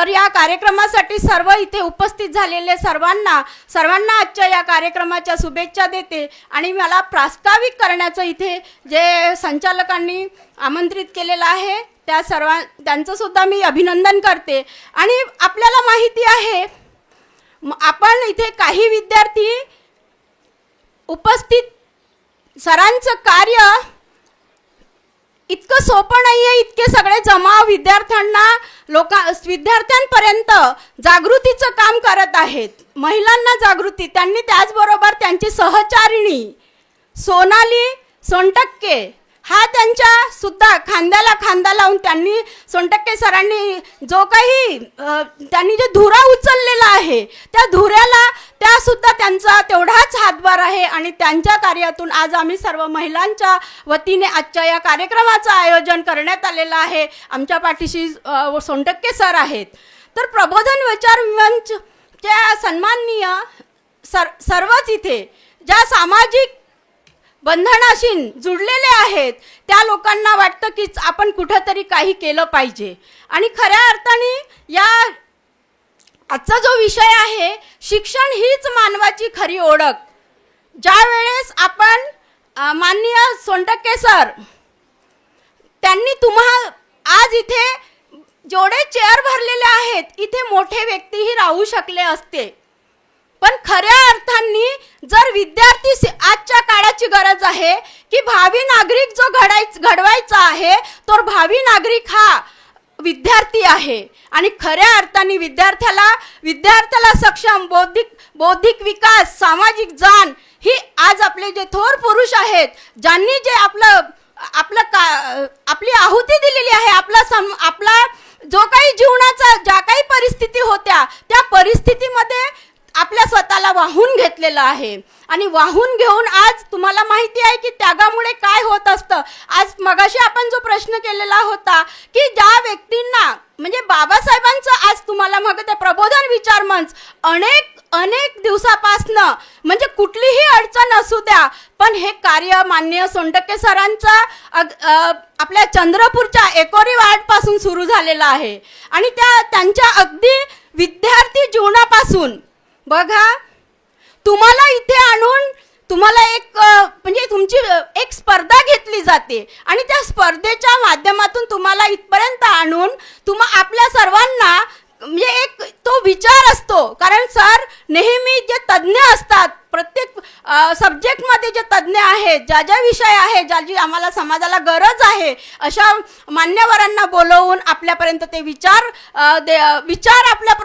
या कार्यक्रमासाठी सर्व इथे उपस्थित झालेले सर्वांना आजच्या या कार्यक्रमाच्या शुभेच्छा देते आणि मला प्रास्ताविक करण्याचं इथे जे संचालकांनी आमंत्रित केलेलं आहे त्यांचं सुद्धा मी अभिनंदन करते। आणि आपल्याला माहिती आहे आपण इथे काही विद्यार्थी उपस्थित, सरांचं कार्य इतकं सोपं नाही आहे, इतके सगळे जमाव विद्यार्थ्यांपर्यंत जागृतीचं काम करत आहेत, महिलांना जागृती। त्यांनी त्याचबरोबर त्यांची सहचारिणी सोनाली सोनटक्के हा त्यांच्या सुद्धा खांद्याला खांदा लावून त्यांनी सोनटक्के सरांनी जो काही त्यांनी जे धुरा उचललेला आहे त्या धुऱ्याला त्या सुद्धा त्यांचा तेवढाच हातभार आहे आणि त्यांच्या कार्यातून आज आम्ही सर्व महिलांच्या वतीने आजच्या या कार्यक्रमाचं आयोजन करण्यात आलेलं आहे। आमच्या पाठीशी सोनटक्के सर आहेत। तर प्रबोधन विचार मंचच्या सन्माननीय सर्वच इथे ज्या सामाजिक बंधनाशी जुडलेले आहेत त्या लोकांना वाटतं की आपण कुठेतरी काही केलं पाहिजे आणि खऱ्या अर्थाने या आजचा जो विषय आहे शिक्षण हीच मानवाची खरी ओळख। ज्या वेळेस आपण माननीय सोनटक्के सर त्यांनी तुम्हाला आज इथे जेवढे चेअर भरलेले आहेत इथे मोठे व्यक्तीही राहू शकले असते, पण खऱ्या अर्थाने जर विद्यार्थी आजच्या काळाची गरज आहे की भावी नागरिक जो घडवायचा आहे तो भावी नागरिक हा विद्यार्थी आहे आणि खऱ्या अर्थाने विद्यार्थ्याला सक्षम बौद्धिक विकास, सामाजिक जाण ही आज आपले जे थोर पुरुष आहेत ज्यांनी जे आपली आहुती दिलेली आहे, आपला जो काही जीवनाचा ज्या काही परिस्थिती होत्या त्या परिस्थितीमध्ये आपल्या स्वतःला वाहून घेतलेलं आहे आणि वाहून घेऊन आज तुम्हाला माहिती आहे की त्यागामुळे काय होत असतं। आज मगाशी आपण जो प्रश्न केलेला होता की ज्या व्यक्तींना म्हणजे बाबासाहेबांचं आज तुम्हाला मग ते प्रबोधन विचार मंच अनेक दिवसापासनं म्हणजे कुठलीही अडचण असू द्या पण हे कार्य माननीय सोनटक्के सरांचा आपल्या चंद्रपूरच्या एकोरी वार्डपासून सुरू झालेलं आहे आणि त्यांच्या अगदी विद्यार्थी जीवनापासून बघा तुम्हाला इथे आणून तुम्हाला एक म्हणजे तुमची एक स्पर्धा घेतली जाते आणि त्या स्पर्धेच्या माध्यमातून तुम्हाला इथपर्यंत आणून आपल्या सर्वांना म्हणजे एक तो विचार असतो, कारण सर नेहमी जे तज्ज्ञ असतात प्रत्येक सब्जेक्टमध्ये जे तज्ज्ञ आहेत ज्या विषय आहे ज्याची आम्हाला समाजाला गरज आहे अशा मान्यवरांना बोलवून आपल्यापर्यंत ते विचार आपल्या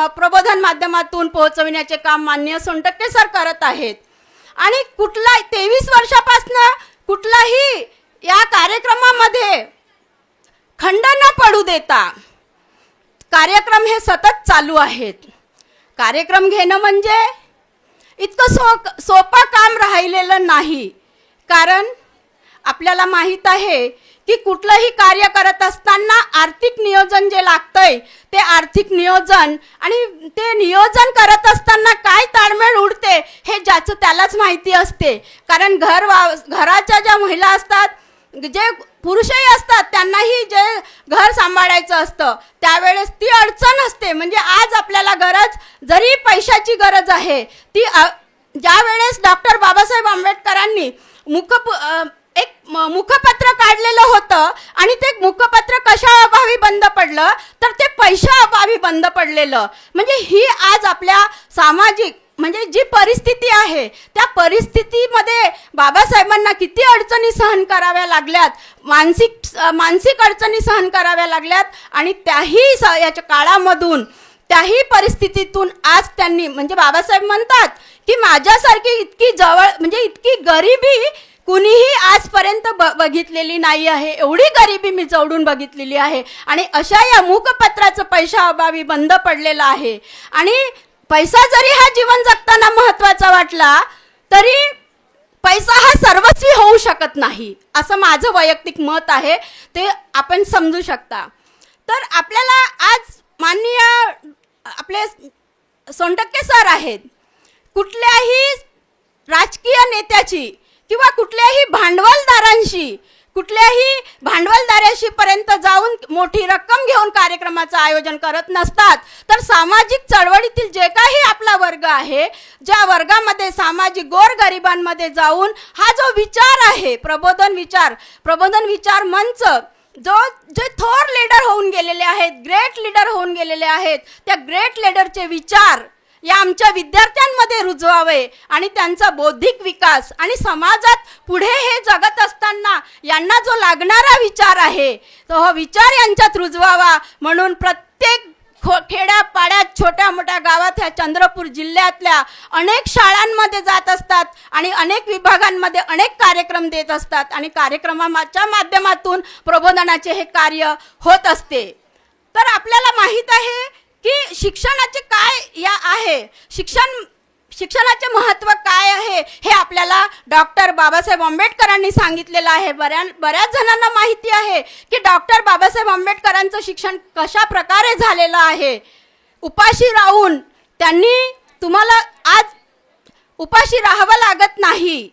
प्रबोधन माध्यमातून पोहोचविण्याचे काम माननीय सोनटक्के सर करत आहेत। आणि 23 वर्षापासून कुठलाही या कार्यक्रमामध्ये खंड न पडू देता कार्यक्रम हे सतत चालू आहेत। कार्यक्रम घेणं म्हणजे इतकं सोपं काम राहिलेलं नाही, कारण आपल्याला माहीत आहे की कुठलंही कार्य करत असताना आर्थिक नियोजन जे लागतंय ते आर्थिक नियोजन आणि ते नियोजन करत असताना काय ताळमेळ उडते हे ज्याचं त्यालाच माहिती असते, कारण घराच्या ज्या महिला असतात जे पुरुषही असतात त्यांनाही जे घर सांभाळायचं असतं त्यावेळेस ती अडचण असते। म्हणजे आज आपल्याला जरी पैशाची गरज आहे ती ज्या वेळेस डॉक्टर बाबासाहेब आंबेडकरांनी एक मुखपत्र काढलेलं होतं आणि ते मुखपत्र कशा अभावी बंद पडलं तर ते पैशाअभावी बंद पडलेलं। म्हणजे ही आज आपल्या सामाजिक म्हणजे जी परिस्थिती आहे त्या परिस्थितीमध्ये बाबासाहेबांना किती अडचणी सहन कराव्या लागल्यात, मानसिक अडचणी सहन कराव्या लागल्यात आणि याच्या काळामधून त्याही परिस्थितीतून आज त्यांनी म्हणजे बाबासाहेब म्हणतात की माझ्यासारखी इतकी गरिबी कुणीही आजपर्यंत बघितलेली नाही आहे, एवढी गरिबी मी जवळून बघितलेली आहे आणि अशा या मूकपत्राचं पैशाअभावी बंद पडलेलं आहे। आणि पैसा जरी हा जीवन जगताना महत्त्वाचा वाटला तरी पैसा हा सर्वस्वी होऊ शकत नाही असं माझं वैयक्तिक मत आहे, ते आपण समजू शकता। तर आपल्याला आज माननीय आपले सोनटक्के सर आहेत, कुठल्याही राजकीय नेत्याची किंवा कुठल्याही भांडवलदारांशी कुठल्याही भांडवलदाराशी पर्यंत जाऊन मोठी रक्कम घेऊन कार्यक्रमाचं आयोजन करत नसतात, तर सामाजिक चळवळीतील जे काही आपला वर्ग आहे, ज्या वर्गामध्ये सामाजिक गोरगरिबांमध्ये जाऊन हा जो विचार आहे प्रबोधन विचार मंच, जे थोर लीडर होऊन गेलेले आहेत, ग्रेट लीडर होऊन गेलेले आहेत, त्या ग्रेट लीडरचे विचार या आमच्या विद्यार्थ्यांमध्ये रुजवावे आणि त्यांचा बौद्धिक विकास आणि समाजात पुढे हे जगत असताना यांना जो लागणारा विचार आहे तो हा विचार यांच्यात रुजवावा म्हणून प्रत्येक खेड्यापाड्यात छोट्या मोठ्या गावात ह्या चंद्रपूर जिल्ह्यातल्या अनेक शाळांमध्ये जात असतात आणि अनेक विभागांमध्ये अनेक कार्यक्रम देत असतात आणि कार्यक्रमाच्या माध्यमातून प्रबोधनाचे हे कार्य होत असते. तर आपल्याला माहीत आहे की शिक्षणाचे काय आहे, शिक्षणाचे महत्त्व काय आहे हे आपल्याला डॉक्टर बाबासाहेब आंबेडकरांनी सांगितलेलं आहे. बऱ्याच जणांना माहिती आहे की डॉक्टर बाबासाहेब आंबेडकरांचं शिक्षण कशा प्रकारे झालेलं आहे. उपाशी राहून त्यांनी तुम्हाला आज उपाशी राहावं लागत नाही.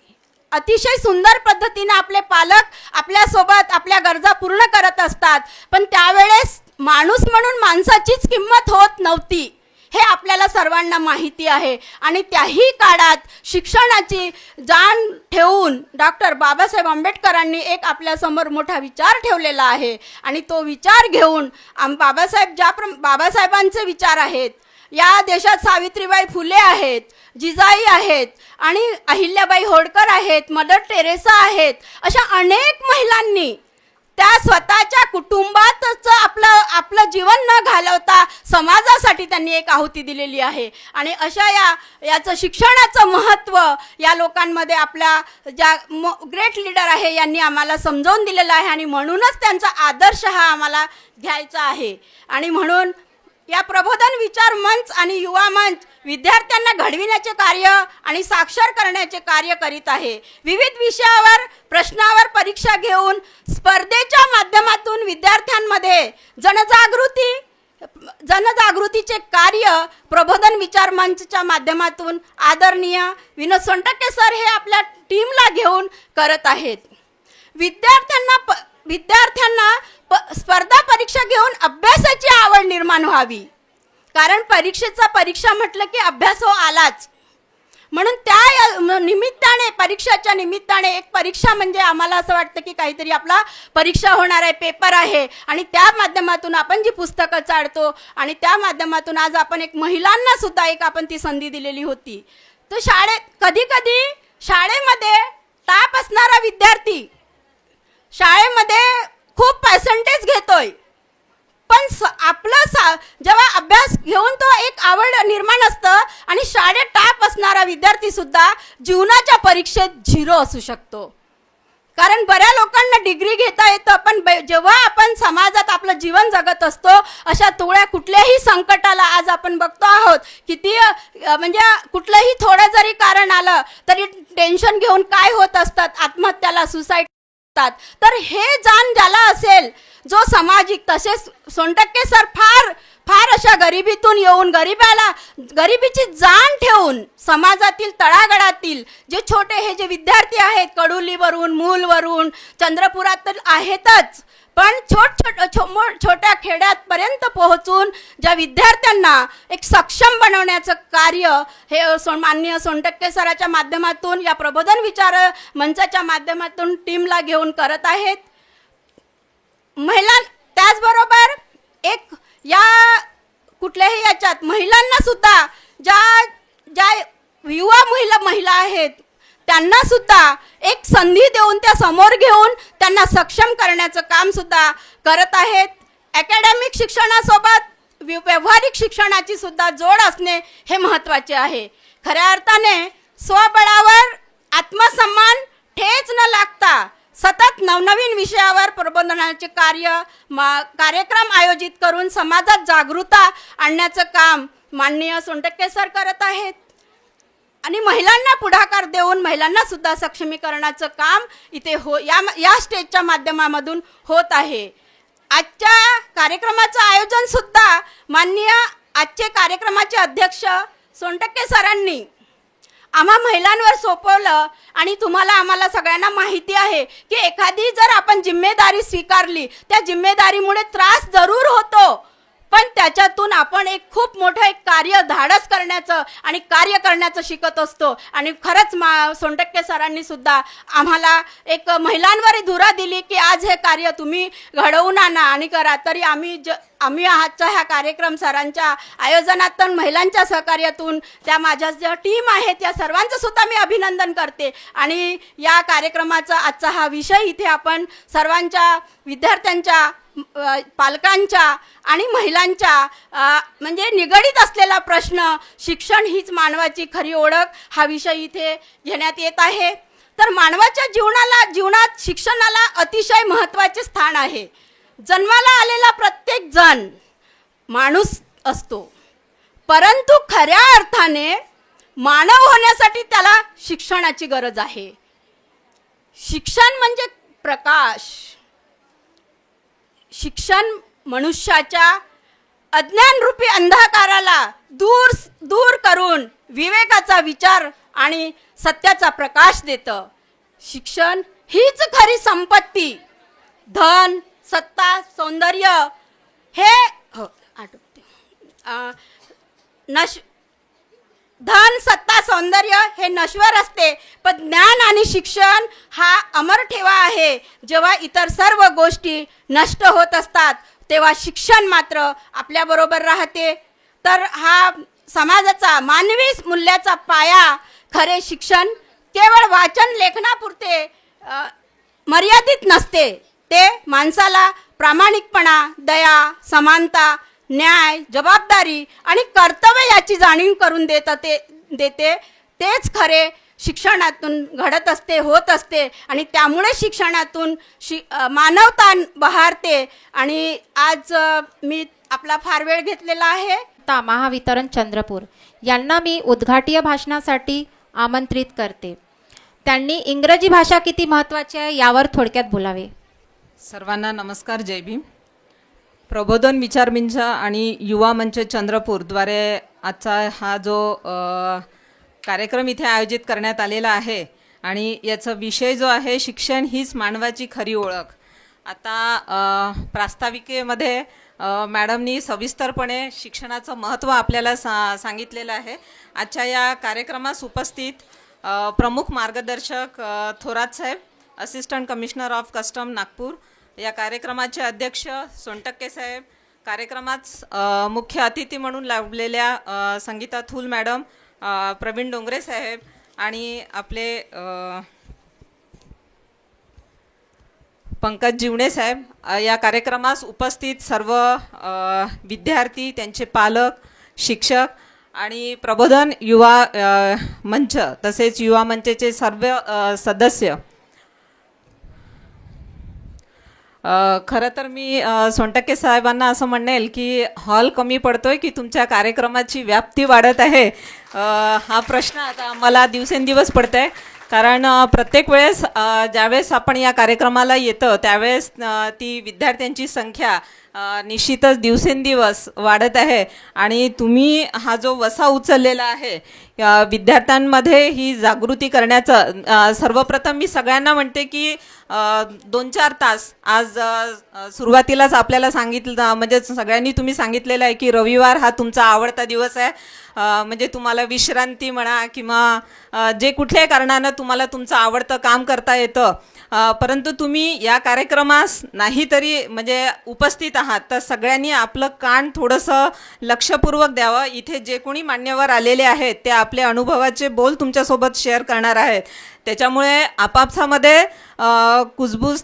अतिशय सुंदर पद्धतीने आपले पालक आपल्यासोबत आपल्या गरजा पूर्ण करत असतात, पण त्यावेळेस माणूस म्हणून माणसाचीच किंमत होत नव्हती हे आपल्याला सर्वांना माहिती आहे. आणि त्याही काळात शिक्षणाची जाण ठेवून डॉक्टर बाबासाहेब आंबेडकरांनी एक आपल्यासमोर मोठा विचार ठेवलेला आहे आणि तो विचार घेऊन बाबासाहेबांचे विचार आहेत. या देशात सावित्रीबाई फुले आहेत, जिजाई आहेत आणि अहिल्याबाई होळकर आहेत, मदर टेरेसा आहेत. अशा अनेक महिलांनी त्या स्वतःच्या कुटुंबातच आपलं जीवन न घालवता समाजासाठी त्यांनी एक आहुती दिलेली आहे. आणि अशा याचं शिक्षणाचं महत्त्व या लोकांमध्ये आपल्या ज्या ग्रेट लीडर आहे यांनी आम्हाला समजावून दिलेलं आहे आणि म्हणूनच त्यांचा आदर्श हा आम्हाला घ्यायचा आहे. आणि म्हणून या प्रबोधन विचार मंच आणि युवा मंच विद्यार्थ्यांना घडविण्याचे कार्य आणि साक्षर करण्याचे कार्य करीत आहे. विविध विषयावर प्रश्नावर परीक्षा घेऊन स्पर्धेच्या माध्यमातून विद्यार्थ्यांमध्ये जनजागृतीचे कार्य प्रबोधन विचार मंचच्या माध्यमातून आदरणीय विनोद सोनटक्के सर हे आपल्या टीमला घेऊन करत आहेत. विद्यार्थ्यांना स्पर्धा परीक्षा घेऊन अभ्यासाची आवड निर्माण व्हावी, कारण परीक्षा म्हटलं की अभ्यास हो आलाच. म्हणून त्या निमित्ताने परीक्षाच्या निमित्ताने एक परीक्षा म्हणजे आम्हाला असं वाटतं की काहीतरी आपला परीक्षा होणार आहे, पेपर आहे आणि त्या माध्यमातून आपण जी पुस्तकं चाळतो आणि त्या माध्यमातून आज आपण एक महिलांना सुद्धा एक आपण ती संधी दिलेली होती. तर कधी शाळेमध्ये टॉप असणारा विद्यार्थी शाळेमध्ये खूप पर्सेंटेज घेतोय, पण जेव्हा अभ्यास घेऊन तो एक आवड निर्माण असतं आणि शाळेत टॉप असणारा विद्यार्थी सुद्धा जीवनाच्या परीक्षेत 0 असू शकतो. कारण बऱ्या लोकांना डिग्री घेता येतं, पण जेव्हा आपण समाजात आपलं जीवन जगत असतो अशा कुठल्याही संकटाला आज आपण बघतो आहोत किती म्हणजे कुठलंही थोडं जरी कारण आलं तरी टेन्शन घेऊन काय होत असतात, आत्महत्याला, सुसाईड. तर हे जाण ज्याला असेल, जो सामाजिक, तसेच सोनटक्के सर फार अशा गरिबीतून येऊन गरिबीची जाण ठेवून समाजातील तळागाळातील जे विद्यार्थी आहेत, कडुलीवरून, मूलवरून, चंद्रपुरात तर आहेतच, पण छोट्या खेड्यापर्यंत पोहोचून ज्या विद्यार्थ्यांना एक सक्षम बनवण्याचं कार्य हे माननीय सोनटक्के सराच्या माध्यमातून या प्रबोधन विचार मंचाच्या माध्यमातून टीमला घेऊन करत आहेत. त्याचबरोबर एक या कुठल्याही याच्यात महिलांना सुद्धा ज्या युवा महिला आहेत त्यांना सुद्धा एक संधी देऊन त्या समोर घेऊन त्यांना सक्षम करण्याचं काम सुद्धा करत आहेत. अकॅडमिक शिक्षणासोबत व्यावहारिक शिक्षणाची सुद्धा जोड असणे हे महत्त्वाचे आहे. खऱ्या अर्थाने स्वबळावर आत्मसन्मान ठेच न लागता सतत नवनवीन विषयावर प्रबोधनाचे कार्यक्रम आयोजित करून समाजात जागृतता आणण्याचं काम माननीय सोनटक्के सर करत आहेत आणि महिलांना पुढाकार देऊन महिलांना सुद्धा सक्षमीकरणाचं काम इथे या स्टेजच्या माध्यमामधून होत आहे. आजच्या कार्यक्रमाचं आयोजन सुद्धा माननीय आजचे कार्यक्रमाचे अध्यक्ष सोनटक्के सरांनी आम्हा महिलांवर सोपवलं. आणि तुम्हाला आम्हाला सगळ्यांना माहिती आहे की एखादी जर आपण जिम्मेदारी स्वीकारली, त्या जिम्मेदारीमुळे त्रास जरूर होतो, पण त्याच्यातून आपण एक खूप मोठं एक कार्य धाडस करण्याचं आणि कार्य करण्याचं शिकत असतो. आणि खरंच सोनटक्के सरांनी सुद्धा आम्हाला एक महिलांवर धुरा दिली की आज हे कार्य तुम्ही घडवून आणा आणि करा. तरी आम्ही आजच्या ह्या कार्यक्रम सरांच्या आयोजनातून, महिलांच्या सहकार्यातून, त्या माझ्या ज्या टीम आहे त्या सर्वांचं सुद्धा मी अभिनंदन करते. आणि या कार्यक्रमाचा आजचा हा विषय इथे आपण सर्वांच्या, विद्यार्थ्यांच्या, पालकांच्या आणि महिलांच्या म्हणजे निगडीत असलेला प्रश्न, शिक्षण हीच मानवाची खरी ओळख, हा विषय इथे घेण्यात येत आहे. तर मानवाच्या जीवनात शिक्षणाला अतिशय महत्त्वाचे स्थान आहे. जन्माला आलेला प्रत्येक जण माणूस असतो, परंतु खऱ्या अर्थाने मानव होण्यासाठी त्याला शिक्षणाची गरज आहे. शिक्षण म्हणजे प्रकाश. शिक्षण मनुष्याच्या अज्ञानरूपी अंधकाराला दूर करून विवेकाचा विचार आणि सत्याचा प्रकाश देतं. शिक्षण हीच खरी संपत्ती. धन, सत्ता, सौंदर्य हे धन, सत्ता, सौंदर्य हे नश्वर असते, पण ज्ञान आणि शिक्षण हा अमर ठेवा आहे. जेव्हा इतर सर्व गोष्टी नष्ट होत असतात तेव्हा शिक्षण मात्र आपल्याबरोबर राहते. तर हा समाजाचा, मानवी मूल्याचा पाया खरे शिक्षण केवळ वाचन लेखनापुरते मर्यादित नसते. ते माणसाला प्रामाणिकपणा, दया, समानता, न्याय, जबाबदारी आणि कर्तव्य याची जाणीव करून देते. तेच खरे शिक्षणातून घडत असते, होत असते. आणि त्यामुळे शिक्षणातून मानवता बहारते. आणि आज मी आपला फार वेळ घेतलेला आहे. महावितरण चंद्रपूर यांना मी उद्घाटनीय भाषणासाठी आमंत्रित करते. त्यांनी इंग्रजी भाषा किती महत्त्वाची आहे यावर थोडक्यात बोलावे. सर्वांना नमस्कार, जय भीम. प्रबोधन विचारमंच आणि युवा मंच चंद्रपूरद्वारे आजचा हा जो कार्यक्रम इथे आयोजित करण्यात आलेला आहे आणि याचा विषय जो आहे, शिक्षण हीच मानवाची खरी ओळख. आता प्रास्ताविकेमध्ये मॅडमनी सविस्तरपणे शिक्षणाचं महत्त्व आपल्याला सांगितलेलं आहे. आजच्या या कार्यक्रमास उपस्थित प्रमुख मार्गदर्शक थोरात साहेब, assistant commissioner of custom Nagpur, या कार्यक्रमाचे अध्यक्ष सोनटक्के साहेब, कार्यक्रमात मुख्य अतिथी म्हणून लाभलेल्या संगीता थूल मॅडम, प्रवीण डोंगरे साहेब आणि आपले पंकज जीवणे साहेब, या कार्यक्रमास उपस्थित सर्व विद्यार्थी, त्यांचे पालक, शिक्षक आणि प्रबोधन युवा मंच तसेच युवा मंचचे सर्व सदस्य. खरं तर मी सोनटक्के साहेबांना असं म्हणेल की हॉल कमी पडतोय की तुमच्या कार्यक्रमाची व्याप्ती वाढत आहे, हा प्रश्न आता मला दिवसेंदिवस पडत आहे. कारण प्रत्येक वेळेस ज्यावेळेस आपण या कार्यक्रमाला येतो त्यावेळेस ती विद्यार्थ्यांची संख्या निश्चितच दिवसेंदिवस वाढत आहे. आणि तुम्ही हा जो वसा उचललेला आहे विद्यार्थ्यांमध्ये ही जागृती करण्याचं, सर्वप्रथम मी सगळ्यांना म्हणते की 2-4 तास आज सुरुवातीलाच आपल्याला सांगितलं, म्हणजे सगळ्यांनी तुम्ही सांगितलेलं आहे की रविवार हा तुमचा आवडता दिवस आहे. म्हणजे तुम्हाला विश्रांती म्हणा किंवा जे कुठल्याही कारणानं तुम्हाला तुमचं आवडतं काम करता येतं, परंतु तुम्ही या कार्यक्रमास नाही तरी म्हणजे उपस्थित आहात, तर सगळ्यांनी आपलं कान थोडंसं लक्षपूर्वक द्यावं. इथे जे कोणी मान्यवर आलेले आहेत ते आपले अनुभवाचे बोल तुमच्यासोबत शेअर करणार आहेत. त्याच्यामुळे आपापसामध्ये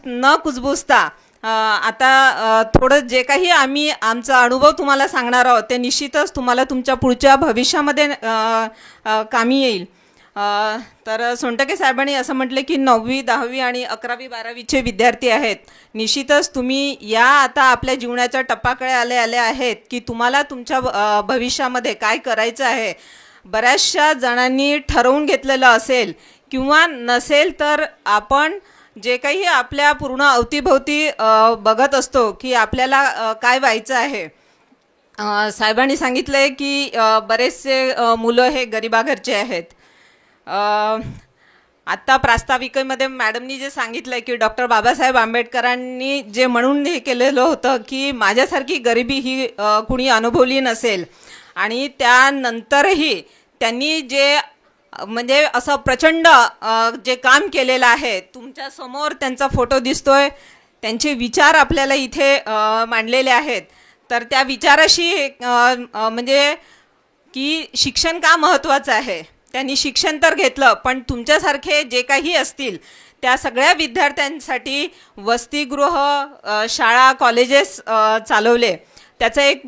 न कुजबुजता आता थोडं जे काही आम्ही आमचा अनुभव तुम्हाला सांगणार आहोत ते निश्चितच तुम्हाला तुमच्या पुढच्या भविष्यामध्ये कामी येईल. तर सोनटके साहेबांनी असं म्हटलं की 9वी, 10वी आणि 11वी, 12वीचे विद्यार्थी आहेत. निश्चितच तुम्ही या आता आपल्या जीवनाच्या टप्प्याकडे आले आहेत की तुम्हाला तुमच्या भविष्यामध्ये काय करायचं आहे. बऱ्याचशा जणांनी ठरवून घेतलेलं असेल किंवा नसेल तर आपण जे काही आपल्या पूर्ण अवतीभोवती बघत असतो की आपल्याला काय व्हायचं आहे. साहेबांनी सांगितलं आहे की बरेचसे मुलं हे गरिबाघरचे आहेत. आत्ता प्रास्ताविकेमध्ये मॅडमनी जे सांगितलं की डॉक्टर बाबासाहेब आंबेडकरांनी जे म्हणून हे केलेलं होतं की माझ्यासारखी गरिबी ही कुणी अनुभवली नसेल, आणि त्यानंतरही त्यांनी जे म्हणजे असं प्रचंड जे काम केलेलं आहे, तुमच्या समोर त्यांचा फोटो दिसतोय, त्यांचे विचार आपल्याला इथे मांडलेले आहेत. तर त्या विचाराशी म्हणजे की शिक्षण का महत्त्वाचं आहे, त्यांनी शिक्षण तर घेतलं, पण तुमच्यासारखे जे काही असतील त्या सगळ्या विद्यार्थ्यांसाठी वसतिगृह, शाळा, कॉलेजेस चालवले. त्याचं एक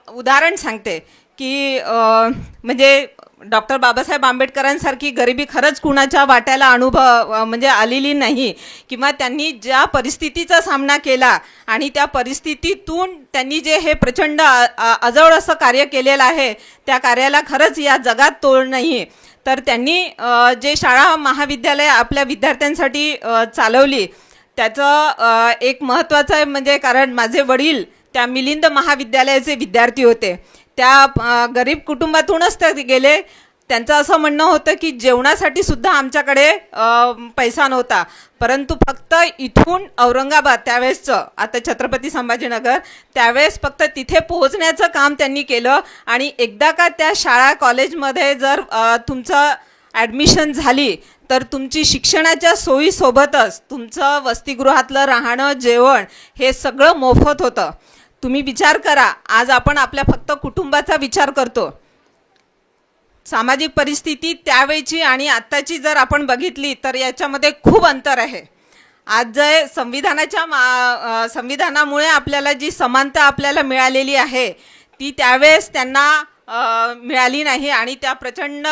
उदाहरण सांगते की म्हणजे डॉक्टर बाबासाहेब आंबेडकरांसारखी गरिबी खरंच कुणाच्या वाट्याला म्हणजे आलेली नाही, किंवा त्यांनी ज्या परिस्थितीचा सामना केला आणि त्या परिस्थितीतून त्यांनी जे हे प्रचंड अजळ असं कार्य केलेलं आहे, त्या कार्याला खरंच या जगात तोड नाही. तर त्यांनी जे शाळा महाविद्यालय आपल्या विद्यार्थ्यांसाठी चालवली, त्याचं एक महत्त्वाचं आहे म्हणजे कारण माझे वडील त्या मिलिंद महाविद्यालयाचे विद्यार्थी होते. त्या गरीब कुटुंबातूनच ते गेले. त्यांचं असं म्हणणं होतं की जेवणासाठी सुद्धा आमच्याकडे पैसा नव्हता, परंतु फक्त इथून औरंगाबाद त्यावेळेसचं, आता छत्रपती संभाजीनगर, त्यावेळेस फक्त तिथे पोहोचण्याचं काम त्यांनी केलं. आणि एकदा का त्या शाळा कॉलेजमध्ये जर तुमचं ॲडमिशन झाली तर तुमची शिक्षणाच्या सोयीसोबतच तुमचं वसतिगृहातलं राहणं, जेवण हे सगळं मोफत होतं. तुम्ही विचार करा, आज आपण आपल्या फक्त कुटुंबाचा विचार करतो. सामाजिक परिस्थिती त्यावेळची आणि आत्ताची जर आपण बघितली तर याच्यामध्ये खूप अंतर आहे. आज जे संविधानामुळे आपल्याला जी समानता आपल्याला मिळालेली आहे ती त्यावेळेस त्यांना मिळाली नाही. आणि त्या प्रचंड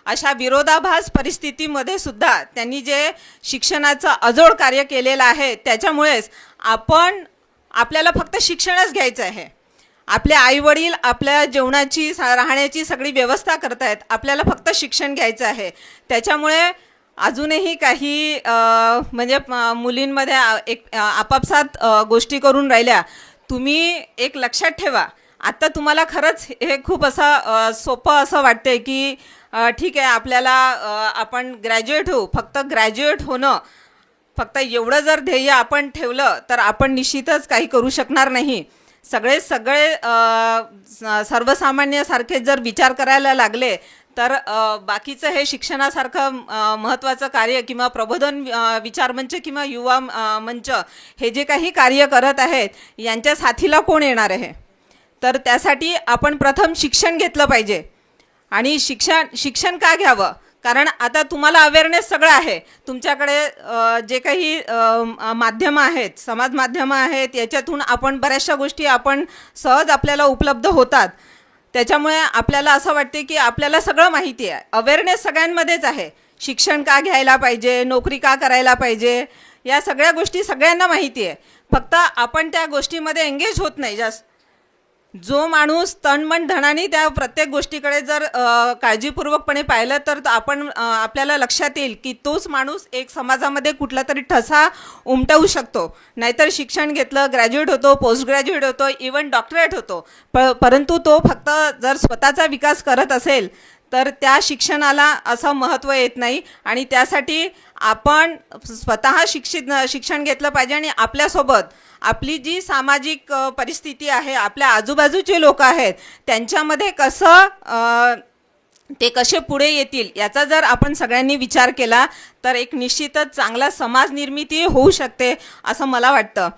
अशा विरोधाभास परिस्थितीमध्ये सुद्धा त्यांनी जे शिक्षणाचं अजोड कार्य केलेलं आहे, त्याच्यामुळेच आपल्याला फक्त शिक्षणच घ्यायचं आहे. आपले आईवडील आपल्या जेवणाची, राहण्याची सगळी व्यवस्था करतायत, आपल्याला फक्त शिक्षण घ्यायचं आहे. त्याच्यामुळे अजूनही काही म्हणजे मुलींमध्ये एक आपापसात गोष्टी करून राहिल्या. तुम्ही एक लक्षात ठेवा, आता तुम्हाला खरंच हे खूप असं सोपं असं वाटते की ठीक आहे, आपल्याला आपण ग्रॅज्युएट होऊ. फक्त ग्रॅज्युएट होणं, फक्त एवढं जर ध्येय आपण ठेवलं तर आपण निश्चितच काही करू शकणार नाही. सगळे सर्वसामान्यासारखे जर विचार करायला लागले तर बाकीचं हे शिक्षणासारखं महत्त्वाचं कार्य किंवा प्रबोधन विचारमंच किंवा युवा मंच हे जे काही कार्य करत आहेत, यांच्या साथीला कोण येणार आहे? तर त्यासाठी आपण प्रथम शिक्षण घेतलं पाहिजे. आणि शिक्षण का घ्यावं? कारण आता तुम्हाला अवेअरनेस सगळं आहे. तुमच्याकडे जे काही माध्यमं आहेत, समाज माध्यमं आहेत, याच्यातून आपण बऱ्याचशा गोष्टी आपण सहज आपल्याला उपलब्ध होतात. त्याच्यामुळे आपल्याला असं वाटते की आपल्याला सगळं माहिती आहे. अवेअरनेस सगळ्यांमध्येच आहे. शिक्षण का घ्यायला पाहिजे, नोकरी का करायला पाहिजे, या सगळ्या गोष्टी सगळ्यांना माहिती आहे. फक्त आपण त्या गोष्टीमध्ये एंगेज होत नाही जास्त. जो माणूस तनमन धनाने त्या प्रत्येक गोष्टीकडे जर काळजीपूर्वकपणे पाहिलं तर आपल्याला लक्षात येईल की तोच माणूस एक समाजामध्ये कुठला तरी ठसा उमटवू शकतो. नाहीतर शिक्षण घेतलं, ग्रॅज्युएट होतो, पोस्ट ग्रॅज्युएट होतो, इवन डॉक्टरेट होतो, परंतु तो फक्त जर स्वतःचा विकास करत असेल तर त्या शिक्षणाला असं महत्त्व येत नाही. आणि त्यासाठी आपण स्वतः शिक्षण घेतलं पाहिजे. आणि आपल्यासोबत आपली जी सामाजिक परिस्थिती आहे, आपल्या आजूबाजूचे लोक आहेत, त्यांच्यामध्ये ते कसे पुढे येतील याचा जर आपण सगळ्यांनी विचार केला तर एक निश्चितच चांगला समाज निर्मिती होऊ शकते असं मला वाटतं.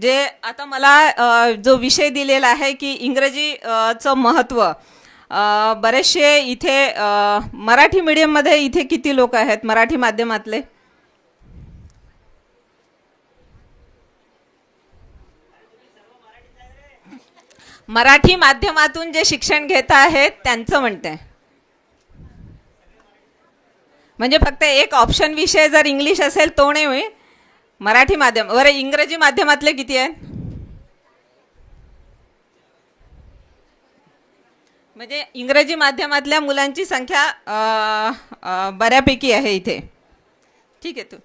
जे आता मला जो विषय दिलेला आहे की इंग्रजीचं महत्त्व, बरेचसे इथे मराठी मीडियममध्ये इथे किती लोक आहेत मराठी माध्यमातले? मराठी माध्यमातून जे शिक्षण घेत आहेत त्यांचं म्हणते. म्हणजे फक्त एक ऑप्शन विषय जर इंग्लिश असेल तो नाही होय, मराठी माध्यम. बरं, इंग्रजी माध्यमातले किती आहेत? म्हणजे इंग्रजी माध्यमातल्या मुलांची संख्या बऱ्यापैकी आहे इथे. ठीक आहे.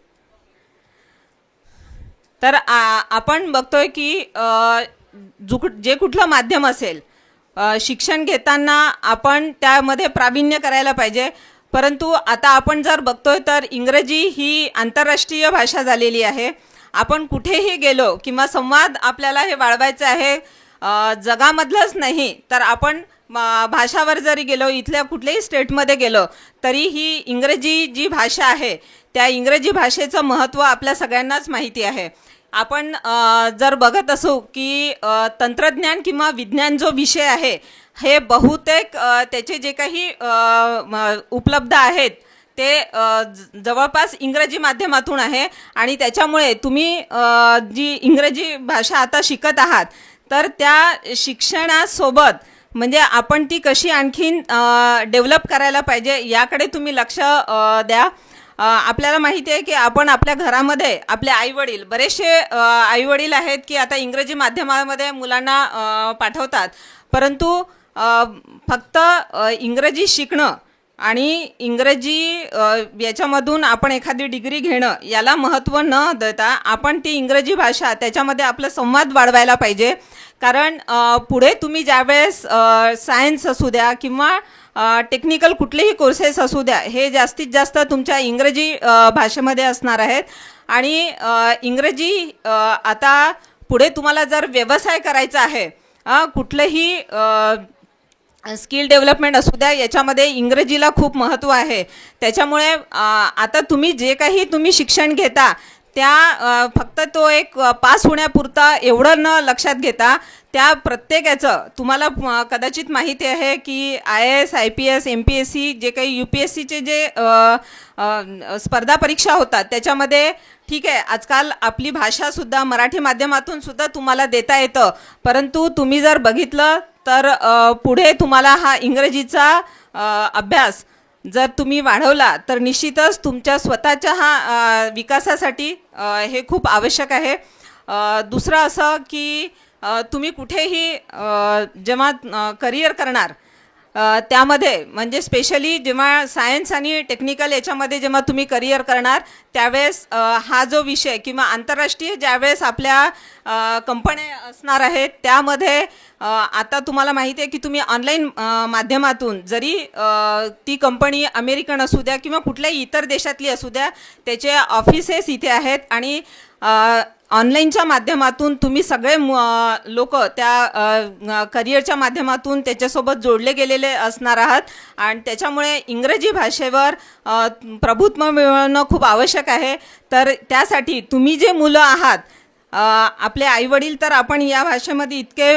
तर आपण बघतोय की जे कुठलं माध्यम असेल, शिक्षण घेताना आपण त्यामध्ये प्रावीण्य करायला पाहिजे. परंतु आता आपण जर बघतोय तर इंग्रजी ही आंतरराष्ट्रीय भाषा झालेली आहे. आपण कुठेही गेलो किंवा संवाद आपल्याला हे वाढवायचं आहे, जगामधलंच नाही तर आपण भाषावर जरी गेलो, इथल्या कुठल्याही स्टेटमध्ये गेलो तरी ही इंग्रजी जी भाषा आहे त्या इंग्रजी भाषेचं महत्त्व आपल्या सगळ्यांनाच माहिती आहे. आपण जर बघत असू की तंत्रज्ञान किंवा विज्ञान जो विषय आहे हे बहुतेक त्याचे जे काही उपलब्ध आहेत ते जवळपास इंग्रजी माध्यमातून आहे. आणि त्याच्यामुळे तुम्ही जी इंग्रजी भाषा आता शिकत आहात तर त्या शिक्षणासोबत म्हणजे आपण ती कशी आणखीन डेव्हलप करायला पाहिजे याकडे तुम्ही लक्ष द्या. आपल्याला माहिती आहे की आपण आपल्या घरामध्ये आपले आईवडील, बरेचसे आईवडील आहेत की आता इंग्रजी माध्यमामध्ये मुलांना पाठवतात, परंतु फक्त इंग्रजी शिकणं आणि इंग्रजी याच्यामधून आपण एखादी डिग्री घेणं याला महत्त्व न देता आपण ती इंग्रजी भाषा त्याच्यामध्ये आपलं संवाद वाढवायला पाहिजे. कारण पुढे तुम्ही ज्यावेळेस सायन्स असू द्या किंवा टेक्निकल कुठलेही कोर्सेस असू द्या हे जास्तीत जास्त तुमच्या इंग्रजी भाषेमध्ये असणार आहेत. आणि इंग्रजी आता पुढे तुम्हाला जर व्यवसाय करायचा आहे, कुठलंही स्किल डेव्हलपमेंट असू द्या याच्यामध्ये इंग्रजीला खूप महत्त्व आहे. त्याच्यामुळे आता तुम्ही जे काही तुम्ही शिक्षण घेता त्या फक्त तो एक पास होण्यापुरता एवढं न लक्षात घेता त्या प्रत्येकाचं तुम्हाला कदाचित माहिती आहे की IAS, IPS, MPSC जे काही UPSCचे जे स्पर्धा परीक्षा होतात त्याच्यामध्ये ठीक आहे आजकाल आपली भाषासुद्धा मराठी माध्यमातून सुद्धा तुम्हाला देता येतं, परंतु तुम्ही जर बघितलं तर पुढे तुम्हाला हा इंग्रजीचा अभ्यास जर तुम्ही वाढवला तर निश्चितच तुमच्या स्वतःच्या हा विकासासाठी हे खूप आवश्यक आहे. दुसरं असं की तुम्ही कुठेही जेव्हा करिअर करणार त्यामध्ये म्हणजे स्पेशली जेव्हा सायन्स आणि टेक्निकल याच्यामध्ये जेव्हा तुम्ही करिअर करणार त्यावेळेस हा जो विषय किंवा आंतरराष्ट्रीय ज्यावेळेस आपल्या कंपन्या असणार आहेत त्यामध्ये आता तुम्हाला माहिती आहे की तुम्ही ऑनलाईन माध्यमातून जरी ती कंपनी अमेरिकन असू द्या किंवा कुठल्याही इतर देशातली असू द्या त्याचे ऑफिसेस इथे आहेत आणि ऑनलाईनच्या माध्यमातून तुम्ही सगळे लोक त्या करिअरच्या माध्यमातून त्याच्यासोबत जोडले गेलेले असणार आहात. आणि त्याच्यामुळे इंग्रजी भाषेवर प्रभुत्व मिळवणं खूप आवश्यक आहे. तर त्यासाठी तुम्ही जे मुलं आहात, आपले आईवडील तर आपण या भाषेमध्ये इतके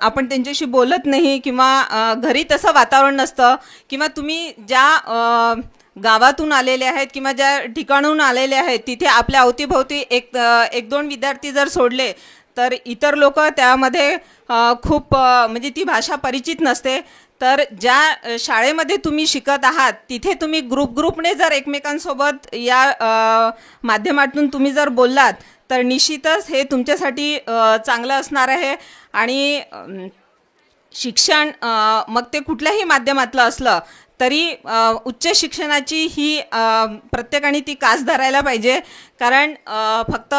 आपण त्यांच्याशी बोलत नाही किंवा घरी तसं वातावरण नसतं किंवा तुम्ही ज्या गावातून आलेले आहेत किंवा ज्या ठिकाणून आलेले आहेत तिथे आपल्या अवतीभोवती एक दोन विद्यार्थी जर सोडले तर इतर लोक त्यामध्ये खूप म्हणजे ती भाषा परिचित नसते. तर ज्या शाळेमध्ये तुम्ही शिकत आहात तिथे तुम्ही ग्रुपने जर एकमेकांसोबत या माध्यमातून तुम्ही जर बोललात तर निश्चितच हे तुमच्यासाठी चांगलं असणार आहे. आणि शिक्षण मग ते कुठल्याही माध्यमातलं असलं तरी उच्च शिक्षणाची ही प्रत्येकाने ती कास धरायला पाहिजे. कारण फक्त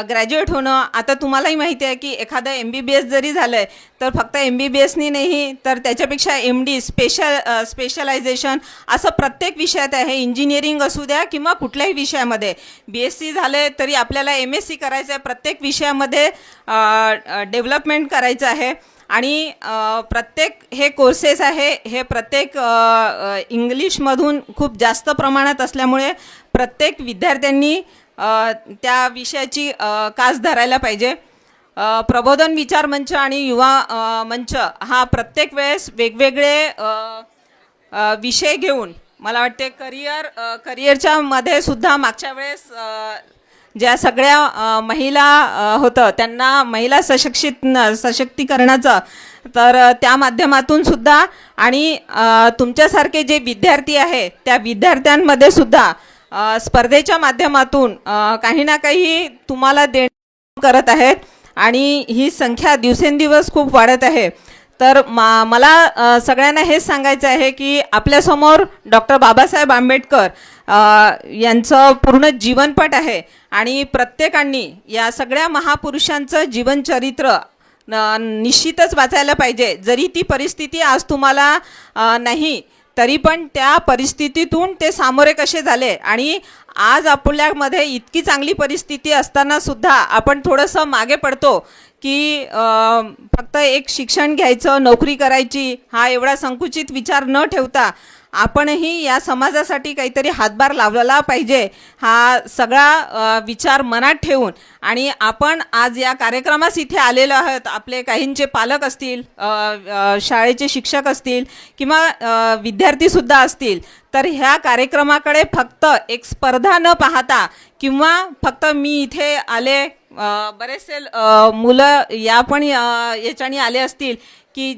ग्रॅज्युएट होणं, आता तुम्हालाही माहिती आहे की एखादं MBBS जरी झालं आहे तर फक्त MBBSनी नाही तर त्याच्यापेक्षा MD स्पेशलायझेशन असं प्रत्येक विषयात आहे. इंजिनिअरिंग असू द्या किंवा कुठल्याही विषयामध्ये BSc झाले तरी आपल्याला MSc करायचं आहे. प्रत्येक विषयामध्ये डेव्हलपमेंट करायचं आहे. आणि प्रत्येक हे कोर्सेस आहे हे प्रत्येक इंग्लिशमधून खूप जास्त प्रमाणात असल्यामुळे प्रत्येक विद्यार्थ्यांनी त्या विषयाची कास धरायला पाहिजे. प्रबोधन विचार मंच आणि युवा मंच हा प्रत्येक वेळेस वेगवेगळे विषय घेऊन मला वाटते करिअरच्या मध्ये सुद्धा मागच्या वेळेस ज्या सगळ्या महिला होतं त्यांना महिला सशक्तीकरणाचं तर त्या माध्यमातून सुद्धा आणि तुमच्यासारखे जे विद्यार्थी आहे त्या विद्यार्थ्यांमध्ये सुद्धा स्पर्धेच्या माध्यमातून काही ना काही तुम्हाला देणं करत आहेत आणि ही संख्या दिवसेंदिवस खूप वाढत आहे. तर मला सगळ्यांना हेच सांगायचं आहे की आपल्यासमोर डॉक्टर बाबासाहेब आंबेडकर यांचं पूर्ण जीवनपट आहे आणि प्रत्येकाने या सगळ्या महापुरुषांचं जीवनचरित्र निश्चितच वाचायला पाहिजे. जरी ती परिस्थिती आज तुम्हाला नाही तरी पण त्या परिस्थितीतून ते सामोरे कसे झाले आणि आज आपल्यामध्ये इतकी चांगली परिस्थिती असताना सुद्धा आपण थोडंसं मागे पडतो की फक्त एक शिक्षण घ्यायचं, नोकरी करायची हा एवढा संकुचित विचार न ठेवता आपणही या समाजासाठी काहीतरी हातभार लावला पाहिजे, हा सगळा विचार मनात ठेवून आणि आपण आज या कार्यक्रमास इथे आलेलो आहोत. आपले काहींचे पालक असतील, शाळेचे शिक्षक असतील किंवा विद्यार्थीसुद्धा असतील, तर ह्या कार्यक्रमाकडे फक्त एक स्पर्धा न पाहता किंवा फक्त मी इथे आले, बरेचसे मुलं या पण याच्याने आले असतील की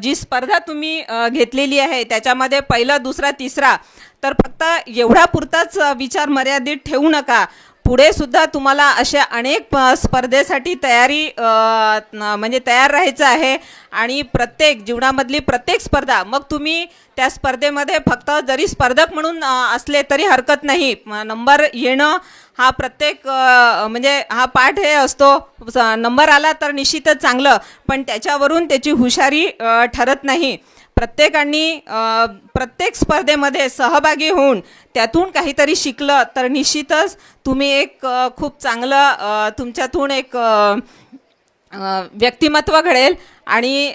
जी स्पर्धा तुम्ही घेतलेली आहे त्याच्यामध्ये पहिला, दुसरा, तिसरा, तर फक्त एवढा पुरताच विचार मर्यादित ठेवू नका. पुढे सुद्धा तुम्हाला अशा अनेक स्पर्धेसाठी म्हणजे तयार राहायचं आहे आणि प्रत्येक जीवनामधली प्रत्येक स्पर्धा, मग तुम्ही त्या स्पर्धेमध्ये फक्त जरी स्पर्धक म्हणून असले तरी हरकत नाही. नंबर येणं हा प्रत्येक म्हणजे हा पाठ हे असतो, नंबर आला तर निश्चितच चांगलं, पण त्याच्यावरून त्याची हुशारी ठरत नाही. प्रत्येकाने प्रत्येक स्पर्धेमध्ये सहभागी होऊन त्यातून काहीतरी शिकलं तर निश्चितच तुम्ही एक खूप चांगलं तुमच्यातून एक व्यक्तिमत्व घडेल आणि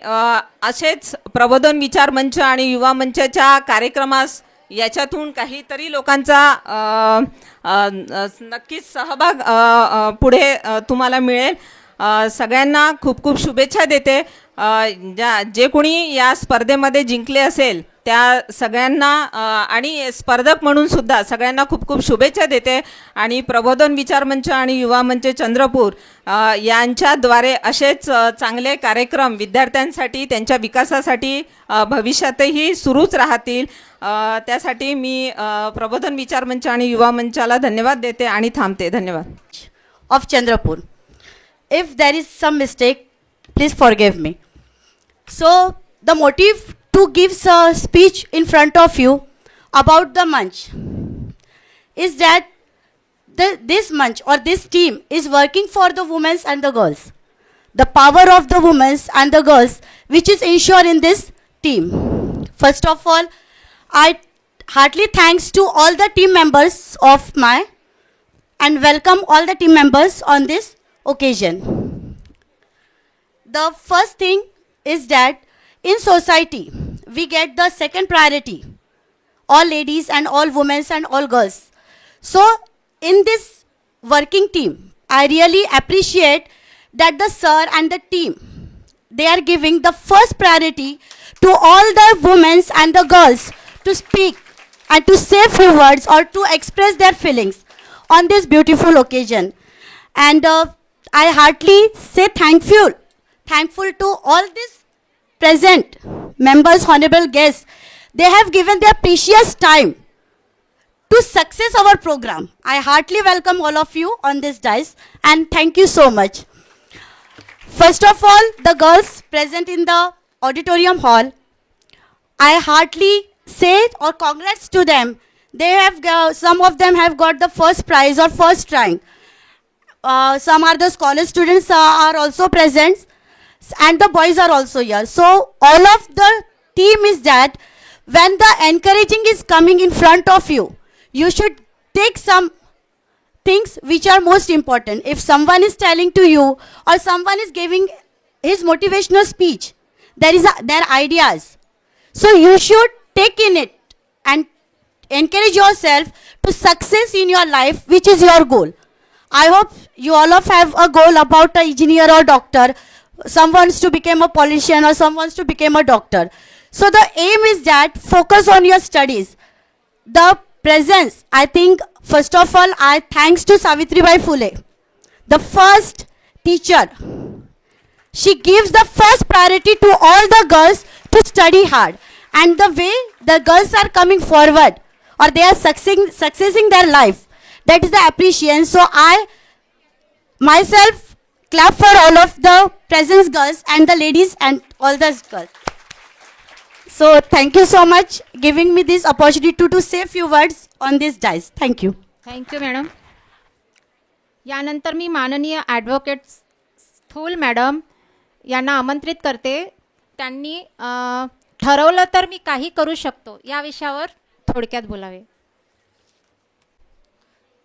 असेच प्रबोधन विचार मंच आणि युवा मंचाच्या कार्यक्रमास याच्यातून काहीतरी लोकांचा नक्कीच सहभाग पुढे तुम्हाला मिळेल. सगळ्यांना खूप खूप शुभेच्छा देते. जे कोणी या स्पर्धेमध्ये जिंकले असेल त्या सगळ्यांना आणि स्पर्धक म्हणून सुद्धा सगळ्यांना खूप खूप शुभेच्छा देते आणि प्रबोधन विचार मंच आणि युवा मंच चंद्रपूर यांच्याद्वारे असेच चांगले कार्यक्रम विद्यार्थ्यांसाठी त्यांच्या विकासासाठी भविष्यातही सुरूच राहतील. त्यासाठी मी प्रबोधन विचार मंच आणि युवा मंचाला धन्यवाद देते आणि थांबते. धन्यवाद. of Chandrapur. If there is some mistake, please forgive me. So the motive to give a speech in front of you about the Manch is that this Manch or this team is working for the women and the girls. The power of the women and the girls which is ensured in this team. First of all, I heartily thanks to all the team members of my and welcome all the team members on this occasion. The first thing is that in society we get the second priority, all ladies and all women and all girls. So in this working team I really appreciate that the sir and the team, they are giving the first priority to all the women and the girls to speak and to say few words or to express their feelings on this beautiful occasion. And I heartily say thankful to all these present members, honorable guests. They have given their precious time to success our program. I heartily welcome all of you on this dais and thank you so much. First of all, the girls present in the auditorium hall, I heartily say or congrats to them. They have some of them have got the first prize or first rank. Some are the scholar students are also present and the boys are also here. So all of the team is that when the encouraging is coming in front of you, you should take some things which are most important. If someone is telling to you or someone is giving his motivational speech, there is their ideas. So you should take in it and encourage yourself to success in your life, which is your goal. I hope you all of have a goal about an engineer or doctor. Some wants to become a politician or some wants to become a doctor. So the aim is that focus on your studies. The presence, I think, first of all, I thanks to Savitribai Phule, the first teacher. She gives the first priority to all the girls to study hard. And the way the girls are coming forward or they are successing their life, that is the appreciation. So I myself clap for all of the present girls and the ladies and all the girls. So thank you so much giving me this opportunity to say few words on this dais. Thank you. Thank you madam. यानंतर मी माननीय advocate स्थूल madam यांना आमंत्रित करते. त्यांनी ठरवलं तर मी काही करू शकतो या विषयावर थोडक्यात बोलावे.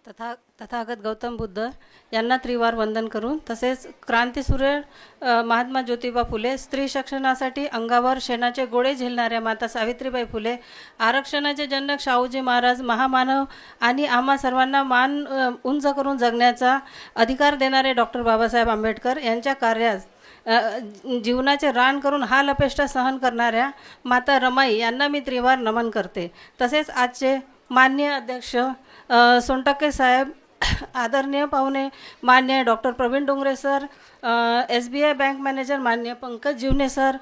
तथागत गौतम बुद्ध यांना त्रिवार वंदन करून, तसेच क्रांतीसूर्य महात्मा ज्योतिबा फुले, स्त्री शिक्षणासाठी अंगावर शेणाचे गोळे झेलणाऱ्या माता सावित्रीबाई फुले, आरक्षणाचे जनक शाहूजी महाराज, महामानव आणि आम्हा सर्वांना मान उंच करून जगण्याचा अधिकार देणारे डॉक्टर बाबासाहेब आंबेडकर यांच्या कार्यास जीवनाचे रान करून हाल अपेष्टा सहन करणाऱ्या माता रमाई यांना मी त्रिवार नमन करते. तसेच आजचे माननीय अध्यक्ष सोनटक्के साहेब, आदरणीय पाहुणे मान्य doctor Praveen Dongre sir, SBI bank manager मान्य पंकज जीवने सर,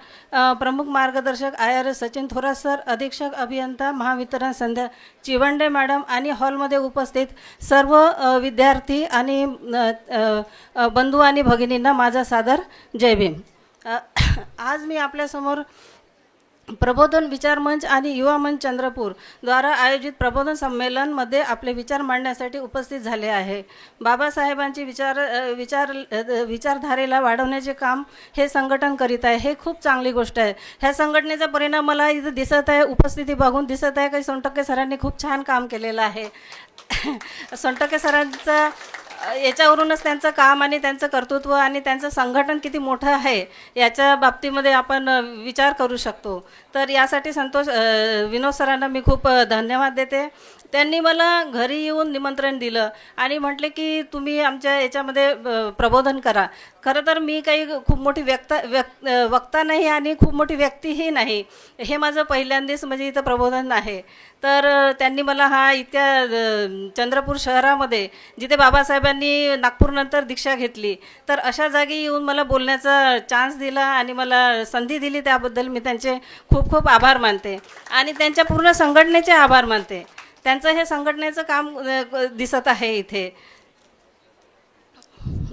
प्रमुख मार्गदर्शक IRS सचिन थोरात सर, अधीक्षक अभियंता महावितरण संध्या चिवंडे मॅडम आणि हॉलमध्ये उपस्थित सर्व विद्यार्थी आणि बंधू आणि भगिनींना माझा सादर जय भीम. आज मी आपल्यासमोर प्रबोधन विचार मंच आणि युवा मंच चंद्रपूर द्वारा आयोजित प्रबोधन संमेलनमध्ये आपले विचार मांडण्यासाठी उपस्थित झाले आहे. बाबासाहेबांची विचारधारेला वाढवण्याचे काम हे संघटन करीत आहे. हे खूप चांगली गोष्ट आहे. ह्या संघटनेचा परिणाम मला इथं दिसत आहे, उपस्थिती बघून दिसत आहे की सोनटक्के सरांनी खूप छान काम केलेलं आहे. सोनटक्के सरांचं याच्यावरूनच त्यांचं काम आणि त्यांचं कर्तृत्व आणि त्यांचं संघटन किती मोठं आहे याच्या बाबतीमध्ये आपण विचार करू शकतो. तर यासाठी विनोद सरांना मी खूप धन्यवाद देते. त्यांनी मला घरी येऊन निमंत्रण दिलं आणि म्हटले की तुम्ही आमच्या याच्यामध्ये प्रबोधन करा. खरं तर मी काही खूप मोठी वक्ता नाही आणि खूप मोठी व्यक्तीही नाही. हे माझं पहिल्यांदाच म्हणजे इथं प्रबोधन आहे. तर त्यांनी मला हा इतक्या चंद्रपूर शहरामध्ये, जिथे बाबासाहेबांनी नागपूरनंतर दीक्षा घेतली, तर अशा जागी येऊन मला बोलण्याचा चान्स दिला आणि मला संधी दिली, त्याबद्दल मी त्यांचे खूप खूप आभार मानते आणि त्यांच्या पूर्ण संघटनेचे आभार मानते. त्यांचं हे संघटनेचं काम दिसत आहे इथे.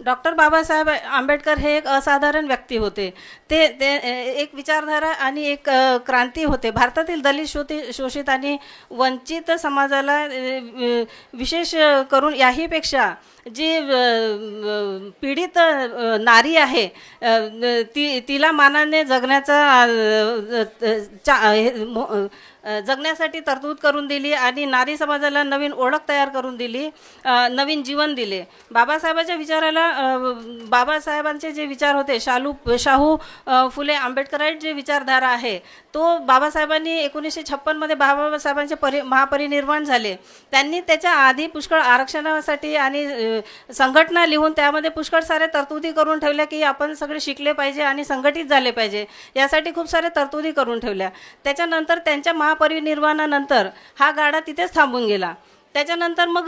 डॉक्टर बाबासाहेब आंबेडकर हे एक असाधारण व्यक्ती होते. ते एक विचारधारा आणि एक क्रांती होते. भारतातील दलित शोषित आणि वंचित समाजाला विशेष करून याहीपेक्षा जी पीडित नारी आहे तिला मानाने जगण्यासाठी तरतूद करून दिली आणि नारी समाजाला नवीन ओळख तयार करून दिली, नवीन जीवन दिले. बाबासाहेबांच्या विचाराला बाबासाहेबांचे जे विचार होते, शाहू फुले आंबेडकराईट जे विचारधारा आहे, तो बाबासाहेबांनी 1956 बाबासाहेबांचे महापरिनिर्वाण झाले. त्यांनी त्याच्या आधी पुष्कळ आरक्षणासाठी आणि संघटना लिहून त्यामध्ये पुष्कळ सारे तरतुदी करून ठेवल्या की आपण सगळे शिकले पाहिजे आणि संघटित झाले पाहिजे, यासाठी खूप सारे तरतुदी करून ठेवल्या. त्याच्यानंतर त्यांच्या महापरिनिर्वाणानंतर हा गाडा तिथेच थांबून गेला. त्याच्यानंतर मग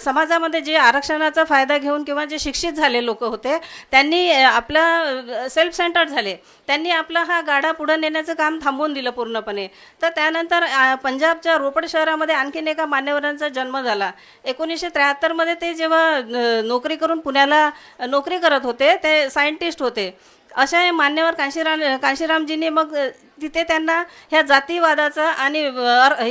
समाजामध्ये जे आरक्षणाचा फायदा घेऊन किंवा जे शिक्षित झाले लोक होते, त्यांनी आपला सेल्फ सेंटर्ड झाले. त्यांनी आपला हा गाडा पुढे नेण्याचं काम थांबवून दिलं पूर्णपणे. तर त्यानंतर पंजाबच्या रोपड शहरामध्ये आणखीन एका मान्यवरांचा जन्म झाला. 1973 ते जेव्हा नोकरी करून पुण्याला नोकरी करत होते, ते सायंटिस्ट होते. अशा मान्यवर कांशीरामजींनी मग तिथे त्यांना ह्या जातीवादाचा आणि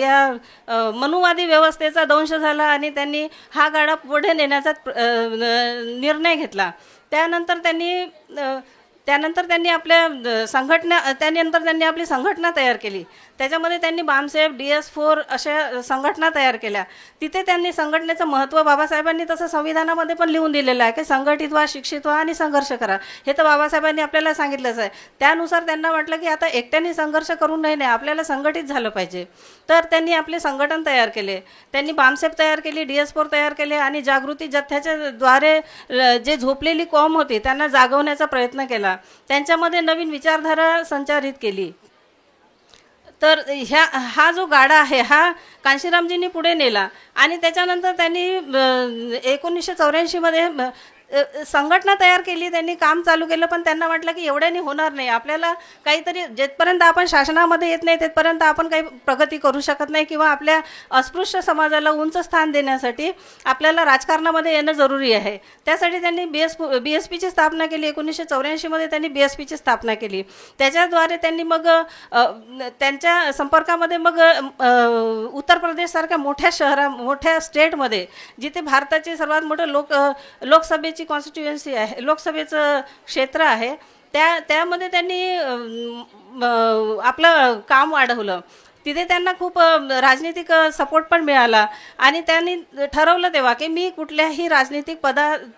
या मनुवादी व्यवस्थेचा दंश झाला आणि त्यांनी हा गाडा पुढे नेण्याचा निर्णय घेतला. त्यानंतर त्यांनी आपल्या त्यांनी आपली संघटना तयार केली. त्याच्यामध्ये त्यांनी बामसेफ, DS4 अशा संघटना तयार केल्या. तिथे त्यांनी संघटनेचं महत्त्व बाबासाहेबांनी तसं संविधानामध्ये पण लिहून दिलेलं आहे की संघटित व्हा, शिक्षित व्हा आणि संघर्ष करा. हे तर बाबासाहेबांनी आपल्याला सांगितलंच आहे. त्यानुसार त्यांना वाटलं की आता एकट्याने संघर्ष करून नाही, आपल्याला संघटित झालं पाहिजे. तर त्यांनी आपले संघटन तयार केले. त्यांनी बामसेफ तयार केली, DS4 तयार केले आणि जागृती जथ्याच्या द्वारे जे झोपलेली कॉम होती त्यांना जागवण्याचा प्रयत्न केला. त्यांच्यामध्ये नवीन विचारधारा संचारित केली. तर हा जो गाडा आहे हा कांशीरामजींनी पुढे नेला आणि त्याच्यानंतर त्यांनी 1984 संघटना तयार केली. त्यांनी काम चालू केलं, पण त्यांना वाटलं की एवढ्याने होणार नाही. आपल्याला काहीतरी जेथपर्यंत आपण शासनामध्ये येत नाही तिथपर्यंत आपण काही प्रगती करू शकत नाही किंवा आपल्या अस्पृश्य समाजाला उंच स्थान देण्यासाठी आपल्याला राजकारणामध्ये येणं जरुरी आहे. त्यासाठी त्यांनी BSPची स्थापना केली. 1984 त्यांनी BSPची स्थापना केली. त्याच्याद्वारे त्यांनी मग त्यांच्या संपर्कामध्ये मग उत्तर प्रदेशसारख्या मोठ्या स्टेटमध्ये, जिथे भारताचे सर्वात मोठं लोकसभेची कॉन्स्टिट्युएन्सी आहे, लोकसभेचं क्षेत्र आहे, त्यामध्ये त्यांनी आपलं काम वाढवलं. तिथे त्यांना खूप राजनीतिक सपोर्ट पण मिळाला आणि त्यांनी ठरवलं तेव्हा की मी कुठल्याही राजनीतिक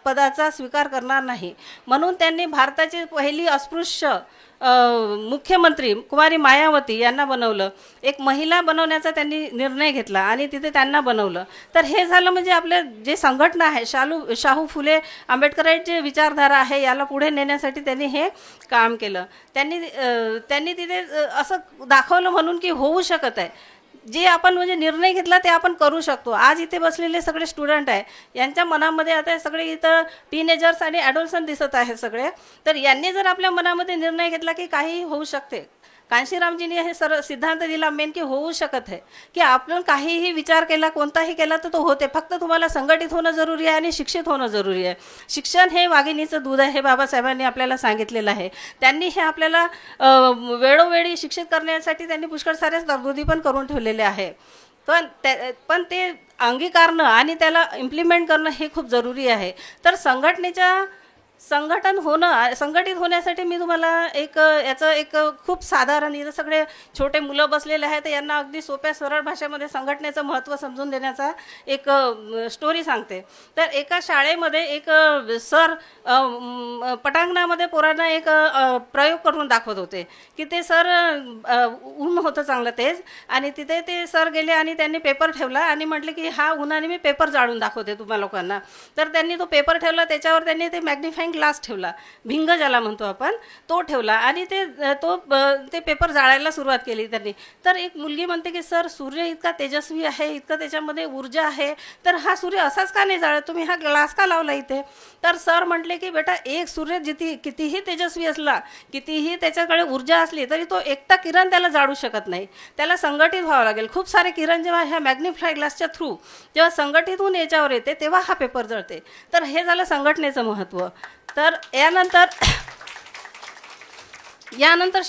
पदाचा स्वीकार करणार नाही. म्हणून त्यांनी भारताची पहिली अस्पृश्य मुख्यमंत्री कुमारी मायावती यांना बनवलं. एक महिला बनवण्याचा त्यांनी निर्णय घेतला आणि तिथे त्यांना बनवलं. तर हे झालं म्हणजे आपले जे संघटना आहे शाहू फुले आंबेडकरांची विचारधारा आहे याला पुढे नेण्यासाठी त्यांनी हे काम केलं. त्यांनी तिथे असं दाखवलं म्हणून की होऊ शकत आहे. जे आपण म्हणजे निर्णय घेतला ते आपण करू शकतो. आज इथे बसलेले सगळे स्टुडंट आहे, यांच्या मनामध्ये आता सगळे इथं टीनेजर्स आणि ॲडोल्सन दिसत आहे सगळे. तर यांनी जर आपल्या मनामध्ये निर्णय घेतला की काही होऊ शकते, कांशीरामजींनी हे सिद्धांत दिला मेन की होऊ शकत आहे, की आपण काहीही विचार केला कोणताही केला तर तो होते. फक्त तुम्हाला संघटित होणं जरुरी आहे आणि शिक्षित होणं जरुरी आहे. शिक्षण हे वाघिणीचं दूध आहे हे बाबासाहेबांनी आपल्याला सांगितलेलं आहे. त्यांनी हे आपल्याला वेळोवेळी शिक्षित करण्यासाठी त्यांनी पुष्कळ साऱ्या तरतुदी पण करून ठेवलेले आहे. पण ते अंगीकारणं आणि त्याला इम्प्लिमेंट करणं हे खूप जरुरी आहे. तर संघटित होण्यासाठी मी तुम्हाला याचं एक खूप साधारण, इथं सगळे छोटे मुलं बसलेले आहेत, यांना अगदी सोप्या सरळ भाषेमध्ये संघटनेचं महत्त्व समजून देण्याचा एक स्टोरी सांगते. तर एका शाळेमध्ये एक सर पटांगणामध्ये पोरांना एक प्रयोग करून दाखवत होते की ते सर ऊन होतं चांगलं तेज, आणि तिथे ते सर गेले आणि त्यांनी पेपर ठेवला आणि म्हटले की हा उन्हाने मी पेपर जाळून दाखवते तुम्हा लोकांना. तर त्यांनी तो पेपर ठेवला, त्याच्यावर त्यांनी ते मॅग्निफाईंग ग्लास ठेवला, भिंग ज्याला म्हणतो आपण, तो ठेवला आणि ते पेपर जाळायला सुरुवात केली त्यांनी. तर एक मुलगी म्हणते की सर सूर्य इतका तेजस्वी आहे, इतकं त्याच्यामध्ये ऊर्जा आहे, तर हा सूर्य असाच का नाही जाळत, तुम्ही हा ग्लास का लावला इथे? तर सर म्हटले की बेटा एक सूर्य कितीही तेजस्वी असला, कितीही त्याच्याकडे ऊर्जा असली तरी तो एकटा किरण त्याला जाळू शकत नाही. त्याला संघटित व्हावं लागेल. खूप सारे किरण जेव्हा ह्या मॅग्निफाय ग्लासच्या थ्रू जेव्हा संघटित होऊन याच्यावर येते तेव्हा हा पेपर जळते. तर हे झालं संघटनेचं महत्त्व. तर यानंतर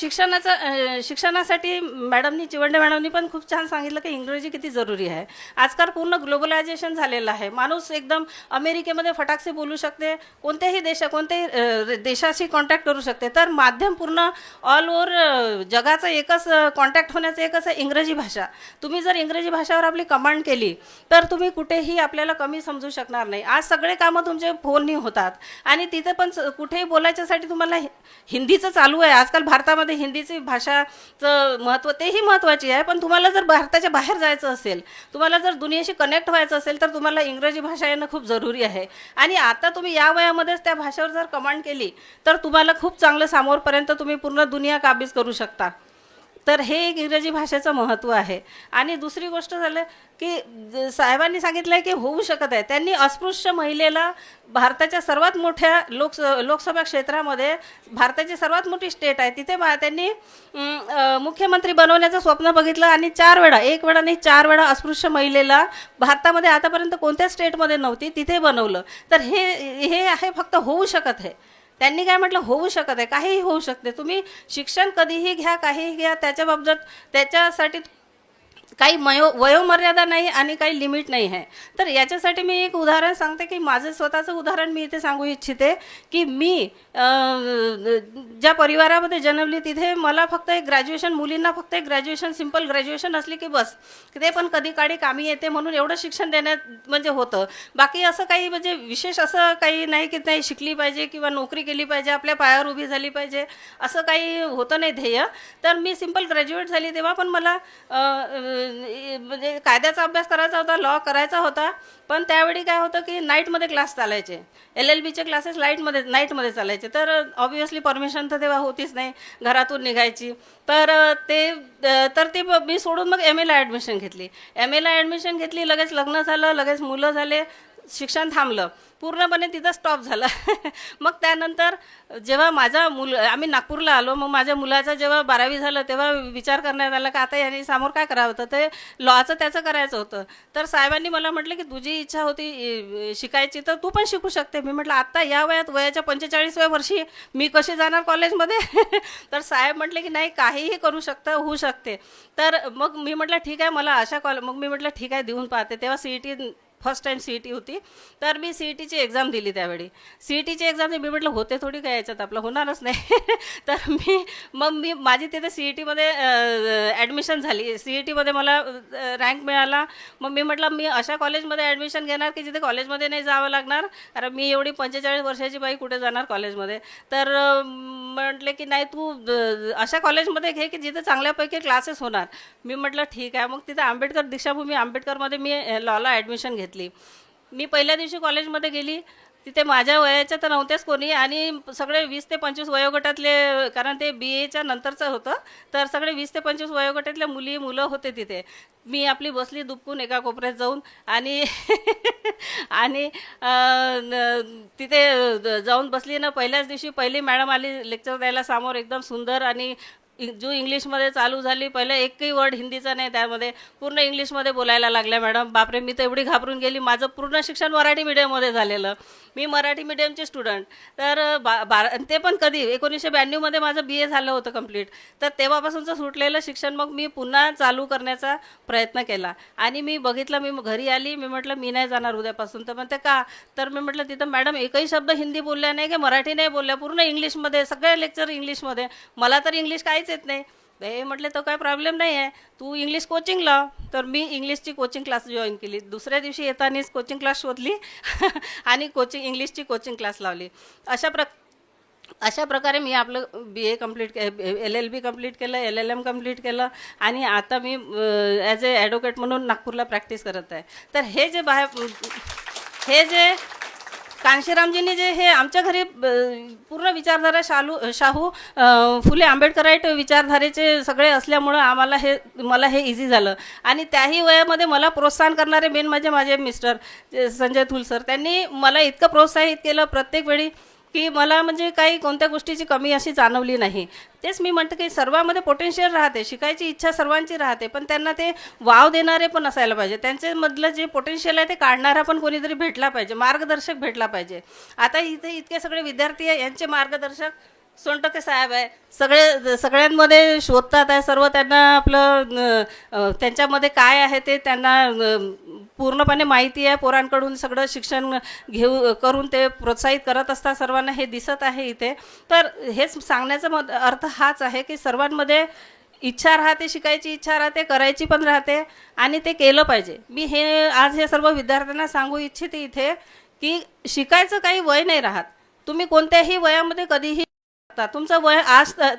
शिक्षणासाठी चिवंडे मॅडमनी पण खूप छान सांगितलं की इंग्रजी किती जरुरी आहे. आजकाल पूर्ण ग्लोबलायझेशन झालेलं आहे. माणूस एकदम अमेरिकेमध्ये फटाकसे बोलू शकते, कोणत्याही देशाशी कॉन्टॅक्ट करू शकते. तर माध्यम पूर्ण ऑल ओव्हर जगाचं एकच कॉन्टॅक्ट होण्याचं एकच आहे इंग्रजी भाषा. तुम्ही जर इंग्रजी भाषेवर आपली कमांड केली तर तुम्ही कुठेही आपल्याला कमी समजू शकणार नाही. आज सगळे कामं तुमचे फोननी होतात आणि तिथे पण कुठेही बोलायच्यासाठी तुम्हाला हिंदीचं चालू आहे. आजकाल भारतामध्ये हिंदीची भाषाचं महत्त्व तेही महत्त्वाची आहे, पण तुम्हाला जर भारताच्या बाहेर जायचं असेल, तुम्हाला जर दुनियेशी कनेक्ट व्हायचं असेल तर तुम्हाला इंग्रजी भाषा येणं खूप जरुरी आहे. आणि आता तुम्ही या वयामध्येच त्या भाषेवर जर कमांड केली तर तुम्हाला खूप चांगलं समोरपर्यंत तुम्ही पूर्ण दुनिया काबीज करू शकता. तर हे एक इंग्रजी भाषेचं महत्त्व आहे. आणि दुसरी गोष्ट झालं की साहेबांनी सांगितलं की होऊ शकत आहे. त्यांनी अस्पृश्य महिलेला भारताच्या सर्वात मोठ्या लोकसभा क्षेत्रामध्ये, भारताची सर्वात मोठी स्टेट आहे, तिथे त्यांनी मुख्यमंत्री बनवण्याचं स्वप्न बघितलं आणि 4 वेळा, 1 वेळा नाही 4 वेळा अस्पृश्य महिलेला भारतामध्ये आतापर्यंत कोणत्या स्टेटमध्ये नव्हती तिथे बनवलं. तर हे आहे फक्त होऊ शकत आहे. त्यांनी काय म्हटलं, होऊ शकत आहे, काहीही होऊ शकते. तुम्ही शिक्षण कधीही घ्या, काहीही घ्या, त्याच्यासाठी काही वयोमर्यादा नाही आणि काही लिमिट नाही आहे. तर याच्यासाठी मी एक उदाहरण सांगते की माझं स्वतःचं उदाहरण मी इथे सांगू इच्छिते की मी ज्या परिवारामध्ये जन्मली तिथे मला फक्त एक ग्रॅज्युएशन, मुलींना फक्त एक ग्रॅज्युएशन, सिंपल ग्रॅज्युएशन असली की बस, ते पण कधी काळी कामी येते म्हणून एवढं शिक्षण देण्यात म्हणजे होतं. बाकी असं काही म्हणजे विशेष असं काही नाही की नाही शिकली पाहिजे किंवा नोकरी केली पाहिजे, आपल्या पायावर उभी झाली पाहिजे, असं काही होतं नाही ध्येय. तर मी सिंपल ग्रॅज्युएट झाली तेव्हा पण मला म्हणजे कायद्याचा अभ्यास करायचा होता, लॉ करायचा होता. पण त्यावेळी काय होतं की नाईटमध्ये क्लास चालायचे, LLBचे क्लासेस नाईटमध्ये चालायचे. तर ऑब्व्हियसली परमिशन तर तेव्हा होतीच नाही घरातून निघायची. तर ते मी सोडून मग MA ला ॲडमिशन घेतली. MA ला ॲडमिशन घेतली, लगेच लग्न झालं, लगेच मुलं झाले, शिक्षण थांबलं, पूर्णपणे तिथं स्टॉप झालं. मग त्यानंतर जेव्हा आम्ही नागपूरला आलो, मग माझ्या मुलाचं जेव्हा 12वी झालं तेव्हा विचार करण्यात आला की आता यांनी समोर काय करावं होतं, ते लॉचं त्याचं करायचं होतं. तर साहेबांनी मला म्हटलं की तुझी इच्छा होती शिकायची तर तू पण शिकू शकते. मी म्हटलं आता या वयाच्या 45व्या वर्षी मी कशी जाणार कॉलेजमध्ये? तर साहेब म्हटले की नाही, काहीही करू शकतं, होऊ शकते. तर मग मी म्हटलं ठीक आहे, मला मग मी म्हटलं ठीक आहे देऊन पाहते. तेव्हा CET फर्स्ट टाईम CET होती. तर मी CETची एक्झाम दिली त्यावेळी. CETची एक्झाम मी म्हटलं होते थोडी काय याच्यात आपलं होणारच नाही. तर मी माझी तिथे CETमध्ये ॲडमिशन झाली. CETमध्ये मला रँक मिळाला. मग मी म्हटलं मी अशा कॉलेजमध्ये ॲडमिशन घेणार की जिथे कॉलेजमध्ये नाही जावं लागणार, कारण मी एवढी 45 वर्षाची बाई कुठे जाणार कॉलेजमध्ये. तर म्हटले की नाही तू अशा कॉलेजमध्ये घे की जिथे चांगल्यापैकी क्लासेस होणार. मी म्हटलं ठीक आहे. मग तिथे आंबेडकर दीक्षाभूमी आंबेडकरमध्ये मी लॉला ॲडमिशन घेतली. मी पहिल्या दिवशी कॉलेजमध्ये गेली. तिथे माझ्या वयाच्या तर नव्हत्याच कोणी, आणि सगळे 20 ते 25 वयोगटातले, कारण ते BAच्या नंतरचं होतं, तर सगळे 20 ते 25 वयोगटातल्या मुलं होते तिथे. मी आपली बसली दुबकून एका कोपऱ्यात जाऊन, आणि आणि तिथे जाऊन बसली ना. पहिल्याच दिवशी पहिली मॅडम आली लेक्चर द्यायला समोर, एकदम सुंदर, आणि जो इंग्लिशमध्ये चालू झाली. पहिलं एकही वर्ड हिंदीचा नाही त्यामध्ये, पूर्ण इंग्लिशमध्ये बोलायला लागल्या मॅडम. बापरे, मी तर एवढी घाबरून गेली. माझं पूर्ण शिक्षण मराठी मीडियममध्ये झालेलं. मी मराठी मीडियमचे स्टुडंट. तर ते पण कधी 1992मध्ये माझं BA झालं होतं कंप्लीट. तर तेव्हापासूनचं सुटलेलं शिक्षण मग मी पुन्हा चालू करण्याचा प्रयत्न केला. आणि मी बघितलं, मी घरी आली, मी म्हटलं मी नाही जाणार उद्यापासून. तर म्हणते का? तर मी म्हटलं तिथं मॅडम एकही शब्द हिंदी बोलल्या नाही की मराठी नाही बोलल्या, पूर्ण इंग्लिशमध्ये, सगळे लेक्चर इंग्लिशमध्ये. मला तर इंग्लिश काहीच येत नाही. हे म्हटले तो काय प्रॉब्लेम नाही आहे, तू इंग्लिश कोचिंग लाव. तर मी इंग्लिशची कोचिंग क्लास जॉईन केली. दुसऱ्या दिवशी येतानाच कोचिंग क्लास शोधली आणि इंग्लिशची कोचिंग क्लास लावली. अशा प्रकारे मी आपलं BA कंप्लीट, LLB कंप्लीट केलं, LLM कंप्लीट केलं, आणि आता मी ॲज ए ॲडव्होकेट म्हणून नागपूरला प्रॅक्टिस करत आहे. तर हे जे कांशीरामजींनी जे हे आमच्या घरी पूर्ण विचारधारा शाहू फुले आंबेडकराईट विचारधारेचे सगळे असल्यामुळं मला हे इझी झालं. आणि त्याही वयामध्ये मला प्रोत्साहन करणारे मेन म्हणजे माझे मिस्टर संजय थुल सर. त्यांनी मला इतकं प्रोत्साहित केलं प्रत्येक वेळी की मला म्हणजे काही कोणत्या गोष्टीची कमी अशी जाणवली नाही. तेच मी म्हणते की सर्वांमध्ये पोटेन्शियल राहते, शिकायची इच्छा सर्वांची राहते, पण त्यांना ते वाव देणारे पण असायला पाहिजे. त्यांच्यामधलं जे पोटेन्शियल आहे ते काढणारा पण कोणीतरी भेटला पाहिजे, मार्गदर्शक भेटला पाहिजे. आता इथे इतके सगळे विद्यार्थी आहे, यांचे मार्गदर्शक सोनटके साहेब आहे. सगळ्यांमध्ये शोधतात आहे सर्व. त्यांना आपलं त्यांच्यामध्ये काय आहे ते त्यांना पूर्णपणे माहिती आहे. पोरांकडून सगळं शिक्षण करून ते प्रोत्साहित करत असतात सर्वांना. हे दिसत आहे इथे. तर हेच सांगण्याचा अर्थ हाच आहे की सर्वांमध्ये इच्छा राहते, शिकायची इच्छा राहते, करायची पण राहते, आणि ते केलं पाहिजे. मी आज हे सर्व विद्यार्थ्यांना सांगू इच्छिते इथे की शिकायचं काही वय नाही राहत. तुम्ही कोणत्याही वयामध्ये कधीही तुमचं वय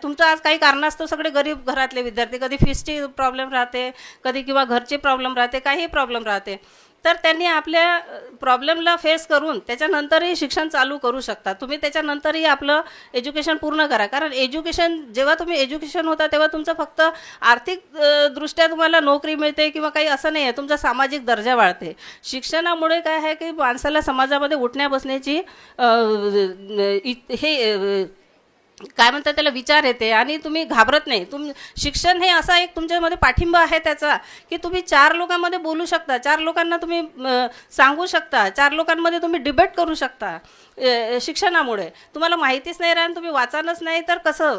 तुमचं आज काही कारणास्तव सगळे गरीब घरातले विद्यार्थी, कधी फीसची प्रॉब्लेम राहते, कधी किंवा घरची प्रॉब्लेम राहते, काही प्रॉब्लेम राहते. तर त्यांनी आपल्या प्रॉब्लेमला फेस करून त्याच्यानंतरही शिक्षण चालू करू शकता. तुम्ही त्याच्यानंतरही आपलं एज्युकेशन पूर्ण करा. कारण जेव्हा तुम्ही एज्युकेशन होता तेव्हा तुमचं फक्त आर्थिक दृष्ट्या तुम्हाला नोकरी मिळते किंवा काही असं नाही आहे, तुमचा सामाजिक दर्जा वाढते. शिक्षणामुळे काय आहे की माणसाला समाजामध्ये उठण्या बसण्याची काय म्हणतात त्याला विचार येते, आणि तुम्ही घाबरत नाही. शिक्षण हे असा एक तुमच्यामध्ये पाठिंबा आहे त्याचा की तुम्ही 4 लोकांमध्ये बोलू शकता, 4 लोकांना तुम्ही सांगू शकता, 4 लोकांमध्ये तुम्ही डिबेट करू शकता. शिक्षणामुळे तुम्हाला माहितीच नाही राहणार, तुम्ही वाचानच नाही तर कसं,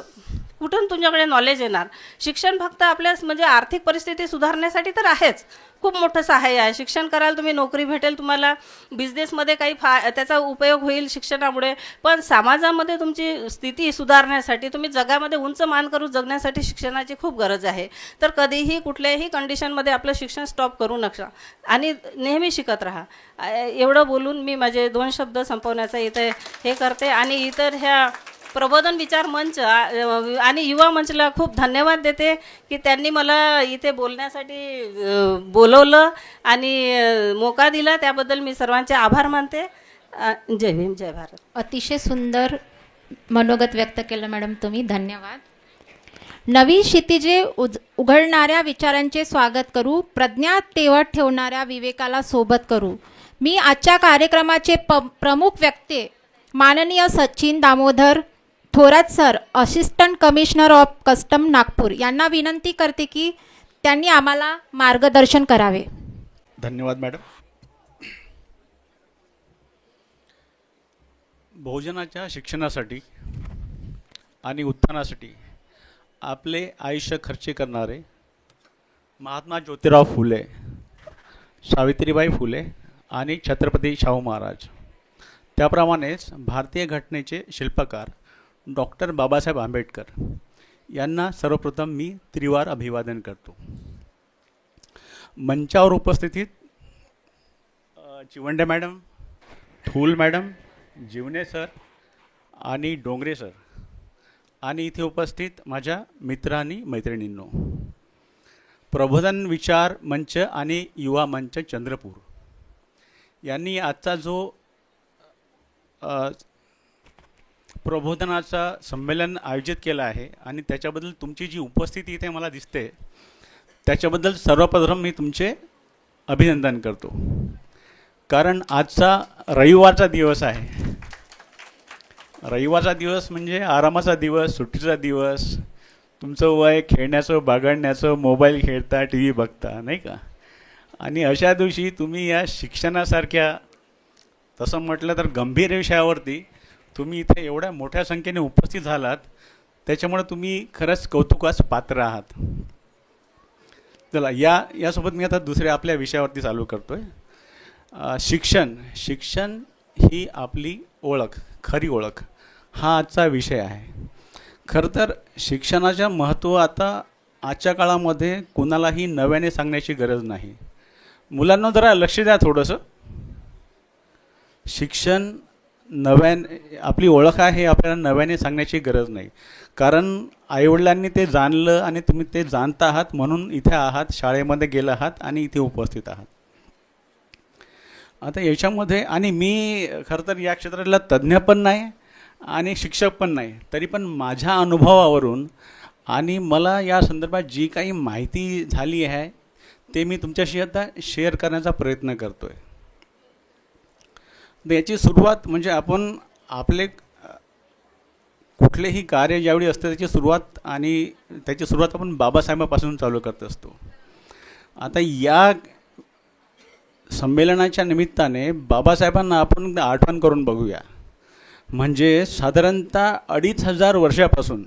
कुठून तुमच्याकडे नॉलेज येणार. शिक्षण फक्त आपल्या म्हणजे आर्थिक परिस्थिती सुधारण्यासाठी तर आहेच, खूप मोठं सहाय्य आहे. शिक्षण कराल तुम्ही, नोकरी भेटेल तुम्हाला, बिझनेसमध्ये काही त्याचा उपयोग होईल शिक्षणामुळे. पण समाजामध्ये तुमची स्थिती सुधारण्यासाठी, तुम्ही जगामध्ये उंच मान करून जगण्यासाठी शिक्षणाची खूप गरज आहे. तर कधीही कुठल्याही कंडिशनमध्ये आपलं शिक्षण स्टॉप करू नका आणि नेहमी शिकत राहा. एवढं बोलून मी माझे 2 शब्द संपवण्याचा इथे हे करते, आणि इतर ह्या प्रबोधन विचार मंच आणि युवा मंचला खूप धन्यवाद देते की त्यांनी मला इथे बोलण्यासाठी बोलवलं आणि मोका दिला. त्याबद्दल मी सर्वांचे आभार मानते. जय भीम, जय भारत. अतिशय सुंदर मनोगत व्यक्त केलं मॅडम तुम्ही, धन्यवाद. नवी क्षितिजे उघडणाऱ्या विचारांचे स्वागत करू, प्रज्ञा तेवत ठेवणाऱ्या विवेकाला सोबत करू. मी आजच्या कार्यक्रमाचे प्रमुख व्यक्ती माननीय Sachin Damodar Thorat sir, assistant commissioner of custom Nagpur यांना विनंती करते की त्यांनी आम्हाला मार्गदर्शन करावे. धन्यवाद मॅडम. बहुजनाच्या शिक्षणासाठी आणि उत्थानासाठी आपले आयुष्य खर्च करणारे महात्मा ज्योतिराव फुले, सावित्रीबाई फुले आणि छत्रपती शाहू महाराज, त्याप्रमाणेच भारतीय घटनेचे शिल्पकार डॉक्टर बाबासाहेब आंबेडकर यांना सर्वप्रथम मी त्रिवार अभिवादन करतो. मंचावर उपस्थितीत चिवंडे मॅडम, थूल मॅडम, जीवने सर आणि डोंगरे सर आणि इथे उपस्थित माझ्या मित्र आणि मैत्रिणींनो, प्रबोधन विचार मंच आणि युवा मंच चंद्रपूर यांनी आजचा जो प्रबोधनाचा संमेलन आयोजित केलं आहे आणि त्याच्याबद्दल तुमची जी उपस्थिती इथे मला दिसते त्याच्याबद्दल सर्वप्रथम मी तुमचे अभिनंदन करतो. कारण आजचा रविवारचा दिवस आहे. रविवारचा दिवस म्हणजे आरामाचा दिवस, सुट्टीचा दिवस. तुमचं वय खेळण्याचं, बागडण्याचं, मोबाईल खेळता, टी व्ही बघता, नाही का? आणि अशा दिवशी तुम्ही या शिक्षणासारख्या, तसं म्हटलं तर गंभीर विषयावरती तुम्ही इथे एवढ्या मोठ्या संख्येने उपस्थित झालात, त्याच्यामुळे तुम्ही खरंच कौतुकास पात्र आहात. चला, यासोबत मी आता दुसऱ्या आपल्या विषयावरती चालू करतो आहे. शिक्षण ही आपली ओळख, खरी ओळख, हा आजचा विषय आहे. खरं तर शिक्षणाचं महत्त्व आता आजच्या काळामध्ये कुणालाही नव्याने सांगण्याची गरज नाही. मुलांना जरा लक्ष द्या थोडंसं. शिक्षण आपली ओळख आहे हे आपल्याला नव्याने सांगण्याची गरज नाही. कारण आईवडिलांनी ते जाणलं आणि तुम्ही ते जाणता आहात म्हणून इथे आहात, शाळेमध्ये गेला आहात आणि इथे उपस्थित आहात. आता याच्यामध्ये, आणि मी खरं तर या क्षेत्रातला तज्ज्ञ पण नाही आणि शिक्षक पण नाही, तरी पण माझ्या अनुभवावरून आणि मला या संदर्भात जी काही माहिती झाली आहे ते मी तुमच्याशी आता शेअर करण्याचा प्रयत्न करतो आहे. याची सुरुवात म्हणजे आपण आपले कुठलेही कार्य ज्यावेळी असतं त्याची सुरुवात आपण बाबासाहेबांपासून चालू करत असतो. आता या संमेलनाच्या निमित्ताने बाबासाहेबांना आपण आठवण करून बघूया. म्हणजे साधारणतः 2500 वर्षापासून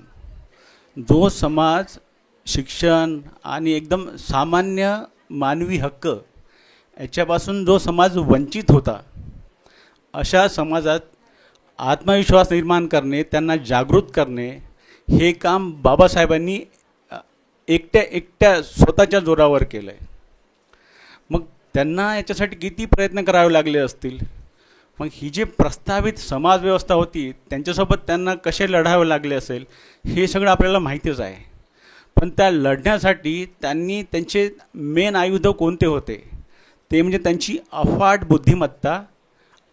जो समाज शिक्षण आणि एकदम सामान्य मानवी हक्क याच्यापासून जो समाज वंचित होता, अशा समाजात आत्मविश्वास निर्माण करणे, त्यांना जागृत करणे, हे काम बाबासाहेबांनी एकट्या स्वतःच्या जोरावर केलं आहे. मग त्यांना याच्यासाठी किती प्रयत्न करावे लागले असतील. मग ही जी प्रस्तावित समाजव्यवस्था होती त्यांच्यासोबत त्यांना कसे लढावे लागले असेल हे सगळं आपल्याला माहितीच आहे. पण त्या लढण्यासाठी त्यांनी त्यांचे मेन आयुध कोणते होते ते म्हणजे त्यांची अफाट बुद्धिमत्ता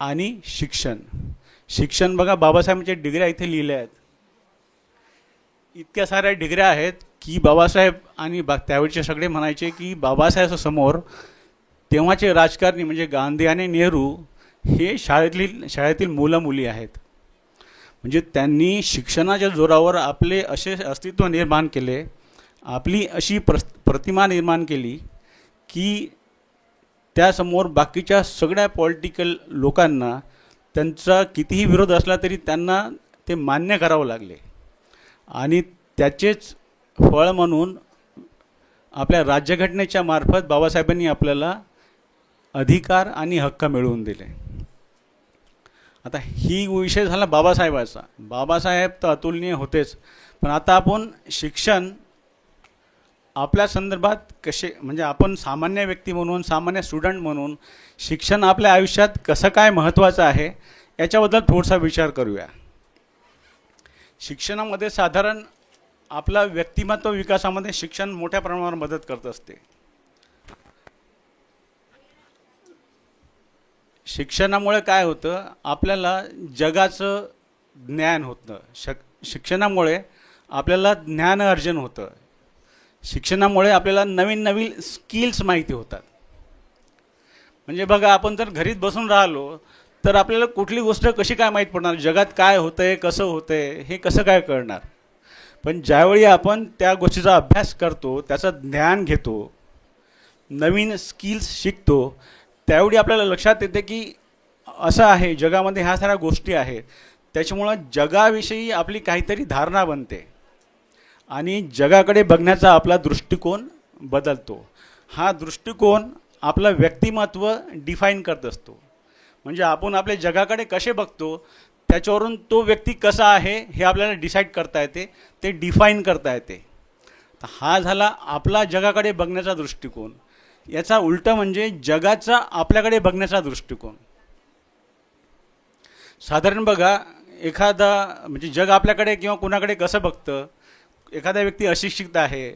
आणि शिक्षण. बघा, बाबासाहेबांच्या डिग्र्या इथे लिहिल्या आहेत. इतक्या साऱ्या डिग्र्या आहेत की बाबासाहेब आणि त्यावेळचे सगळे म्हणायचे की बाबासाहेबांसमोर तेव्हाचे राजकारणी म्हणजे गांधी आणि नेहरू हे शाळेतील मुलं मुली आहेत. म्हणजे त्यांनी शिक्षणाच्या जोरावर आपले असे अस्तित्व निर्माण केले, आपली अशी प्रतिमा निर्माण केली की त्यासमोर बाकीच्या सगळ्या पॉलिटिकल लोकांना त्यांचा कितीही विरोध असला तरी त्यांना ते मान्य करावं लागले. आणि त्याचेच फळ म्हणून आपल्या राज्यघटनेच्या मार्फत बाबासाहेबांनी आपल्याला अधिकार आणि हक्क मिळवून दिले. आता ही विषय झाला बाबासाहेबाचा. बाबासाहेब तर अतुलनीय होतेच, पण आता आपण शिक्षण आपल्या संदर्भात कसे, म्हणजे आपण सामान्य व्यक्ती म्हणून, सामान्य स्टुडंट म्हणून शिक्षण आपल्या आयुष्यात कसं काय महत्त्वाचं आहे याच्याबद्दल थोडासा विचार करूया. शिक्षणामध्ये साधारण आपला व्यक्तिमत्व विकासामध्ये शिक्षण मोठ्या प्रमाणावर मदत करत असते. शिक्षणामुळे काय होतं, आपल्याला जगाचं ज्ञान होतं. शिक्षणामुळे आपल्याला ज्ञान अर्जन होतं. शिक्षणामुळे आपल्याला नवीन नवीन स्किल्स माहिती होतात. म्हणजे बघा, आपण जर घरीच बसून राहिलो तर आपल्याला कुठली गोष्ट कशी काय माहीत पडणार, जगात काय होतं आहे, कसं होतं आहे, हे कसं काय कळणार. पण ज्यावेळी आपण त्या गोष्टीचा अभ्यास करतो, त्याचं ज्ञान घेतो, नवीन स्किल्स शिकतो, त्यावेळी आपल्याला लक्षात येते की असं आहे जगामध्ये, ह्या साऱ्या गोष्टी आहेत. त्याच्यामुळं जगाविषयी आपली काहीतरी धारणा बनते आणि जगाकडे बघण्याचा आपला दृष्टिकोन बदलतो. हा दृष्टिकोन आपलं व्यक्तिमत्व डिफाईन करत असतो. म्हणजे आपण आपल्या जगाकडे कसे बघतो त्याच्यावरून तो व्यक्ती कसा आहे हे आपल्याला डिसाईड करता येते, ते डिफाईन करता येते. तर हा झाला आपला जगाकडे बघण्याचा दृष्टिकोन. याचा उलट म्हणजे जगाचा आपल्याकडे बघण्याचा दृष्टिकोन. साधारण बघा, एखादा म्हणजे जग आपल्याकडे किंवा कुणाकडे कसं बघतं. एखादा व्यक्ती अशिक्षित आहे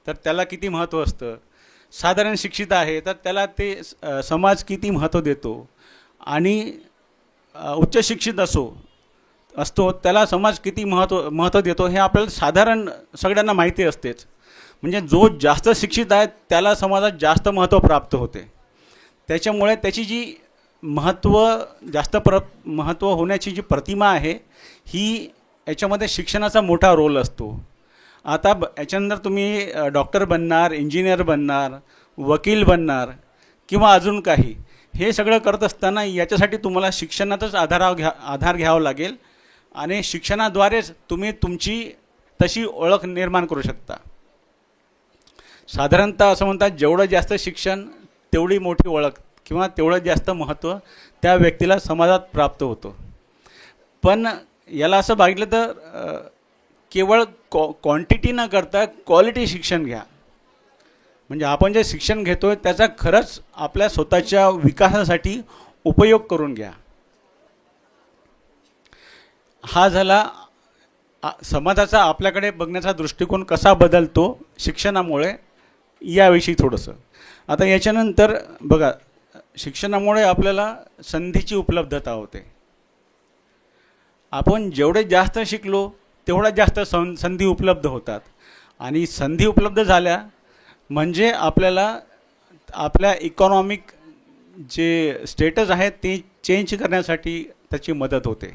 तर त्याला किती महत्त्व असतं, साधारण शिक्षित आहे तर त्याला ते समाज किती महत्त्व देतो, आणि उच्च शिक्षित असतो त्याला समाज किती महत्त्व देतो हे आपल्याला साधारण सगळ्यांना माहिती असतेच. म्हणजे जो जास्त शिक्षित आहे त्याला समाजात जास्त महत्त्व प्राप्त होते. त्याच्यामुळे त्याची जी महत्त्व होण्याची जी प्रतिमा आहे ही याच्यामध्ये शिक्षणाचा मोठा रोल असतो. आता याच्यानंतर तुम्ही डॉक्टर बनणार, इंजिनियर बनणार, वकील बनणार किंवा अजून काही, हे सगळं करत असताना याच्यासाठी तुम्हाला शिक्षणाचाच आधार घ्यावा लागेल, आणि शिक्षणाद्वारेच तुम्ही तुमची तशी ओळख निर्माण करू शकता. साधारणतः असं म्हणतात, जेवढं जास्त शिक्षण तेवढी मोठी ओळख किंवा तेवढं जास्त महत्त्व त्या व्यक्तीला समाजात प्राप्त होतं. पण याला असं बघितलं तर केवळ क्वांटिटी न करता क्वालिटी शिक्षण घ्या. म्हणजे आपण जे शिक्षण घेतो आहे त्याचा खरंच आपल्या स्वतःच्या विकासासाठी उपयोग करून घ्या. हा झाला समाजाचा आपल्याकडे बघण्याचा दृष्टिकोन कसा बदलतो शिक्षणामुळे, याविषयी थोडंसं. आता याच्यानंतर बघा, शिक्षणामुळे आपल्याला संधीची उपलब्धता होते. आपण जेवढे जास्त शिकलो तेवढ्या जास्त संधी उपलब्ध होतात, आणि संधी उपलब्ध झाल्या म्हणजे आपल्याला आपल्या इकॉनॉमिक जे स्टेटस आहे ते चेंज करण्यासाठी त्याची मदत होते.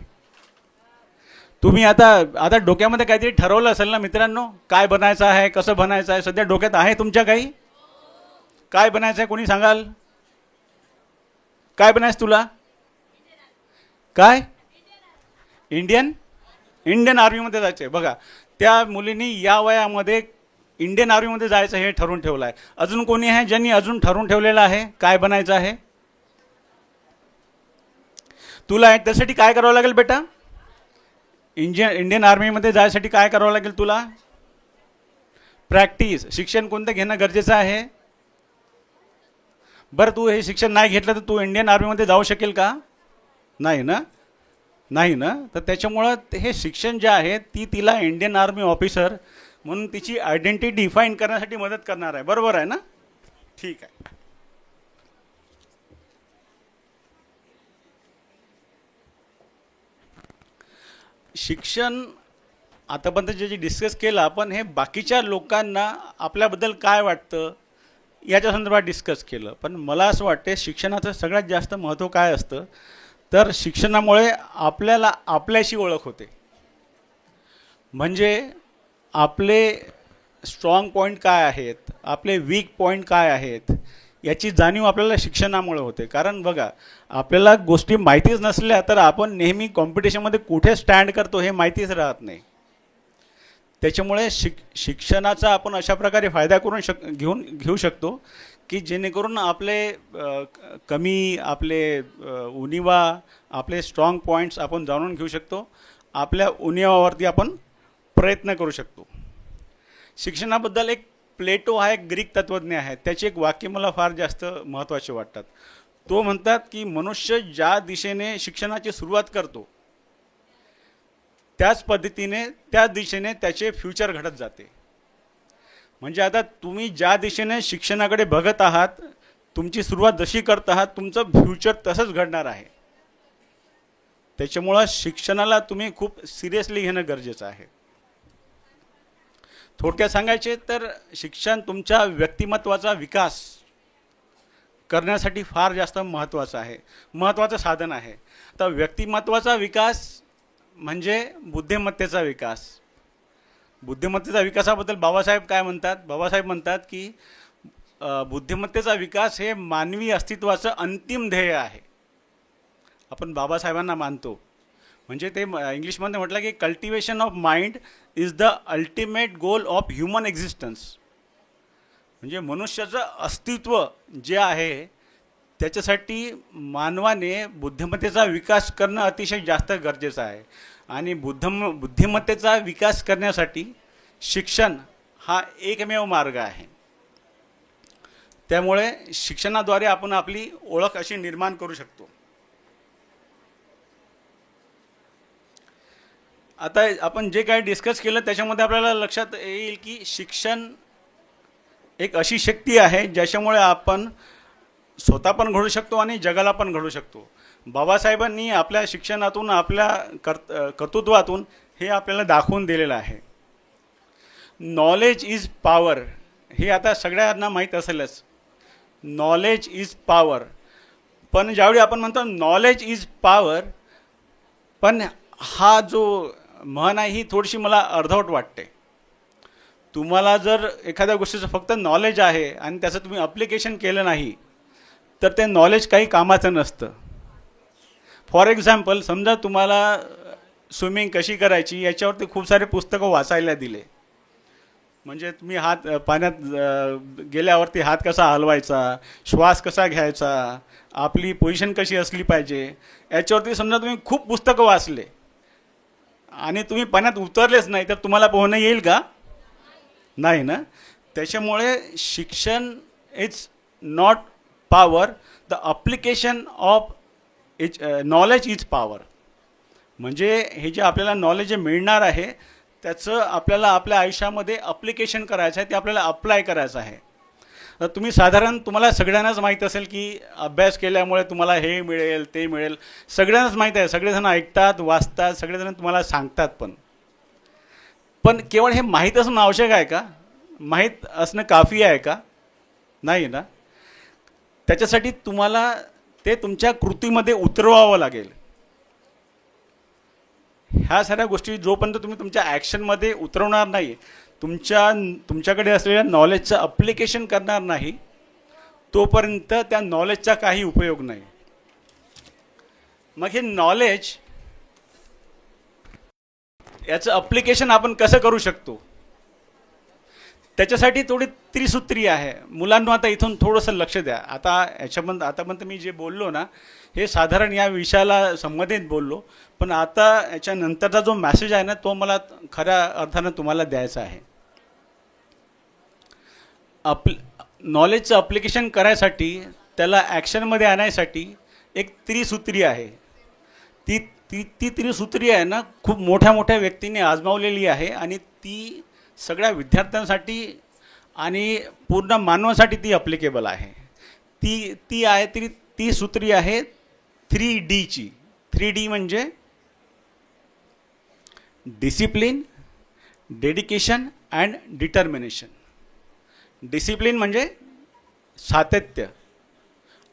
तुम्ही आता डोक्यामध्ये काहीतरी ठरवलं असेल ना मित्रांनो, काय बनायचं आहे, कसं बनायचं आहे. सध्या डोक्यात आहे तुमच्या काही? काय बनायचं आहे कोणी सांगाल? काय बनायचं तुला? काय? इंडियन आर्मीमध्ये जायचं आहे. बघा, त्या मुलींनी या वयामध्ये इंडियन आर्मीमध्ये जायचं हे ठरवून ठेवलं आहे. अजून कोणी आहे ज्यांनी अजून ठरवून ठेवलेलं आहे काय बनायचं आहे? तुला त्यासाठी काय करावं लागेल बेटा? इंडियन आर्मीमध्ये जायसाठी काय करावं लागेल तुला? प्रॅक्टिस. शिक्षण कोणतं घेणं गरजेचं आहे? बरं, तू हे शिक्षण नाही घेतलं तर तू इंडियन आर्मीमध्ये जाऊ शकेल का? नाही ना. तर त्याच्यामुळं हे शिक्षण जे आहे तिला इंडियन आर्मी ऑफिसर म्हणून तिची आयडेंटिटी डिफाईन करण्यासाठी मदत करणार आहे. बरोबर आहे ना? ठीक आहे. शिक्षण आतापर्यंत जे डिस्कस केलं आपण, हे बाकीच्या लोकांना आपल्याबद्दल काय वाटतं याच्या संदर्भात डिस्कस केलं. पण मला असं वाटते शिक्षणाचं सगळ्यात जास्त महत्त्व काय असतं, तर शिक्षणामुळे आपल्याला आपल्याशी ओळख होते. म्हणजे आपले स्ट्रॉंग पॉईंट काय आहेत, आपले वीक पॉईंट काय आहेत, याची जाणीव आपल्याला शिक्षणामुळे होते. कारण बघा, आपल्याला गोष्टी माहितीच नसल्या तर आपण नेहमी कॉम्पिटिशनमध्ये कुठे स्टँड करतो हे माहितीच राहत नाही. त्याच्यामुळे शिक्षणाचा आपण अशा प्रकारे फायदा करून घेऊ शकतो की जेणेकरून आपले आपले उणिवा, आपले स्ट्रॉंग पॉईंट्स आपण जाणून घेऊ शकतो. आपल्या उणिवावरती आपण प्रयत्न करू शकतो. शिक्षणाबद्दल एक प्लेटो हा एक ग्रीक तत्त्वज्ञ आहे, त्याचे एक वाक्य मला फार जास्त महत्त्वाचे वाटतात. तो म्हणतात की मनुष्य ज्या दिशेने शिक्षणाची सुरुवात करतो त्याच पद्धतीने त्या दिशेने त्याचे फ्युचर घडत जाते. म्हणजे आता तुम्ही ज्या दिशेने शिक्षणाकडे बघत आहात, तुमची सुरुवात जशी करत आहात, तुमचं फ्युचर तसंच घडणार आहे. त्याच्यामुळं शिक्षणाला तुम्ही खूप सिरियसली घेणं गरजेचं आहे. थोडक्यात सांगायचे तर शिक्षण तुमच्या व्यक्तिमत्वाचा विकास करण्यासाठी फार जास्त महत्त्वाचं साधन आहे. तर व्यक्तिमत्वाचा विकास म्हणजे बुद्धिमत्तेचा विकास. बुद्धिमत्तेच्या विकासाबद्दल बाबासाहेब काय म्हणतात? बाबासाहेब म्हणतात की बुद्धिमत्तेचा विकास हे मानवी अस्तित्वाचं अंतिम ध्येय आहे. आपण बाबासाहेबांना मानतो. म्हणजे ते इंग्लिशमध्ये म्हटलं की cultivation of mind is the ultimate goal of human existence. म्हणजे मनुष्याचं अस्तित्व जे आहे त्याच्यासाठी मानवाने बुद्धिमत्तेचा विकास करणं अतिशय जास्त गरजेचं आहे. आणि बुद्धिमत्तेचा विकास करण्यासाठी शिक्षण हा एकमेव मार्ग आहे. त्यामुळे शिक्षणाद्वारे आपण आपली ओळख अशी निर्माण करू शकतो. आता आपण जे काही डिस्कस केलं त्याच्यामध्ये आपल्याला लक्षात येईल की शिक्षण एक अशी शक्ती आहे ज्याच्यामुळे आपण स्वतः पण घडू शकतो आणि जगाला पण घडू शकतो. बाबासाहेबांनी आपल्या शिक्षणातून आपल्या कर्तृत्वातून हे आपल्याला दाखवून दिलेलं आहे. नॉलेज इज पॉवर हे आता सगळ्यांना माहीत असेलच. Knowledge is power. पण ज्यावेळी आपण म्हणतो नॉलेज इज पॉवर, पण हा जो म्हण आहे ही थोडीशी मला अर्धवट वाटते. तुम्हाला जर एखाद्या गोष्टीचं फक्त नॉलेज आहे आणि त्याचं तुम्ही अप्लिकेशन केलं नाही तर ते नॉलेज काही कामाचं नसतं. फॉर एक्झाम्पल, समजा तुम्हाला स्विमिंग कशी करायची याच्यावरती खूप सारे पुस्तकं वाचायला दिले, म्हणजे तुम्ही पाण्यात गेल्यावरती हात कसा हलवायचा, श्वास कसा घ्यायचा, आपली पोझिशन कशी असली पाहिजे, याच्यावरती समजा तुम्ही खूप पुस्तकं वाचले आणि तुम्ही पाण्यात उतरलेच नाही तर तुम्हाला पोहणं येईल का? नाही ना. त्याच्यामुळे शिक्षण is not power, the application of knowledge is power. म्हणजे हे जे आपल्याला नॉलेज मिळणार आहे त्याचं आपल्याला आपल्या आयुष्यामध्ये अप्लिकेशन करायचं आहे, ते आपल्याला अप्लाय करायचं आहे. तर तुम्हाला सगळ्यांनाच माहीत असेल की अभ्यास केल्यामुळे तुम्हाला हे मिळेल ते मिळेल, सगळ्यांनाच माहीत आहे. सगळेजण ऐकतात, वाचतात, सगळेजण तुम्हाला सांगतात. पण केवळ हे माहीत असणं आवश्यक आहे का? माहीत असणं काफी आहे का? नाही ना. त्याच्यासाठी तुम्हाला ते तुमच्या कृतीमध्ये उतरवावं लागेल. ह्या साऱ्या गोष्टी जोपर्यंत तुम्ही तुमच्या ॲक्शनमध्ये उतरवणार नाही, तुमच्याकडे असलेल्या नॉलेजचं अप्लिकेशन करणार नाही, तोपर्यंत त्या नॉलेजचा काही उपयोग नाही. मग हे नॉलेज याचं अप्लिकेशन आपण कसं करू शकतो त्याच्यासाठी थोडी त्रिसूत्री आहे. मुलांना आता इथून थोडंसं लक्ष द्या. आतापर्यंत मी जे बोललो ना हे साधारण या विषयाला संबंधित बोललो, पण आता याच्यानंतरचा जो मॅसेज आहे ना तो मला खऱ्या अर्थानं तुम्हाला द्यायचा आहे. नॉलेजचं अप्लिकेशन करायसाठी, त्याला ॲक्शनमध्ये आणण्यासाठी एक त्रिसूत्री आहे. ती त्रिसूत्री आहे ना खूप मोठ्या मोठ्या व्यक्तींनी आजमावलेली आहे आणि ती सगळ्या विद्यार्थ्यांसाठी आणि पूर्ण मानवासाठी ती अप्लिकेबल आहे. ती सूत्री आहे 3Dची. 3D म्हणजे discipline, dedication and determination. Discipline म्हणजे सातत्य.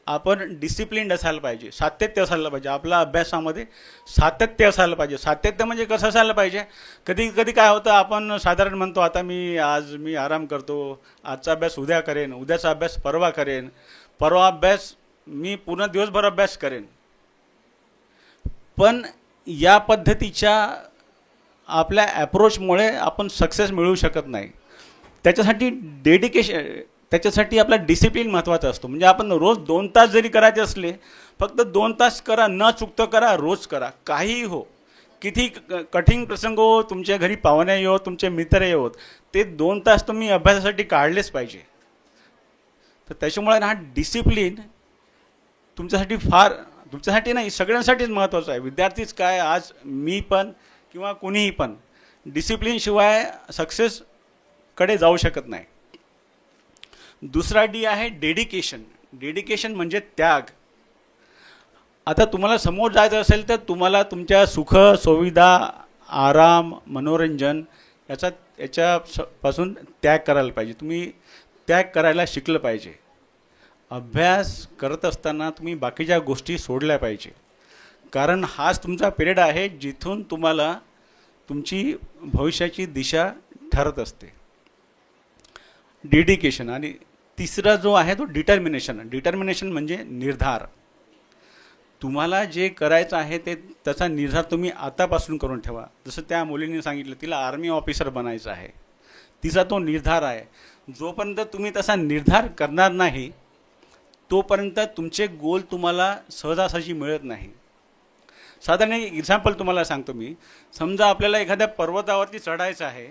आपण डिसिप्लिन्ड असायला पाहिजे, सातत्य असायला पाहिजे. आपल्या अभ्यासामध्ये सातत्य असायला पाहिजे. सातत्य म्हणजे कसं असायला पाहिजे? कधी कधी काय होतं, आपण साधारण म्हणतो आता आज मी आराम करतो, आजचा अभ्यास उद्या करेन, उद्याचा अभ्यास परवा करेन, परवा अभ्यास मी पूर्ण दिवसभर अभ्यास करेन. पण या पद्धतीच्या आपल्या ॲप्रोचमुळे आपण सक्सेस मिळवू शकत नाही. त्याच्यासाठी आपला डिसिप्लिन महत्त्वाचा असतो. म्हणजे आपण रोज 2 तास जरी करायचे असले, फक्त 2 तास करा, न चुकतं करा, रोज करा. काहीही हो, किती कठीण प्रसंग हो, तुमच्या घरी पाहुणे येवो, तुमचे मित्र येवोत, ते 2 तास तुम्ही अभ्यासासाठी काढलेच पाहिजे. तर त्याच्यामुळे हा डिसिप्लिन तुमच्यासाठी नाही, सगळ्यांसाठीच महत्त्वाचं आहे. विद्यार्थीच काय, आज मी पण किंवा कोणीही पण डिसिप्लिनशिवाय सक्सेसकडे जाऊ शकत नाही. दुसरा D आहे डेडिकेशन. डेडिकेशन म्हणजे त्याग. आता तुम्हाला समोर जायचं असेल तर तुम्हाला तुमच्या सुख सुविधा, आराम, मनोरंजन याच्यापासून त्याग करायला पाहिजे. तुम्ही त्याग करायला शिकलं पाहिजे. अभ्यास करत असताना तुम्ही बाकीच्या गोष्टी सोडल्या पाहिजे, कारण हाच तुमचा पिरियड आहे जिथून तुम्हाला तुमची भविष्याची दिशा ठरत असते. डेडिकेशन. आणि तिसरा जो आहे तो डिटर्मिनेशन. डिटर्मिनेशन म्हणजे निर्धार. तुम्हाला जे करायचं आहे त्याचा निर्धार तुम्ही आतापासून करून ठेवा. जसं त्या मुलीने सांगितलं तिला आर्मी ऑफिसर बनायचं आहे, तिचा तो निर्धार आहे. जोपर्यंत तुम्ही तसा निर्धार करणार नाही तोपर्यंत तुमचे गोल तुम्हाला सहजासहजी मिळत नाही. साधारण एक एक्झाम्पल तुम्हाला सांगतो मी. समजा आपल्याला एखाद्या पर्वतावरती चढायचं आहे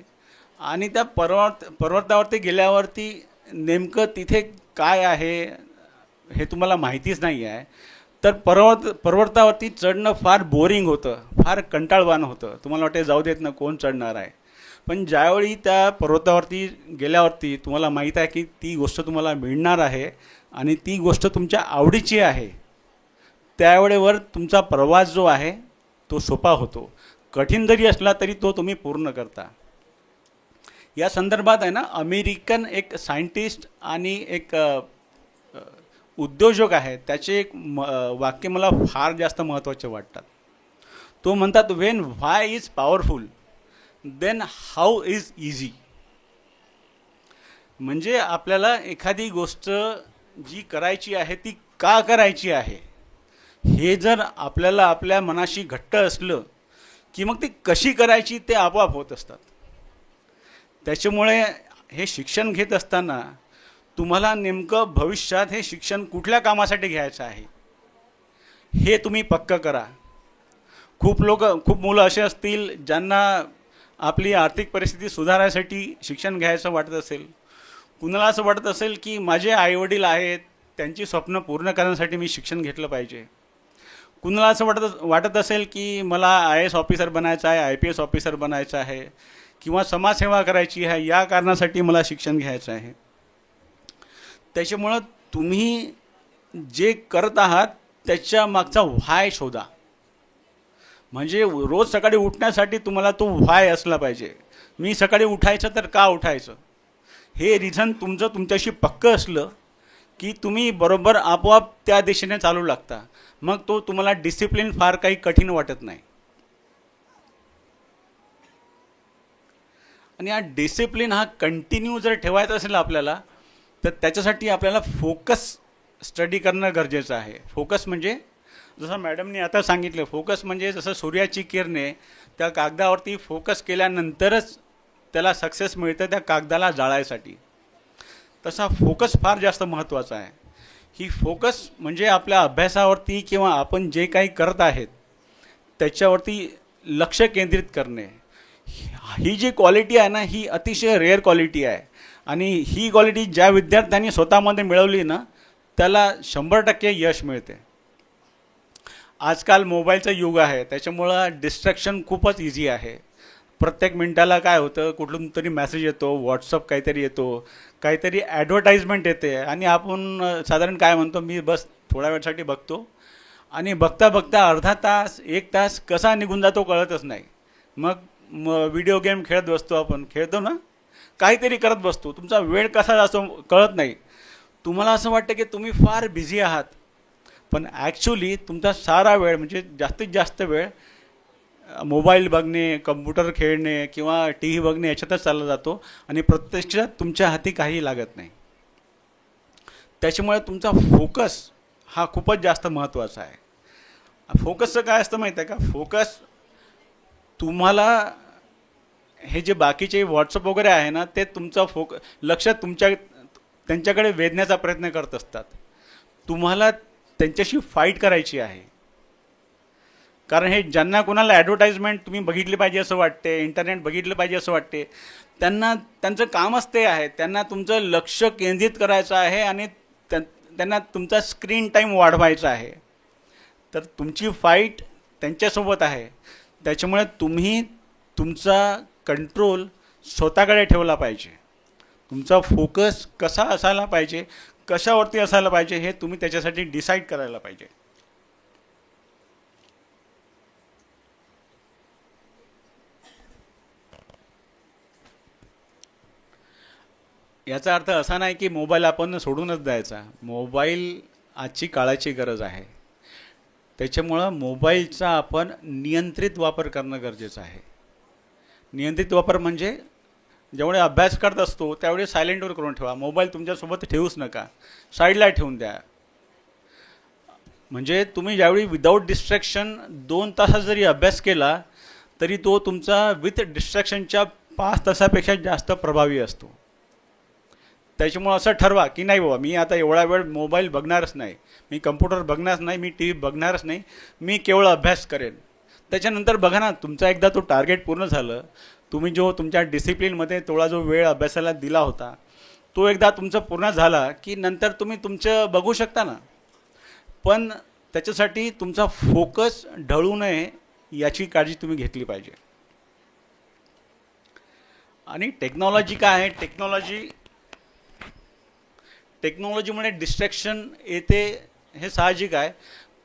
आणि त्या पर्वतावरती गेल्यावरती नेमकं तिथे काय आहे हे तुम्हाला माहितीच नाही आहे, तर पर्वतावरती चढणं फार बोरिंग होतं, फार कंटाळवाणं होतं. तुम्हाला वाटते जाऊ देत ना, कोण चढणार आहे. पण ज्यावेळी त्या पर्वतावरती गेल्यावरती तुम्हाला माहीत आहे की ती गोष्ट तुम्हाला मिळणार आहे आणि ती गोष्ट तुमच्या आवडीची आहे, त्यावेळेवर तुमचा प्रवास जो आहे तो सोपा होतो. कठीण जरी असला तरी तो तुम्ही पूर्ण करता. या संदर्भात आहे ना, अमेरिकन एक सायंटिस्ट आणि एक उद्योजक आहे, त्याचे एक वाक्य मला फार जास्त महत्त्वाचे वाटतात. तो म्हणतात, when why is powerful then how is easy. म्हणजे आपल्याला एखादी गोष्ट जी करायची आहे ती का करायची आहे हे जर आपल्याला आपल्या मनाशी घट्ट असलं की मग ती कशी करायची ते आपोआप होत असतात. त्याच्यामुळे हे शिक्षण घेत असताना तुम्हाला नेमकं भविष्यात हे शिक्षण कुठल्या कामासाठी घ्यायचं आहे हे तुम्ही पक्कं करा. खूप मुलं असे असतील ज्यांना आपली आर्थिक परिस्थिती सुधारायसाठी शिक्षण घ्यायचं वाटत असेल. कुणाला असं वाटत असेल की माझे आईवडील आहेत, त्यांची स्वप्न पूर्ण करण्यासाठी मी शिक्षण घेतलं पाहिजे. कुणाला असं वाटत असेल की मला IAS ऑफिसर बनायचं आहे, IPS ऑफिसर बनायचं आहे किंवा समाजसेवा करायची आहे, या कारणासाठी मला शिक्षण घ्यायचं आहे. त्याच्यामुळं तुम्ही जे करत आहात त्याच्या मागचा व्हाय शोधा. म्हणजे रोज सकाळी उठण्यासाठी तुम्हाला तो व्हाय असला पाहिजे. मी सकाळी उठायचं तर का उठायचं हे रिझन तुमच्याशी पक्कं असलं की तुम्ही बरोबर आपोआप त्या दिशेने चालू लागता. मग तो तुम्हाला डिसिप्लिन फार काही कठीण वाटत नाही. आणि हा डिसिप्लिन हा कंटिन्यू जर ठेवायचा असेल आपल्याला तर त्याच्यासाठी आपल्याला फोकस स्टडी करणं गरजेचं आहे. फोकस म्हणजे जसं मॅडमने आता सांगितलं, फोकस म्हणजे जसं सूर्याची किरणे त्या कागदावरती फोकस केल्यानंतरच त्याला सक्सेस मिळतं त्या कागदाला जाळायसाठी. तसा फोकस फार जास्त महत्त्वाचा आहे. ही फोकस म्हणजे आपल्या अभ्यासावरती किंवा आपण जे काही करत आहेत त्याच्यावरती लक्ष केंद्रित करणे. ही जी क्वालिटी आहे ना, ही अतिशय रेअर क्वालिटी आहे. आणि ही क्वालिटी ज्या विद्यार्थ्यांनी स्वतःमध्ये मिळवली ना त्याला 100% यश मिळते. आजकाल मोबाईलचं युग आहे, त्याच्यामुळं डिस्ट्रॅक्शन खूपच इझी आहे. प्रत्येक मिनटाला काय होतं, कुठून तरी मेसेज येतो, व्हॉट्सअप काहीतरी येतो, काहीतरी ॲडव्हर्टाईजमेंट येते आणि आपण साधारण काय म्हणतो, मी बस थोड्या वेळासाठी बघतो आणि बघता बघता अर्धा तास 1 तास कसा निघून जातो कळतच नाही. मग व्हिडिओ गेम खेळत बसतो, आपण खेळतो ना, काहीतरी करत बसतो, तुमचा वेळ कसा जातो कळत नाही. तुम्हाला असं वाटतं की तुम्ही फार बिझी आहात, पण ॲक्च्युली तुमचा सारा वेळ म्हणजे जास्तीत जास्त वेळ मोबाईल बघणे, कम्प्युटर खेळणे किंवा TV बघणे याच्यातच चालला जातो आणि प्रत्यक्षात तुमच्या हाती काही लागत नाही. त्याच्यामुळे तुमचा फोकस हा खूपच जास्त महत्त्वाचा आहे. फोकसचं काय असतं माहीत आहे का, फोकस तुम्हाला हे जे बाकीचे व्हॉट्सअप वगैरे आहे ना ते तुमचा लक्ष त्यांच्याकडे वेधण्याचा प्रयत्न करत असतात. तुम्हाला त्यांच्याशी फाईट करायची आहे. कारण हे ज्यांना कोणाला ॲडव्हर्टाईजमेंट तुम्ही बघितली पाहिजे असं वाटते, इंटरनेट बघितलं पाहिजे असं वाटते, त्यांचं कामच ते आहे. त्यांना तुमचं लक्ष केंद्रित करायचं आहे आणि त्यांना तुमचा स्क्रीन टाईम वाढवायचा आहे. तर तुमची फाईट त्यांच्यासोबत आहे. त्याच्यामुळे तुम्ही तुमचा कंट्रोल स्वतःकडे ठेवला पाहिजे. तुमचा फोकस कसा असायला पाहिजे, कशावरती असायला पाहिजे हे तुम्ही त्याच्यासाठी डिसाईड करायला पाहिजे. याचा अर्थ असा नाही की मोबाईल आपण सोडूनच द्यायचा. मोबाईल आजची काळाची गरज आहे. त्याच्यामुळं मोबाईलचा आपण नियंत्रित वापर करणं गरजेचं आहे. नियंत्रित वापर म्हणजे जेवढे अभ्यास करत असतो त्यावेळी सायलेंटवर करून ठेवा. मोबाईल तुमच्यासोबत ठेवूच नका, साईडला ठेवून द्या. म्हणजे तुम्ही ज्यावेळी विदाऊट डिस्ट्रॅक्शन 2 तासात जरी अभ्यास केला तरी तो तुमचा विथ डिस्ट्रॅक्शनच्या 5 तासापेक्षा जास्त प्रभावी असतो. त्याच्यामुळं असं ठरवा की नाही बाबा, मी आता एवढा वेळ मोबाईल बघणारच नाही, मी कम्प्युटर बघणारच नाही, मी टी व्ही बघणारच नाही, मी केवळ अभ्यास करेन. त्याच्यानंतर बघा ना, तुमचा एकदा तो टार्गेट पूर्ण झालं, तुम्ही जो तुमच्या डिसिप्लिनमध्ये थोडा जो वेळ अभ्यासाला दिला होता तो एकदा तुमचं पूर्ण झाला की नंतर तुम्ही तुमचं बघू शकता ना. पण त्याच्यासाठी तुमचा फोकस ढळू नये याची काळजी तुम्ही घेतली पाहिजे. आणि टेक्नॉलॉजी काय आहे, टेक्नॉलॉजीमुळे डिस्ट्रॅक्शन येते हे साहजिक आहे,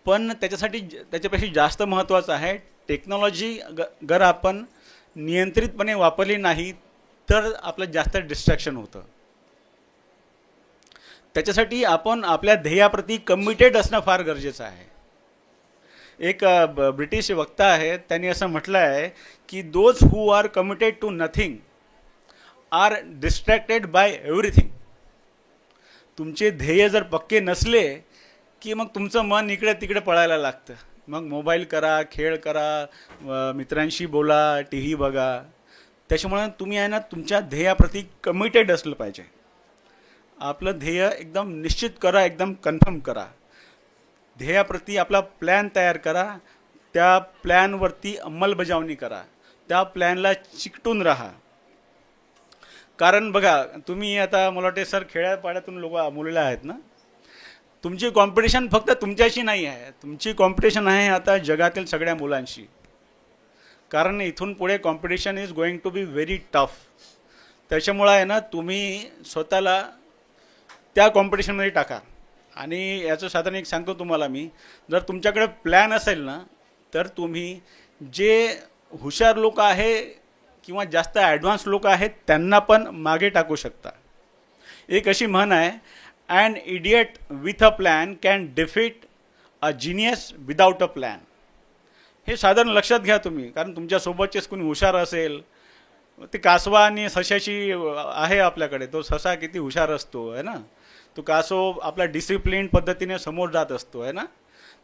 पण त्याच्यापेक्षा जास्त महत्त्वाचं आहे टेक्नॉलॉजी जर आपण नियंत्रितपणे वापरली नाही तर आपलं जास्त डिस्ट्रॅक्शन होतं. त्याच्यासाठी आपण आपल्या ध्येयाप्रती कमिटेड असणं फार गरजेचं आहे. एक ब्रिटिश वक्ता आहे, त्यांनी असं म्हटलं आहे की those who are committed to nothing are distracted by everything. तुमचे ध्येय जर पक्के नसले की मग तुमचं मन इकडे तिकडे पळायला लागतं. मग मोबाईल करा, खेळ करा, मित्रांशी बोला, टी व्ही बघा. त्याच्यामुळे तुम्ही आहे ना तुमच्या ध्येयाप्रती कमिटेड असलं पाहिजे. आपलं ध्येय एकदम निश्चित करा, एकदम कन्फर्म करा. ध्येयाप्रती आपला प्लॅन तयार करा, त्या प्लॅनवरती अंमलबजावणी करा, त्या प्लॅनला चिकटून राहा. कारण बघा, तुम्ही आता मला वाटते सर खेड्यापाड्यातून लोक मुलं आहेत ना, तुमची कॉम्पिटिशन फक्त तुमच्याशी नाही आहे, तुमची कॉम्पिटिशन आहे आता जगातील सगळ्या मुलांशी. कारण इथून पुढे competition is going to be very tough. त्याच्यामुळं आहे ना तुम्ही स्वतःला त्या कॉम्पिटिशनमध्ये टाका. आणि याचं साधारण एक सांगतो तुम्हाला मी, जर तुमच्याकडे प्लॅन असेल ना तर तुम्ही जे हुशार लोक आहे किंवा जास्त ॲडव्हान्स लोक आहेत त्यांना पण मागे टाकू शकता. एक अशी म्हण आहे, an idiot with a plan can defeat a genius without a plan. हे साधारण लक्षात घ्या तुम्ही, कारण तुमच्यासोबतचेच कोणी हुशार असेल, ते कासवा आणि सशाची आहे आपल्याकडे, तो ससा किती हुशार असतो आहे ना, तो कासव आपल्या डिसिप्लिन पद्धतीने समोर जात असतो आहे ना,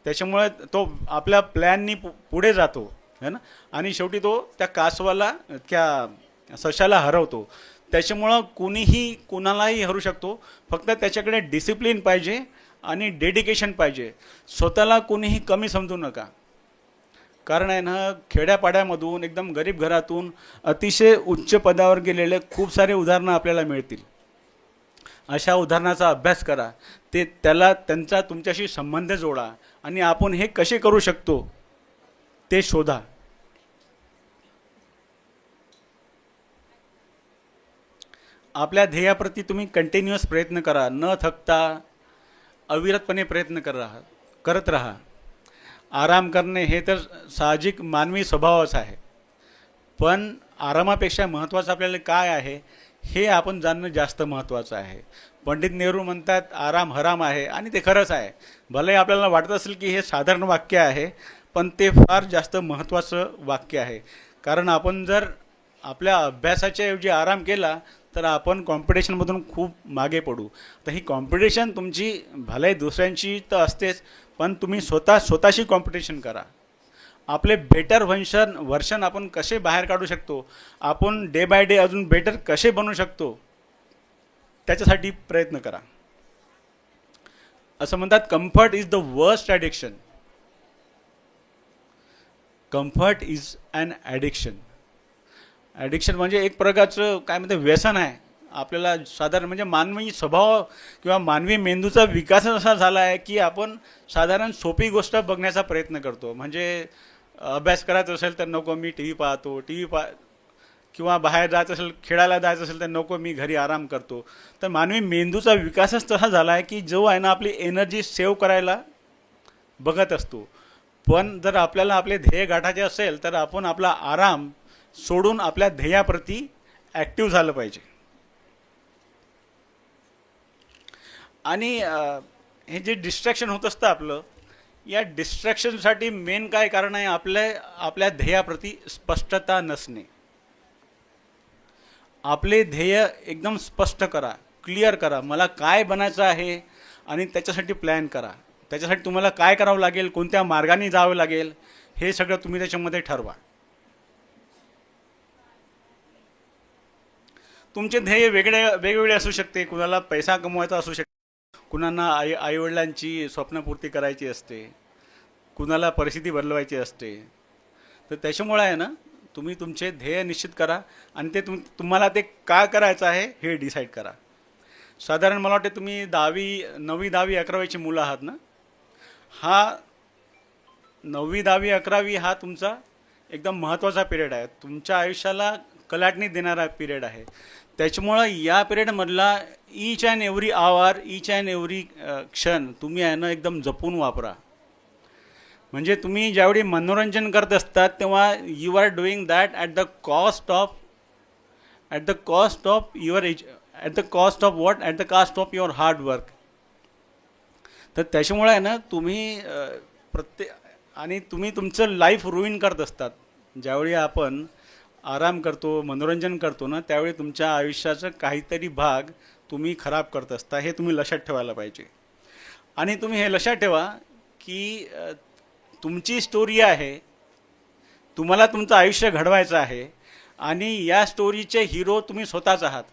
त्याच्यामुळे तो आपल्या प्लॅननी पुढे जातो आहे ना, आणि शेवटी तो त्या कासवाला त्या सशाला हरवतो. त्याच्यामुळं कुणीही कुणालाही हरू शकतो, फक्त त्याच्याकडे डिसिप्लिन पाहिजे आणि डेडिकेशन पाहिजे. स्वतःला कुणीही कमी समजू नका. कारण आहे ना, खेड्यापाड्यामधून एकदम गरीब घरातून अतिशय उच्च पदावर गेलेले खूप सारे उदाहरणं आपल्याला मिळतील. अशा उदाहरणाचा अभ्यास करा, त्यांचा तुमच्याशी संबंध जोडा आणि आपण हे कसे करू शकतो ते शोधा. आपल्या ध्येयाप्रती तुम्ही कंटिन्युअस प्रयत्न करा, न थकता अविरतपणे प्रयत्न करत राहा. आराम करणे हे तर साहजिक मानवी स्वभावच आहे, पण आरामापेक्षा महत्त्वाचं आपल्याला काय आहे हे आपण जाणणं जास्त महत्त्वाचं आहे. पंडित नेहरू म्हणतात आराम हराम आहे, आणि ते खरंच आहे. भले आपल्याला वाटत असेल की हे साधारण वाक्य आहे, पण ते फार जास्त महत्त्वाचं वाक्य आहे. कारण आपण जर आपल्या अभ्यासाच्या ऐवजी आराम केला तर आपण कॉम्पिटिशनमधून खूप मागे पडू. तर ही कॉम्पिटिशन तुमची भले दुसऱ्यांची तर असतेच, पण तुम्ही स्वतःशी कॉम्पिटिशन करा. आपले बेटर व्हर्शन आपण कसे बाहेर काढू शकतो, आपण डे बाय डे अजून बेटर कसे बनू शकतो, त्याच्यासाठी प्रयत्न करा. असं म्हणतात, comfort is the worst addiction. Comfort is an addiction. Addiction म्हणजे एक प्रकारचं काय म्हणते व्यसन आहे. आपल्याला साधारण म्हणजे मानवी स्वभाव किंवा मानवी मेंदूचा विकास असा झाला आहे की आपण साधारण सोपी गोष्ट बघण्याचा प्रयत्न करतो. म्हणजे अभ्यास करायचा असेल तर नको, मी टी व्ही पाहतो, किंवा बाहेर जायचं असेल, खेळायला जायचं असेल तर नको, मी घरी आराम करतो. तर मानवी मेंदूचा विकासच तसा झाला आहे की जो आहे ना आपली एनर्जी सेव्ह करायला बघत असतो. पण जर आपल्याला आपले ध्येय गाठायचे असेल तर आपण आपला आराम सोडून आपल्या ध्येयाप्रती ॲक्टिव्ह झालं पाहिजे. आणि हे जे डिस्ट्रॅक्शन होत असतं आपलं, या डिस्ट्रॅक्शनसाठी मेन काय कारण आहे, आपल्या ध्येयाप्रती स्पष्टता नसणे. आपले ध्येय एकदम स्पष्ट करा, क्लिअर करा, मला काय बनायचं आहे आणि त्याच्यासाठी प्लॅन करा. त्याच्यासाठी तुम्हाला काय करावं लागेल, कोणत्या मार्गाने जावं लागेल, हे सगळं तुम्ही त्याच्यामध्ये ठरवा. तुमचे ध्येय वेगवेगळे असू शकते. कुणाला पैसा कमवायचा असू शकते, कुणाला आईवडिलांची स्वप्नपूर्ती करायची असते, कुणाला परिस्थिती बदलवायची असते. तर त्याच्यामुळे आहे ना, तुम्ही तुमचे ध्येय निश्चित करा आणि ते तुम्हाला ते का करायचं आहे हे डिसाईड करा. साधारण मला वाटते तुम्ही 9वी 10वी 11वीची मुलं आहात ना. हा 9वी 10वी 11वी हा तुमचा एकदम महत्त्वाचा पिरियड आहे. तुमच्या आयुष्याला कलाटणी देणारा पिरियड आहे. त्याच्यामुळं या पिरियडमधला each and every hour, each and every क्षण तुम्ही आहे ना एकदम जपून वापरा. म्हणजे तुम्ही ज्यावेळी मनोरंजन करत असतात तेव्हा you are doing that at the cost of your hard work. तर त्याच्यामुळे आहे ना तुम्ही आणि तुम्ही तुमचं लाईफ रुईन करत असतात. ज्यावेळी आपण आराम करतो, मनोरंजन करतो ना, त्यावेळी तुमच्या आयुष्याचं काहीतरी भाग तुम्ही खराब करत असता. हे तुम्ही लक्षात ठेवायला पाहिजे. आणि तुम्ही हे लक्षात ठेवा की तुमची स्टोरी आहे, तुम्हाला तुमचं आयुष्य घडवायचं आहे आणि या स्टोरीचे हिरो तुम्ही स्वतःच आहात.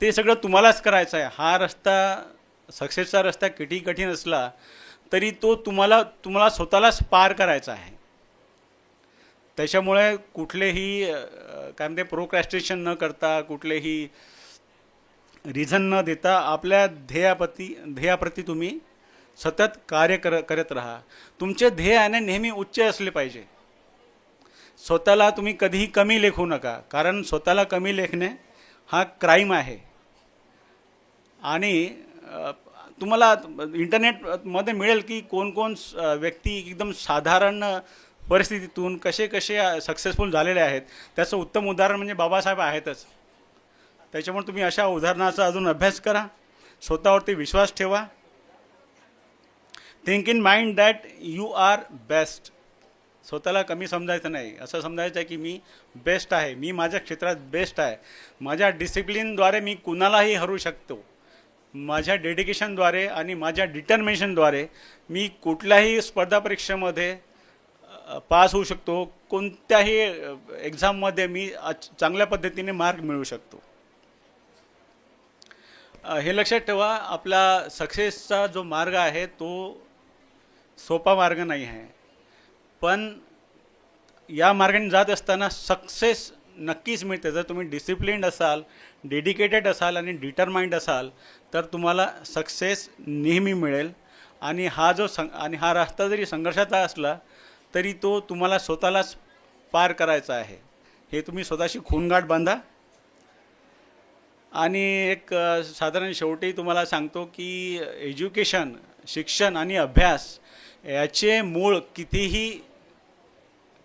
ते सगळं तुम्हालाच करायचं आहे. हा रस्ता, सक्सेसचा रस्ता किती कठीण असला तरी तो तुम्हाला स्वतःलाच पार करायचा आहे. त्याच्यामुळे कुठलेही काय म्हणते प्रोक्रॅस्टिनेशन न करता, कुठलेही रिझन न देता आपल्या ध्येयाप्रती तुम्ही सतत कार्य करत राहा. तुमचे ध्येय आहे ना नेहमी उच्च असले पाहिजे. स्वतःला तुम्ही कधीही कमी लेखू नका, कारण स्वतःला कमी लेखणे हा क्राईम आहे. आणि तुम्हाला इंटरनेटमध्ये मिळेल की कोण व्यक्ती एकदम साधारण परिस्थितीतून कसे सक्सेसफुल झालेले आहेत. त्याचं उत्तम उदाहरण म्हणजे बाबासाहेब आहेतच. त्याच्यामुळे तुम्ही अशा उदाहरणाचा अजून अभ्यास करा, स्वतःवरती विश्वास ठेवा. Think in mind that you are best. स्वतःला कमी समजायचं नाही, असं समजायचं आहे की मी बेस्ट आहे, मी माझ्या क्षेत्रात बेस्ट आहे. माझ्या डिसिप्लिनद्वारे मी कुणालाही हरू शकतो. माझ्या डेडिकेशनद्वारे आणि माझ्या डिटर्मिनेशनद्वारे मी कुठल्याही स्पर्धा परीक्षेमध्ये पास होऊ शकतो. कोणत्याही एक्झाममध्ये मी चांगल्या पद्धतीने मार्क मिळवू शकतो. हे लक्षात ठेवा, आपला सक्सेसचा जो मार्ग आहे तो सोपा मार्ग नाही आहे. पण या मार्गाने जात असताना सक्सेस नक्कीच मिळते. जर तुम्ही डिसिप्लिन्ड असाल, डेडिकेटेड असाल आणि डिटरमाइंड असाल तर तुम्हाला सक्सेस नेहमी मिळेल. आणि हा रस्ता जरी संघर्षाचा असला तरी तो तुम्हाला स्वतःलाच पार करायचा आहे. हे तुम्ही स्वतःशी खूणगाठ बांधा. आणि एक साधारण शेवटी तुम्हाला सांगतो की एज्युकेशन, शिक्षण आणि अभ्यास याचे मूळ कितीही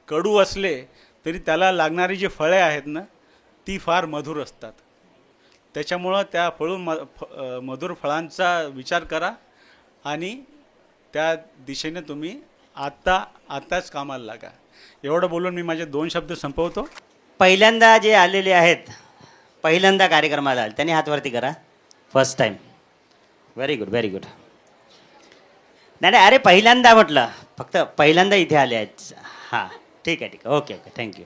कडू असले तरी त्याला लागणारी जी फळे आहेत ना ती फार मधुर असतात. त्याच्यामुळं त्या मधुर फळांचा विचार करा आणि त्या दिशेने तुम्ही आत्ताच कामाला लागा. एवढं बोलून मी माझे 2 शब्द संपवतो. पहिल्यांदा जे आलेले आहेत, पहिल्यांदा कार्यक्रमाला आले त्यांनी हात वरती करा. First time. Very good, very good. नाही, अरे पहिल्यांदा म्हटलं, फक्त पहिल्यांदा इथे आले आहेत. हां, ठीक आहे, ओके, थँक्यू.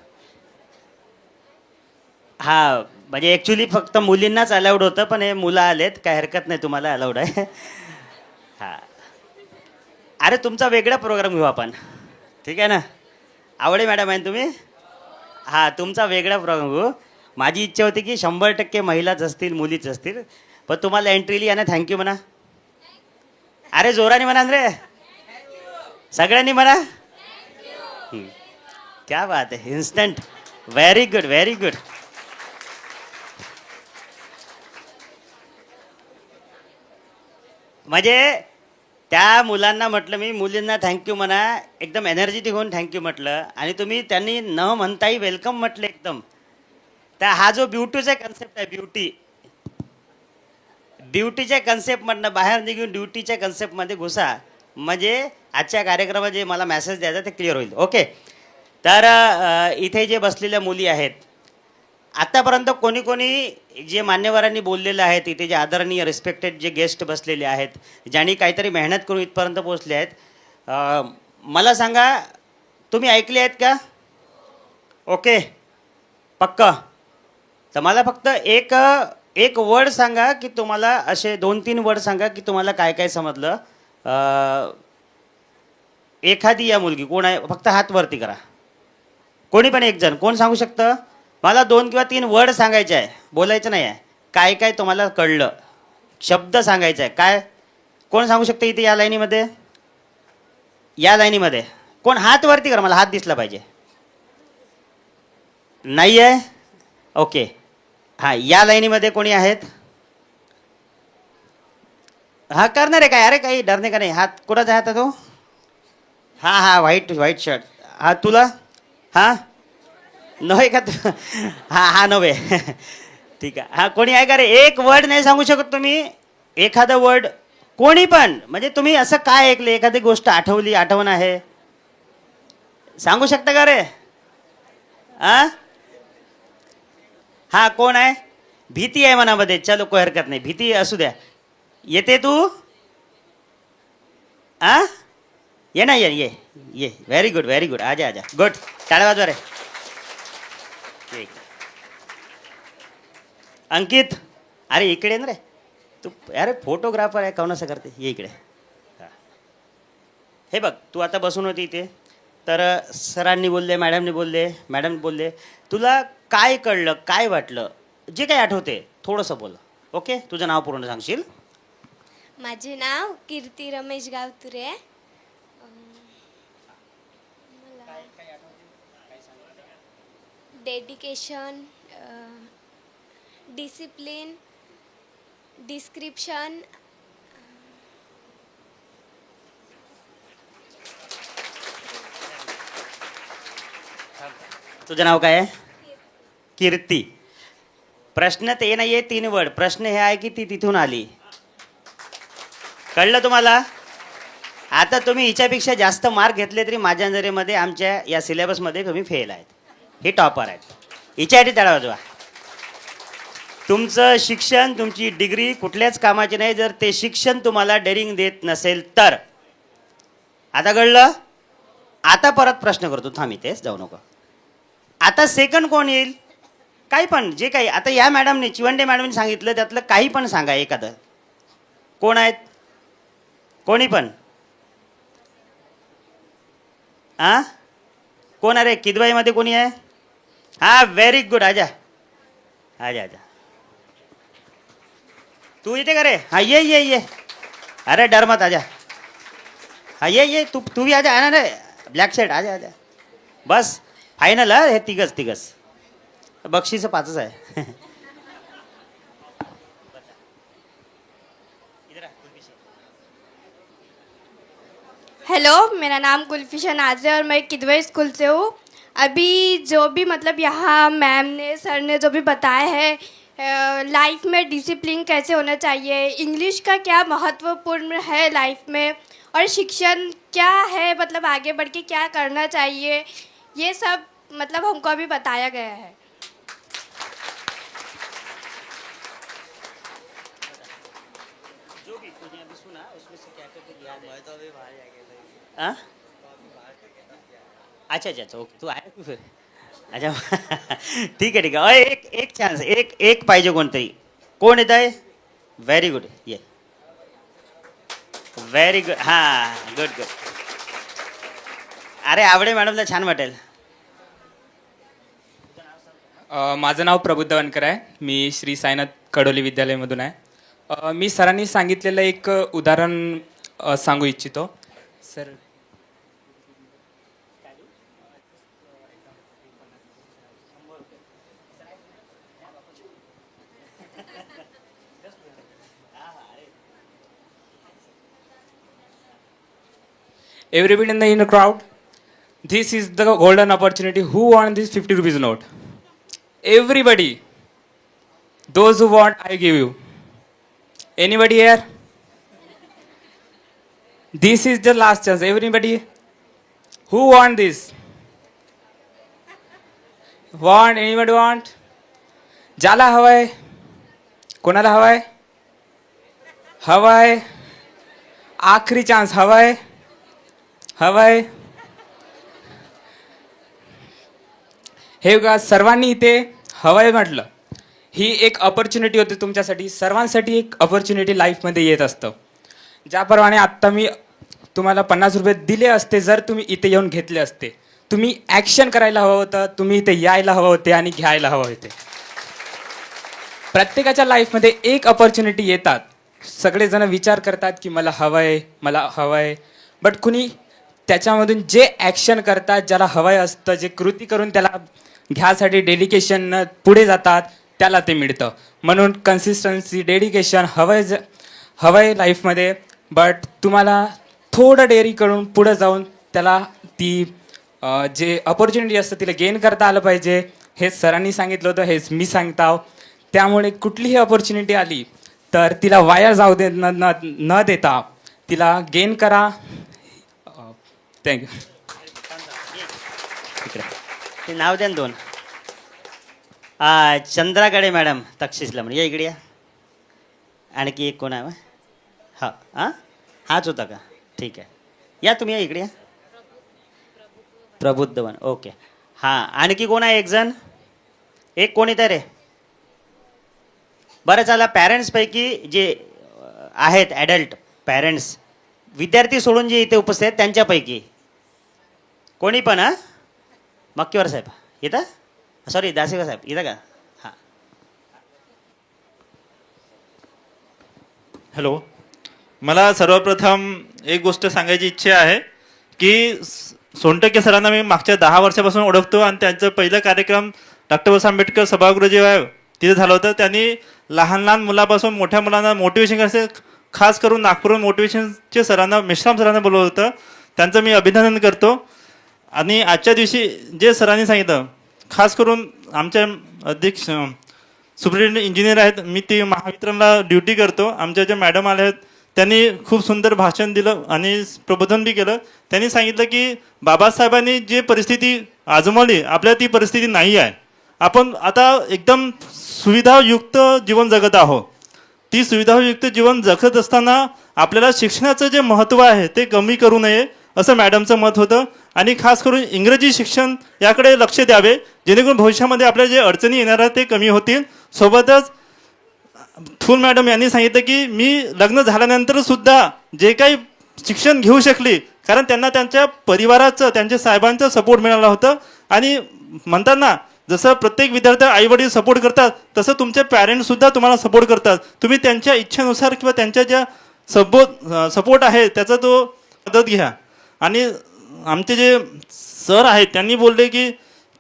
हां, म्हणजे ॲक्च्युली फक्त मुलींनाच अलाउड होतं, पण हे मुलं आलेत, काय हरकत नाही, तुम्हाला अलाउड आहे. हां, अरे तुमचा वेगळा प्रोग्राम घेऊ आपण, ठीक आहे ना. आवडे मॅडम आहे तुम्ही. हां, तुमचा वेगळा प्रोग्राम घेऊ. माझी इच्छा होती की 100% महिलाच असतील, मुलीच असतील, पण तुम्हाला एंट्रीली या ना. थँक्यू म्हणा. अरे जोराने म्हणा रे, सगळ्यांनी म्हणा. क्या बात आहे, instant. Very good, very good. म्हणजे त्या मुलांना म्हटलं मी, मुलींना थँक्यू म्हणा, एकदम एनर्जेटिक होऊन थँक्यू म्हटलं. आणि तुम्ही त्यांनी न म्हणताही वेलकम म्हटलं एकदम. त्या हा जो ब्युटीचा कन्सेप्ट आहे, ड्युटीच्या कन्सेप्टमधनं बाहेर निघून ड्युटीच्या कन्सेप्टमध्ये घुसा, म्हणजे आजच्या कार्यक्रमात जे मला मेसेज द्यायचा ते क्लिअर होईल. ओके. तर इथे जे बसलेल्या मुली आहेत, आत्तापर्यंत कोणी जे मान्यवरांनी बोललेलं आहेत, इथे जे आदरणीय रिस्पेक्टेड जे गेस्ट बसलेले आहेत, ज्यांनी काहीतरी मेहनत करून इथपर्यंत पोहोचले आहेत, मला सांगा तुम्ही ऐकले आहेत का? ओके, पक्का. तर मला फक्त एक वर्ड सांगा की तुम्हाला असे 2-3 वर्ड सांगा की तुम्हाला काय काय समजलं. एखादी या मुलगी कोण आहे फक्त हात वरती करा. कोणी पण एक जण कोण सांगू शकतं. मला 2 किंवा 3 वर्ड सांगायचे आहे, बोलायचं नाही आहे. काय काय तुम्हाला कळलं शब्द सांगायचा आहे. काय कोण सांगू शकतं इथे या लाईनीमध्ये. या लाईनीमध्ये कोण हात वरती करा, मला हात दिसला पाहिजे. नाही आहे. ओके हां या लाईनीमध्ये कोणी आहेत. हां करणार आहे काय. अरे काही डरणे का नाही. हात कोणाचा हात आहे तो. हां हां व्हाईट शर्ट. हां तुला हां नव्हे का तू. हां नव्हे. ठीक आहे. हां कोणी आहे का रे. एक वर्ड नाही सांगू शकत तुम्ही. एखादं वर्ड कोणी पण म्हणजे तुम्ही असं काय ऐकलं एखादी गोष्ट आठवण आहे सांगू शकता का रे. हां कोण आहे. भीती आहे मनामध्ये. चलो कोई हरकत नाही भीती असू द्या. येते तू. ये ना ये व्हेरी गुड आजा गुड. टाळ्या वाजवा रे. ठीक अंकित अरे इकडे ना रे तू. अरे फोटोग्राफर आहे काऊन असं करते. ये इकडे. हे बघ तू आता बसून होती इथे तर सरांनी बोलले मॅडम बोलले तुला काय कळलं काय वाटलं जे काही आठवते थोडंसं बोल. ओके तुझं नाव पूर्ण सांगशील. माझे नाव Kirti Ramesh Gavture. Dedication, discipline, description, तुझं नाव काय आहे. कीर्ती. प्रश्न ते नाही आहे 3 वर्ड. प्रश्न हे आहे की ती तिथून आली. कळलं तुम्हाला. आता तुम्ही हिच्यापेक्षा जास्त मार्क घेतले तरी माझ्या नजरेमध्ये आमच्या या सिलेबसमध्ये तुम्ही फेल आहेत. हे टॉपर आहेत. हिच्यासाठी टाळा वाजवा. तुमचं शिक्षण तुमची डिग्री कुठल्याच कामाची नाही जर ते शिक्षण तुम्हाला डेअरिंग देत नसेल तर. आता कळलं. आता परत प्रश्न करतो थांब इथेच जाऊ नको. आता सेकंड कोण येईल. काही पण जे काही आता या मॅडमने चिवंडे मॅडमने सांगितलं त्यातलं काही पण सांगा एखादं. कोण आहेत कोणी पण. कोण अरे किदवाईमध्ये कोणी आहे. हां व्हेरी गुड आजा. तू इथे का रे. हां ये अरे डर मत आजा. हां ये तू भी आजा आहे ना रे ब्लॅक शर्ट आजा बस फायनल. हे तिघच बक्षीस 5च आहे. हेलो, मेरा नाम गुलफिशा नाज है और मैं किदवई स्कूल से हूँ. अभी जो भी मतलब यहाँ मैम ने सर ने जो भी बताया है लाइफ में डिसिप्लिन कैसे होना चाहिए, इंग्लिश का क्या महत्वपूर्ण है लाइफ में और शिक्षण क्या है मतलब आगे बढ़ के क्या करना चाहिए, ये सब मतलब हमको अभी बताया गया है. अच्छा ओके तू आहे तू फिर. अच्छा ठीक आहे एक चान्स एक पाहिजे कोणतरी. कोण येत आहे. व्हेरी गुड ये व्हेरी गुड. हां गुड. अरे आवडे मॅडमला छान वाटेल. माझं नाव प्रबुद्ध वनकर आहे. मी श्री साईनाथ कडोली विद्यालयामधून आहे. मी सरांनी सांगितलेलं एक उदाहरण सांगू इच्छितो. Sir everybody in the crowd, this is the golden opportunity. Who want this 50 rupees note? Everybody. Those who want, I give you. Anybody here? This is the last chance. Everybody. Who want this? Want? Anybody want? ज्याला हवाय. कोणाला हवाय. हवाय. आखरी chance. हवाय. हे बघा सर्वांनी इथे हवाय म्हटलं ही एक अपॉर्च्युनिटी होती तुमच्यासाठी, सर्वांसाठी एक अपॉर्च्युनिटी लाईफमध्ये येत असतं. ज्याप्रमाणे आत्ता मी तुम्हाला 50 रुपये दिले असते जर तुम्ही इथे येऊन घेतले असते. तुम्ही ॲक्शन करायला हवं होतं, तुम्ही इथे यायला हवं होते आणि घ्यायला हवं होते. प्रत्येकाच्या लाईफमध्ये एक अपॉर्च्युनिटी येतात. सगळेजण विचार करतात की मला हवं आहे, मला हवं आहे, बट कुणी त्याच्यामधून जे ॲक्शन करतात, ज्याला हवं असतं, जे कृती करून त्याला घ्यासाठी डेडिकेशन पुढे जातात, त्याला ते मिळतं. म्हणून कन्सिस्टन्सी, डेडिकेशन हवं आहे लाईफमध्ये. बट तुम्हाला थोडं डेअरी करून पुढं जाऊन त्याला ती जे अपॉर्च्युनिटी असतं तिला गेन करता आलं पाहिजे. हेच सरांनी सांगितलं होतं, हेच मी सांगतो. त्यामुळे कुठलीही अपॉर्च्युनिटी आली तर तिला वाया जाऊ दे न देता तिला गेन करा. थँक्यू. इकडे ते नाव द्या ना 2. चंद्राकडे मॅडम तक्षशिला म्हणजे या इकडे या. आणखी एक कोण आहे मग? हां हां हाच होता का? ठीक आहे, या तुम्ही, या इकडे या. प्रबुद्धवन, ओके. हां, आणखी कोण आहे? एक जण, एक कोणी तर आहे. बरं चला, पॅरेंट्सपैकी जे आहेत ॲडल्ट पॅरेंट्स, विद्यार्थी सोडून जे इथे उपस्थित आहेत त्यांच्यापैकी कोणी पण, हां, मक्कीवर साहेब येता, सॉरी दासेकर साहेब येता का? हां. हॅलो, मला सर्वप्रथम एक गोष्ट सांगायची इच्छा आहे की सोनटक्के सरांना मी मागच्या 10 वर्षापासून ओळखतो आणि त्यांचं पहिलं कार्यक्रम डॉक्टर बाबासाहेब आंबेडकर सभागृह जे आहे तिथे झालं होतं. त्यांनी लहान लहान मुलापासून मोठ्या मुलांना मोटिवेशन करायचं, खास करून नागपूरहून मोटिवेशनचे सरांना, मेश्राम सरांना बोलवलं होतं. त्यांचं मी अभिनंदन करतो. आणि आजच्या दिवशी जे सरांनी सांगितलं, खास करून आमच्या अध्यक्ष सुप्रिटेंडेंट इंजिनियर आहेत, मी ती महावितरणला ड्युटी करतो. आमच्या ज्या मॅडम आल्या आहेत त्यांनी खूप सुंदर भाषण दिलं आणि प्रबोधन बी केलं. त्यांनी सांगितलं की बाबासाहेबांनी जे परिस्थिती आजमावली, आपल्या ती परिस्थिती नाही आहे. आपण आता एकदम सुविधायुक्त जीवन जगत आहोत. ती सुविधायुक्त जीवन जगत असताना आपल्याला शिक्षणाचं जे महत्त्व आहे ते कमी करू नये असं मॅडमचं मत होतं. आणि खास करून इंग्रजी शिक्षण याकडे लक्ष द्यावे, जेणेकरून भविष्यामध्ये आपल्या जे अडचणी येणार आहेत ते कमी होतील. सोबतच थूल मॅडम यांनी सांगितलं की मी लग्न झाल्यानंतर सुद्धा जे काही शिक्षण घेऊ शकली, कारण त्यांना त्यांच्या परिवाराचं, त्यांच्या साहेबांचं सपोर्ट मिळालं होतं. आणि म्हणतात ना, जसं प्रत्येक विद्यार्थी आईवडील सपोर्ट करतात तसं तुमचे पॅरेंट्ससुद्धा तुम्हाला सपोर्ट करतात. तुम्ही त्यांच्या इच्छेनुसार किंवा त्यांच्या ज्या सपोर्ट आहे त्याचा तो मदत घ्या. आणि आमचे जे सर आहेत त्यांनी बोलले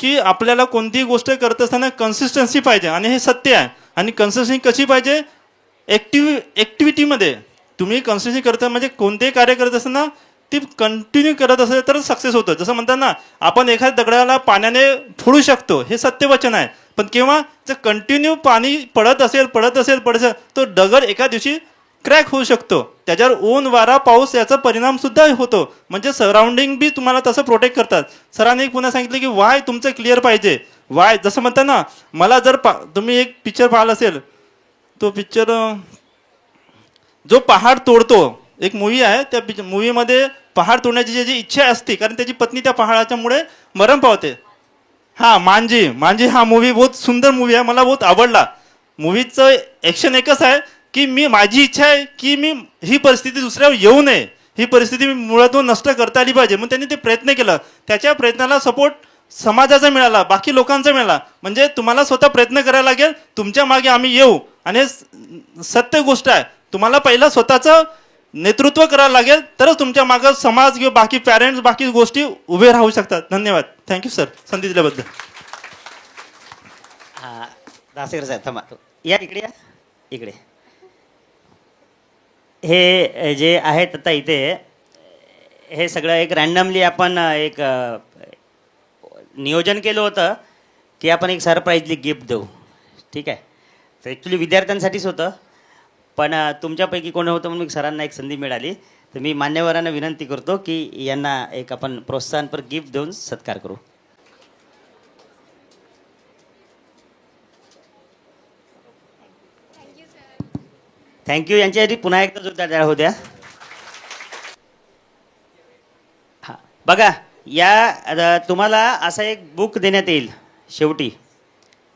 की आपल्याला कोणतीही गोष्ट करत असताना कन्सिस्टन्सी पाहिजे, आणि हे सत्य आहे. आणि कन्सिस्टन्सी कशी पाहिजे? ॲक्टिव्हिटीमध्ये तुम्ही कन्सिस्टन्सी करता, म्हणजे कोणतेही कार्य करत असताना ती कंटिन्यू करत असेल तर सक्सेस होतं. जसं म्हणतात ना, आपण एखाद्या दगडाला पाण्याने फोडू शकतो, हे सत्यवचन आहे. पण केव्हा जर कंटिन्यू पाणी पडत असेल तो दगड एका दिवशी क्रॅक होऊ शकतो. त्याच्यावर ऊन, वारा, पाऊस याचा परिणामसुद्धा होतो. म्हणजे सराउंडिंग बी तुम्हाला तसं प्रोटेक्ट करतात. सरांनी पुन्हा सांगितलं की वाय तुमचं क्लिअर पाहिजे. वाय जसं म्हणतात ना, मला जर तुम्ही एक पिक्चर पाहिला असेल, तो पिक्चर जो पहाड तोडतो, एक मूवी आहे, त्या मूवीमध्ये पहाड तोडण्याची जी इच्छा असते, कारण त्याची पत्नी त्या पहाडाच्यामुळे मरण पावते. हां, मांजी हा मूवी बहुत सुंदर मूवी आहे, मला बहुत आवडला. मूवीचं ॲक्शन एकच आहे की माझी इच्छा आहे की मी ही परिस्थिती दुसऱ्यावर येऊ नये, ही परिस्थिती मी मुळातून नष्ट करता आली पाहिजे. मग त्यांनी ते प्रयत्न केला. त्याच्या प्रयत्नाला सपोर्ट समाजाचा मिळाला, बाकी लोकांचा मिळाला. म्हणजे तुम्हाला स्वतः प्रयत्न करायला लागेल, तुमच्या मागे आम्ही येऊ. आणि सत्य गोष्ट आहे, तुम्हाला पहिलं स्वतःचं नेतृत्व करायला लागेल, तरच तुमच्या मागं समाज किंवा बाकी पॅरेंट्स, बाकी गोष्टी उभे राहू शकतात. धन्यवाद. थँक्यू सर, संधी दिल्याबद्दल. हां, दासेकर साहेब थांबा, या इकडे, या इकडे. हे जे आहेत आता इथे, हे सगळं एक रॅन्डमली आपण एक नियोजन केलं होतं की आपण एक सरप्राईजली गिफ्ट देऊ. ठीक आहे, तर ॲक्च्युली विद्यार्थ्यांसाठीच होतं, पण तुमच्यापैकी कोण होतं म्हणून सरांना एक संधी मिळाली. तर मी मान्यवरांना विनंती करतो की यांना एक आपण प्रोत्साहनपर गिफ्ट देऊन सत्कार करू. थँक्यू. यांच्यासाठी पुन्हा एकदा जोरदार टाळ्या होऊ द्या. हां, बघा, या तुम्हाला असं एक बुक देण्यात येईल शेवटी.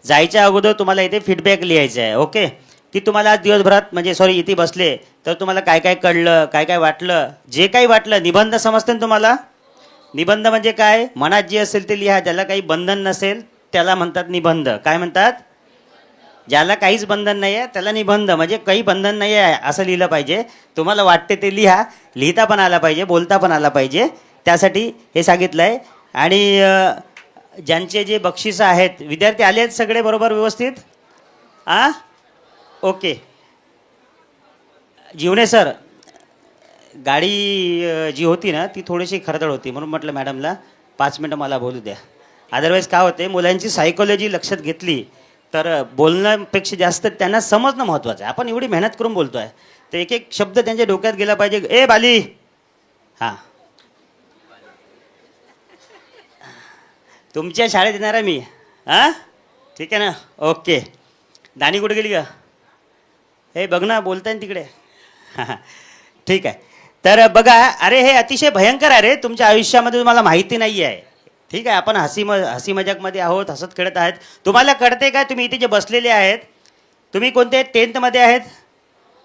जायच्या अगोदर तुम्हाला इथे फीडबॅक लिहायचा आहे. ओके, की तुम्हाला आज दिवसभरात म्हणजे सॉरी इथे बसले तर तुम्हाला काय काय कळलं, काय काय वाटलं, जे काही वाटलं. निबंध समजते ना तुम्हाला? निबंध म्हणजे काय? मनात जे असेल ते लिहा. ज्याला काही बंधन नसेल त्याला म्हणतात निबंध. काय म्हणतात? ज्याला काहीच बंधन नाही आहे त्याला निबंध. म्हणजे काही बंधन नाही आहे असं लिहिलं पाहिजे. तुम्हाला वाटते ते लिहा. लिहिता पण आला पाहिजे, बोलता पण आला पाहिजे. त्यासाठी हे सांगितलं आहे. आणि ज्यांचे जे बक्षिसं आहेत, विद्यार्थी आले आहेत सगळे बरोबर व्यवस्थित? ओके. जीवने सर, गाडी जी होती ना ती थोडीशी खरदड होती, म्हणून म्हटलं मॅडमला 5 मिनटं मला बोलू द्या. अदरवाईज काय होते, मुलांची सायकोलॉजी लक्षात घेतली तर बोलण्यापेक्षा जास्त त्यांना समजणं महत्त्वाचं आहे. आपण एवढी मेहनत करून बोलतो आहे तर एक एक शब्द त्यांच्या डोक्यात गेला पाहिजे. ए बाली, हां तुमच्या शाळेत येणार आहे मी. ठीक आहे ना? ओके. दानी कुठे गेली का? हे बघ ना, बोलताय ना तिकडे. ठीक आहे. तर बघा, अरे हे अतिशय भयंकर आहे रे. तुमच्या आयुष्यामध्ये तुम्हाला माहिती नाही आहे. ठीक आहे, आपण हसी मजाकमध्ये आहोत, हसत खेळत आहेत. तुम्हाला कळते काय तुम्ही इथे जे बसलेले आहेत तुम्ही कोणते 10th आहेत,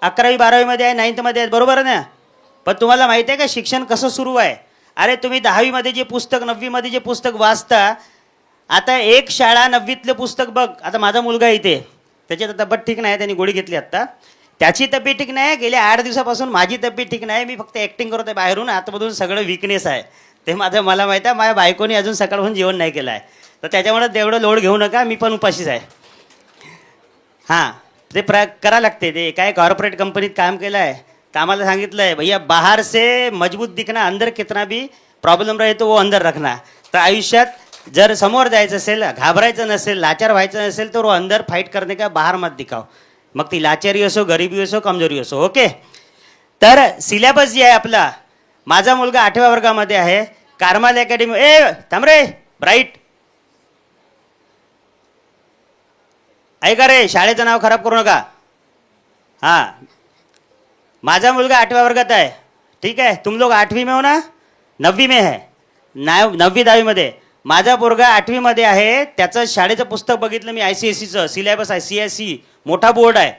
11वी 12वीमध्ये आहे, 9thमध्ये आहेत, बरोबर आहे ना? पण तुम्हाला माहिती आहे का शिक्षण कसं सुरू आहे? अरे तुम्ही 10वीमध्ये जे पुस्तक, 9वीमध्ये जे पुस्तक वाचता, आता एक शाळा 9वीतलं पुस्तक बघ. आता माझा मुलगा इथे, त्याची तब्येत ठीक नाही, त्यांनी गोळी घेतली आत्ता. त्याची तब्येत ठीक नाही, गेल्या 8 दिवसापासून माझी तब्येत ठीक नाही. मी फक्त ॲक्टिंग करतो आहे बाहेरून, आतमधून सगळं विकनेस आहे. ते मला माहीत आहे. माझ्या बायकोने अजून सकाळपासून जेवण नाही केलं आहे, तर त्याच्यामुळे तेवढं लोड घेऊ नका. मी पण उपाशीच आहे. हां, ते करा लागते. ते काय कॉर्पोरेट कंपनीत काम केलं आहे तर आम्हाला सांगितलं आहे, भैया बाहर से मजबूत दिखना, अंदर कितना भी प्रॉब्लेम रहे तो वो अंदर रखना. तर आयुष्यात जर समोर जायचं असेल, घाबरायचं नसेल, लाचार व्हायचं नसेल तर वो अंदर फाईट करणे का बाहर मत दिखाव. मग ती लाचारी असो, गरिबी असो, कमजोरी असो. ओके. तर सिलेबस जे आहे आपला, माझा मुलगा 8व्या वर्गामध्ये आहे, कार्माल अकॅडमी. थांब रे ब्राईट, ऐका रे, शाळेचं नाव खराब करू नका. हां, माझा मुलगा 8व्या वर्गात आहे. ठीक आहे, तुम लोग 8वीं में हो ना? 9वीं में है. 9वी 10वीमध्ये. माझा पोरगा 8वीमध्ये आहे. त्याचं शाळेचं पुस्तक बघितलं मी, ICSEचं सिलेबस आहे, CSE मोठा बोर्ड आहे.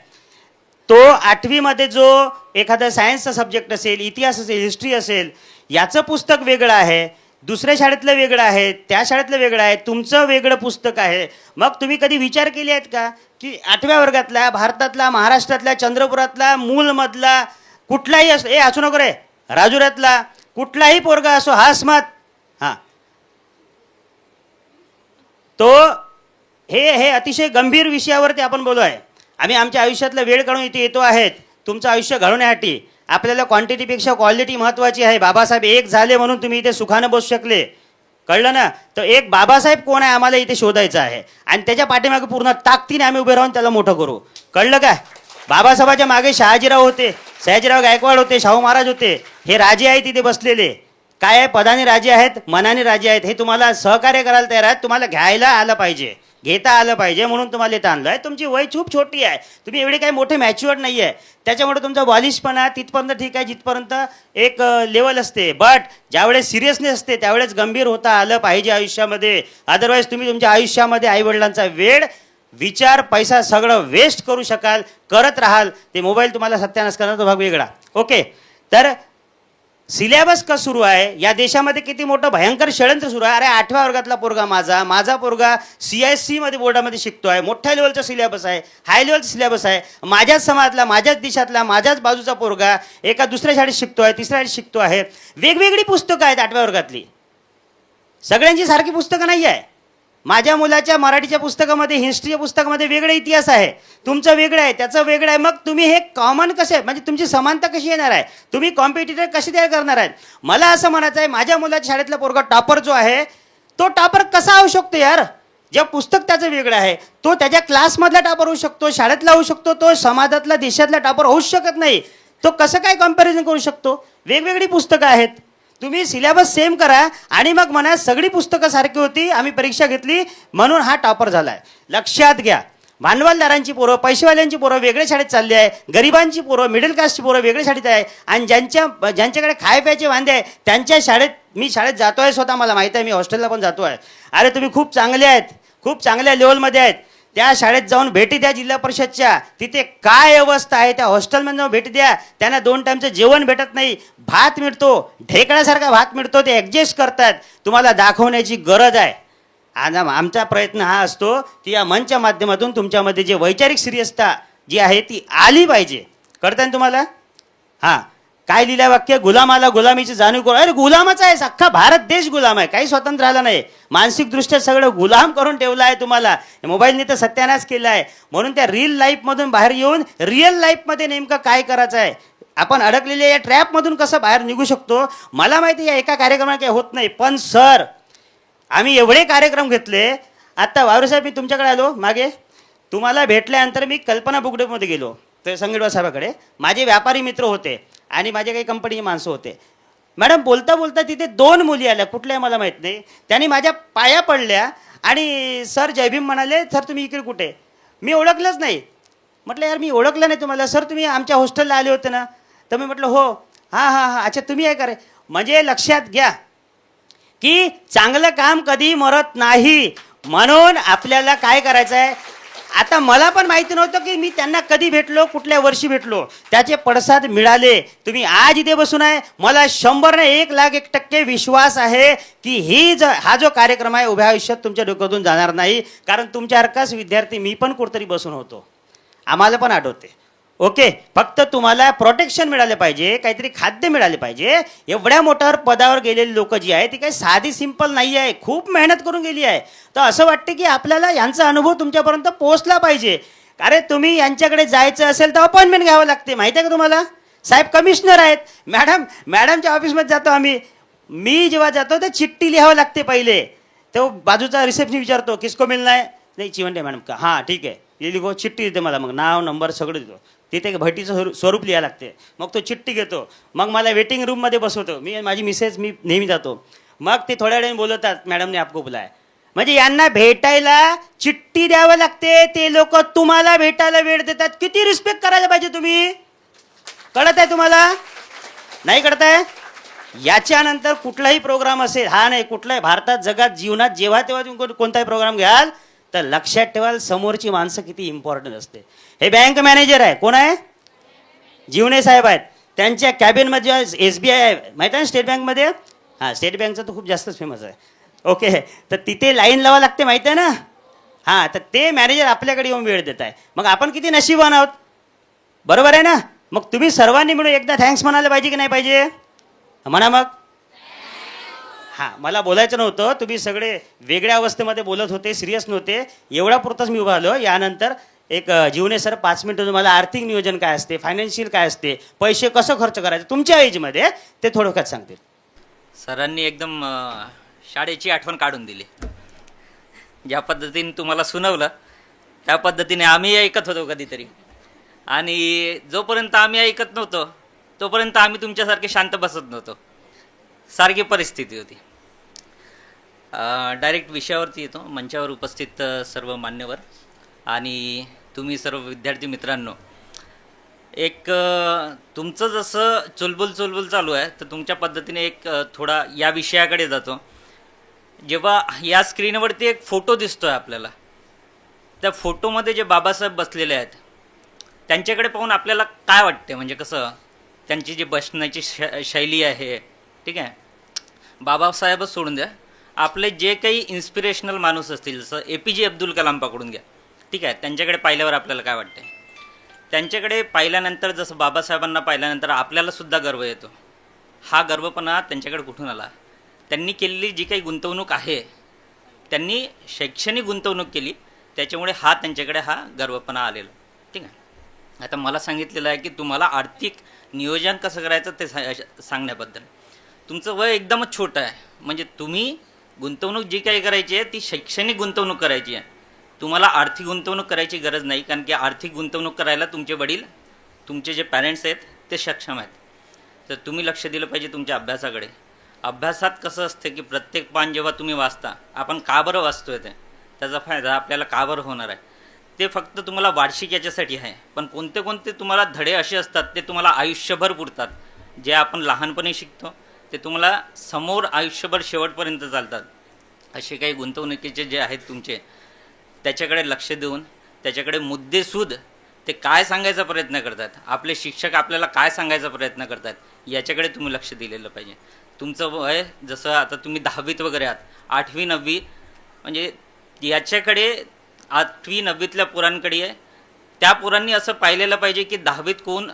तो 8वीमध्ये जो एखादा सायन्सचा सब्जेक्ट असेल, इतिहास असेल, हिस्ट्री असेल, याचं पुस्तक वेगळं आहे, दुसऱ्या शाळेतलं वेगळं आहे, त्या शाळेतलं वेगळं आहे, तुमचं वेगळं पुस्तक आहे. मग तुम्ही कधी विचार केले आहेत का की 8व्या वर्गातला, भारतातला, महाराष्ट्रातला, चंद्रपुरातला, मूलमधला कुठलाही असो, असू नको रे, राजुऱ्यातला कुठलाही पोरगा असो, हाच मत. हां, तो हे अतिशय गंभीर विषयावरती आपण बोलू आहे. आम्ही आमच्या आयुष्यातला वेळ काढून इथे येतो आहेत तुमचं आयुष्य घडवण्यासाठी. आपल्याला क्वांटिटीपेक्षा क्वालिटी महत्त्वाची आहे. बाबासाहेब एक झाले म्हणून तुम्ही इथे सुखानं बसू शकले, कळलं ना? तर एक बाबासाहेब कोण आहे आम्हाला इथे शोधायचं आहे, आणि त्याच्या पाठीमागे पूर्ण ताकदीने आम्ही उभे राहून त्याला मोठं करू, कळलं काय? बाबासाहेबाच्या मागे शहाजीराव होते, सयाजीराव गायकवाड होते, शाहू महाराज होते. हे राजे आहेत इथे बसलेले. काय आहे, पदाने राजे आहेत, मनाने राजे आहेत. हे तुम्हाला सहकार्य करायला तयार आहेत. तुम्हाला घ्यायला आलं पाहिजे, घेता आलं पाहिजे, म्हणून तुम्हाला इथं आणलं आहे. तुमची वय खूप छोटी आहे, तुम्ही एवढे काही मोठे मॅच्युअर्ड नाही आहे. त्याच्यामुळे तुमचा बॉलिशपणा तिथपर्यंत ठीक आहे जिथपर्यंत एक लेवल असते. बट ज्यावेळेस सिरियसनेस असते त्यावेळेस गंभीर होता आलं पाहिजे आयुष्यामध्ये. अदरवाईज तुम्ही तुमच्या आयुष्यामध्ये आईवडिलांचा वेळ, विचार, पैसा सगळं वेस्ट करू शकाल, करत राहाल. ते मोबाईल तुम्हाला सत्यानाश करण्याचा भाग वेगळा. ओके. तर सिलेबस कसं सुरू आहे, या देशामध्ये किती मोठं भयंकर षडयंत्र सुरू आहे. अरे 8व्या वर्गातला पोरगा माझा पोरगा CISE मध्ये बोर्डामध्ये शिकतो आहे. मोठ्या लेवलचा सिलेबस आहे, हाय लेवलचा सिलेबस आहे. माझ्याच समाजातला, माझ्याच देशातला, माझ्याच बाजूचा पोरगा एका दुसऱ्या शाळेत शिकतो आहे, तिसऱ्या शाळेत शिकतो आहे. वेगवेगळी पुस्तकं आहेत 8व्या वर्गातली, सगळ्यांची सारखी पुस्तकं नाही आहे. माझ्या मुलाच्या मराठीच्या पुस्तकामध्ये, हिस्ट्रीच्या पुस्तकामध्ये वेगळा इतिहास आहे, तुमचं वेगळं आहे, त्याचं वेगळं आहे. मग तुम्ही हे कॉमन कसे, म्हणजे तुमची समानता कशी येणार आहे, तुम्ही कॉम्पिटिटर कशी तयार करणार आहेत? मला असं म्हणायचं आहे, माझ्या मुलाच्या शाळेतला पोरगा टॉपर जो आहे तो टॉपर कसा होऊ शकतो यार? जे पुस्तक त्याचं वेगळं आहे, तो त्याच्या क्लासमधला टॉपर होऊ शकतो, शाळेतला होऊ शकतो, तो समाजातला, देशातला टॉपर होऊच शकत नाही. तो कसं काय कम्पॅरिझन करू शकतो? वेगवेगळी पुस्तकं आहेत. तुम्ही सिलेबस सेम करा आणि मग म्हणा सगळी पुस्तकं सारखी होती, आम्ही परीक्षा घेतली म्हणून हा टॉपर झाला आहे. लक्षात घ्या, भांडवलदारांची पोरं, पैसेवाल्यांची पोरं वेगळ्या शाळेत चालली आहे, गरिबांची पोरं, मिडल क्लासची पोरं वेगळ्या शाळेत आहे, आणि ज्यांच्याकडे खाय प्यायचे वांदे आहे त्यांच्या शाळेत, मी शाळेत जातो आहे स्वतः, मला माहीत आहे, मी हॉस्टेलला पण जातो आहे. अरे तुम्ही खूप चांगले आहेत, खूप चांगल्या लेवलमध्ये आहेत. त्या शाळेत जाऊन भेटी द्या जिल्हा परिषदच्या, तिथे काय अवस्था आहे त्या हॉस्टेलमध्ये जाऊन भेटी द्या. त्यांना 2 टाईमचं जेवण भेटत नाही, भात मिळतो, ढेकळ्यासारखा भात मिळतो, ते ॲडजस्ट करतात. तुम्हाला दाखवण्याची गरज आहे. आज आमचा प्रयत्न हा असतो की या मंचच्या माध्यमातून तुमच्यामध्ये जे वैचारिक सिरियसता जी आहे ती आली पाहिजे. कळतं ना तुम्हाला? हां, काय लिहिलं वाक्य? गुलामाला गुलामीची जाणीव करू. अरे गुलामच आहे, अख्खा भारत देश गुलाम आहे, काही स्वतंत्र राहिला नाही. मानसिकदृष्ट्या सगळं गुलाम करून ठेवलं आहे तुम्हाला. मोबाईलने तर सत्यानाश केला आहे. म्हणून त्या रील लाईफमधून बाहेर येऊन रिअल लाईफमध्ये नेमकं काय करायचं आहे, आपण अडकलेल्या या ट्रॅपमधून कसं बाहेर निघू शकतो. मला माहिती आहे या एका कार्यक्रमात काही होत नाही, पण सर आम्ही एवढे कार्यक्रम घेतले. आत्ता वावरेसाहेब मी तुमच्याकडे आलो मागे, तुम्हाला भेटल्यानंतर मी कल्पना बुकडेमध्ये गेलो तर संगीतवार साहेबाकडे. माझे व्यापारी मित्र होते आणि माझे काही कंपनीचे माणसं होते. मॅडम बोलता बोलता तिथे 2 मुली आल्या, कुठल्या मला माहीत नाही. त्यांनी माझ्या पाया पडल्या आणि सर जय भीम म्हणाले. सर तुम्ही इकडे कुठे? मी ओळखलंच नाही. म्हटलं यार मी ओळखलं नाही तुम्हाला. सर तुम्ही आमच्या हॉस्टेलला आले होते ना? तर मी म्हटलं हो. हां हां हां, अच्छा तुम्ही आहे का रे? म्हणजे लक्षात घ्या की चांगलं काम कधी मरत नाही. म्हणून आपल्याला काय करायचं आहे. आता मला पण माहिती नव्हतं की मी त्यांना कधी भेटलो, कुठल्या वर्षी भेटलो. त्याचे पडसाद मिळाले. तुम्ही आज इथे बसून आहे, मला 100 नाही 1,01% विश्वास आहे की हा जो कार्यक्रम आहे उभ्या आयुष्यात तुमच्या डोक्यातून जाणार नाही. कारण तुमच्यासारखाच विद्यार्थी मी पण कुठेतरी बसून होतो, आम्हाला पण आठवते. ओके, फक्त तुम्हाला प्रोटेक्शन मिळालं पाहिजे, काहीतरी खाद्य मिळाले पाहिजे. एवढ्या मोठ्यावर पदावर गेलेली लोक जी आहे ती काही साधी सिंपल नाही आहे, खूप मेहनत करून गेली आहे. तर असं वाटतं की आपल्याला यांचा अनुभव तुमच्यापर्यंत पोहोचला पाहिजे. अरे तुम्ही यांच्याकडे जायचं असेल तर अपॉइंटमेंट घ्यावं लागते, माहिती आहे का तुम्हाला? साहेब कमिशनर आहेत. मॅडमच्या ऑफिसमध्ये जातो आम्ही. मी जेव्हा जातो तर चिठ्ठी लिहावं लागते पहिले. तो बाजूचा रिसेप्शन विचारतो किसको मिळणार आहे? नाही चिवंडे मॅडम का? हां ठीक आहे, ये लिखो. चिठ्ठी देते मला, मग नाव नंबर सगळं देतो. तिथे भटीचं स्वरूप लिहायला लागते. मग तो चिठ्ठी घेतो, मग मला वेटिंग रूममध्ये बसवतो. मी माझी मिसेस मी नेहमी जातो. मग ते थोड्या वेळाने बोलवतात, मॅडमने आपको बुलाय. म्हणजे यांना भेटायला चिठ्ठी द्यावं लागते, ते लोक तुम्हाला भेटायला वेळ देतात. किती रिस्पेक्ट करायला पाहिजे तुम्ही. कळत आहे तुम्हाला? नाही कळत आहे? याच्यानंतर कुठलाही प्रोग्राम असेल, हा नाही कुठलाही भारतात जगात जीवनात जेव्हा तेव्हा तुम्ही कोणताही प्रोग्राम घ्याल तर लक्षात ठेवाल समोरची माणसं किती इम्पॉर्टंट असते. हे बँक मॅनेजर आहे, कोण आहे? जीवने साहेब आहेत. त्यांच्या कॅबिनमध्ये SBI आहे, माहीत आहे स्टेट बँकमध्ये. हां, स्टेट बँकचं तर खूप जास्तच फेमस आहे. ओके, तर तिथे लाईन लावा लागते, माहीत आहे ना? हां, तर ते मॅनेजर आपल्याकडे येऊन वेळ देत आहे. मग आपण किती नशीबवान आहोत, बरोबर आहे ना? मग तुम्ही सर्वांनी मिळून एकदा थँक्स म्हणायला पाहिजे की नाही पाहिजे? म्हणा मग. हां, मला बोलायचं नव्हतं, तुम्ही सगळे वेगळ्या अवस्थेमध्ये बोलत होते, सिरियस नव्हते. एवढा पुरताच मी उभा आलो. यानंतर एक जीवने सर 5 मिनिटं तुम्हाला आर्थिक नियोजन काय असते, फायनान्शियल काय असते, पैसे कसं खर्च करायचे तुमच्या एजमध्ये ते थोडक्यात सांगतील. सरांनी एकदम शाळेची आठवण काढून दिली. ज्या पद्धतीने तुम्हाला सुनावलं त्या पद्धतीने आम्ही ऐकत होतो कधीतरी. आणि जोपर्यंत आम्ही ऐकत नव्हतो तोपर्यंत आम्ही तुमच्यासारखे शांत बसत नव्हतो. सारखी परिस्थिती होती. डायरेक्ट विषयावरती येतो. मंचावर उपस्थित सर्व मान्यवर आणि तुम्ही सर्व विद्यार्थी मित्रांनो, एक तुमचं जसं चुलबुल चालू आहे तर तुमच्या पद्धतीने एक थोडा या विषयाकडे जातो. जेव्हा या स्क्रीनवरती एक फोटो दिसतो आहे आपल्याला, त्या फोटोमध्ये जे बाबासाहेब बसलेले आहेत त्यांच्याकडे पाहून आपल्याला काय वाटते, म्हणजे कसं त्यांची जी बसण्याची शैली आहे, ठीक आहे. बाबासाहेबच सोडून द्या, आपले जे काही इन्स्पिरेशनल माणूस असतील जसं APJ अब्दुल कलाम पकडून घ्या, ठीक आहे. त्यांच्याकडे पाहिल्यावर आपल्याला काय वाटते? त्यांच्याकडे पाहिल्यानंतर जसं बाबासाहेबांना पाहिल्यानंतर आपल्यालासुद्धा गर्व येतो. हा गर्वपणा त्यांच्याकडे कुठून आला? त्यांनी केलेली जी काही गुंतवणूक आहे, त्यांनी शैक्षणिक गुंतवणूक केली, त्याच्यामुळे त्यांच्याकडे हा गर्वपणा आलेला, ठीक आहे. आता मला सांगितलेलं आहे की तुम्हाला आर्थिक नियोजन कसं करायचं ते सांगण्याबद्दल. तुमचं वय एकदमच छोटं आहे, म्हणजे तुम्ही गुंतवणूक जी काही करायची आहे ती शैक्षणिक गुंतवणूक करायची आहे. तुम्हाला आर्थिक गुंतवणूक करायची गरज नाही, कारण की आर्थिक गुंतवणूक करायला तुमचे वडील, तुमचे जे पॅरेंट्स आहेत ते सक्षम आहेत. तर तुम्ही लक्ष दिलं पाहिजे तुमच्या अभ्यासाकडे. अभ्यासात कसं असतं की प्रत्येक पान जेव्हा तुम्ही वाचता, आपण का बरं वाचतोय त्याचा फायदा आपल्याला का बरं होणार आहे, ते फक्त तुम्हाला वार्षिक याच्यासाठी आहे. पण कोणते कोणते तुम्हाला धडे असे असतात ते तुम्हाला आयुष्यभर पुरतात. जे आपण लहानपणी शिकतो ते तुम्हाला समोर आयुष्यभर शेवटपर्यंत चालतात. असे काही गुंतवणुकीचे जे आहेत तुमचे त्याच्याकडे लक्ष देऊन त्याच्याकडे मुद्देसूद ते काय सांगायचा प्रयत्न करतात, आपले शिक्षक आपल्याला काय सांगायचा प्रयत्न करतात, याच्याकडे तुम्ही लक्ष दिलेलं पाहिजे. तुमचं वय जसं आता तुम्ही 10वीत वगैरे आहात, 8वी 9वी म्हणजे याच्याकडे 8वी 9वीतल्या पोरांकडे आहे. त्या पोरांनी असं पाहिलेलं पाहिजे की 10वीत कोण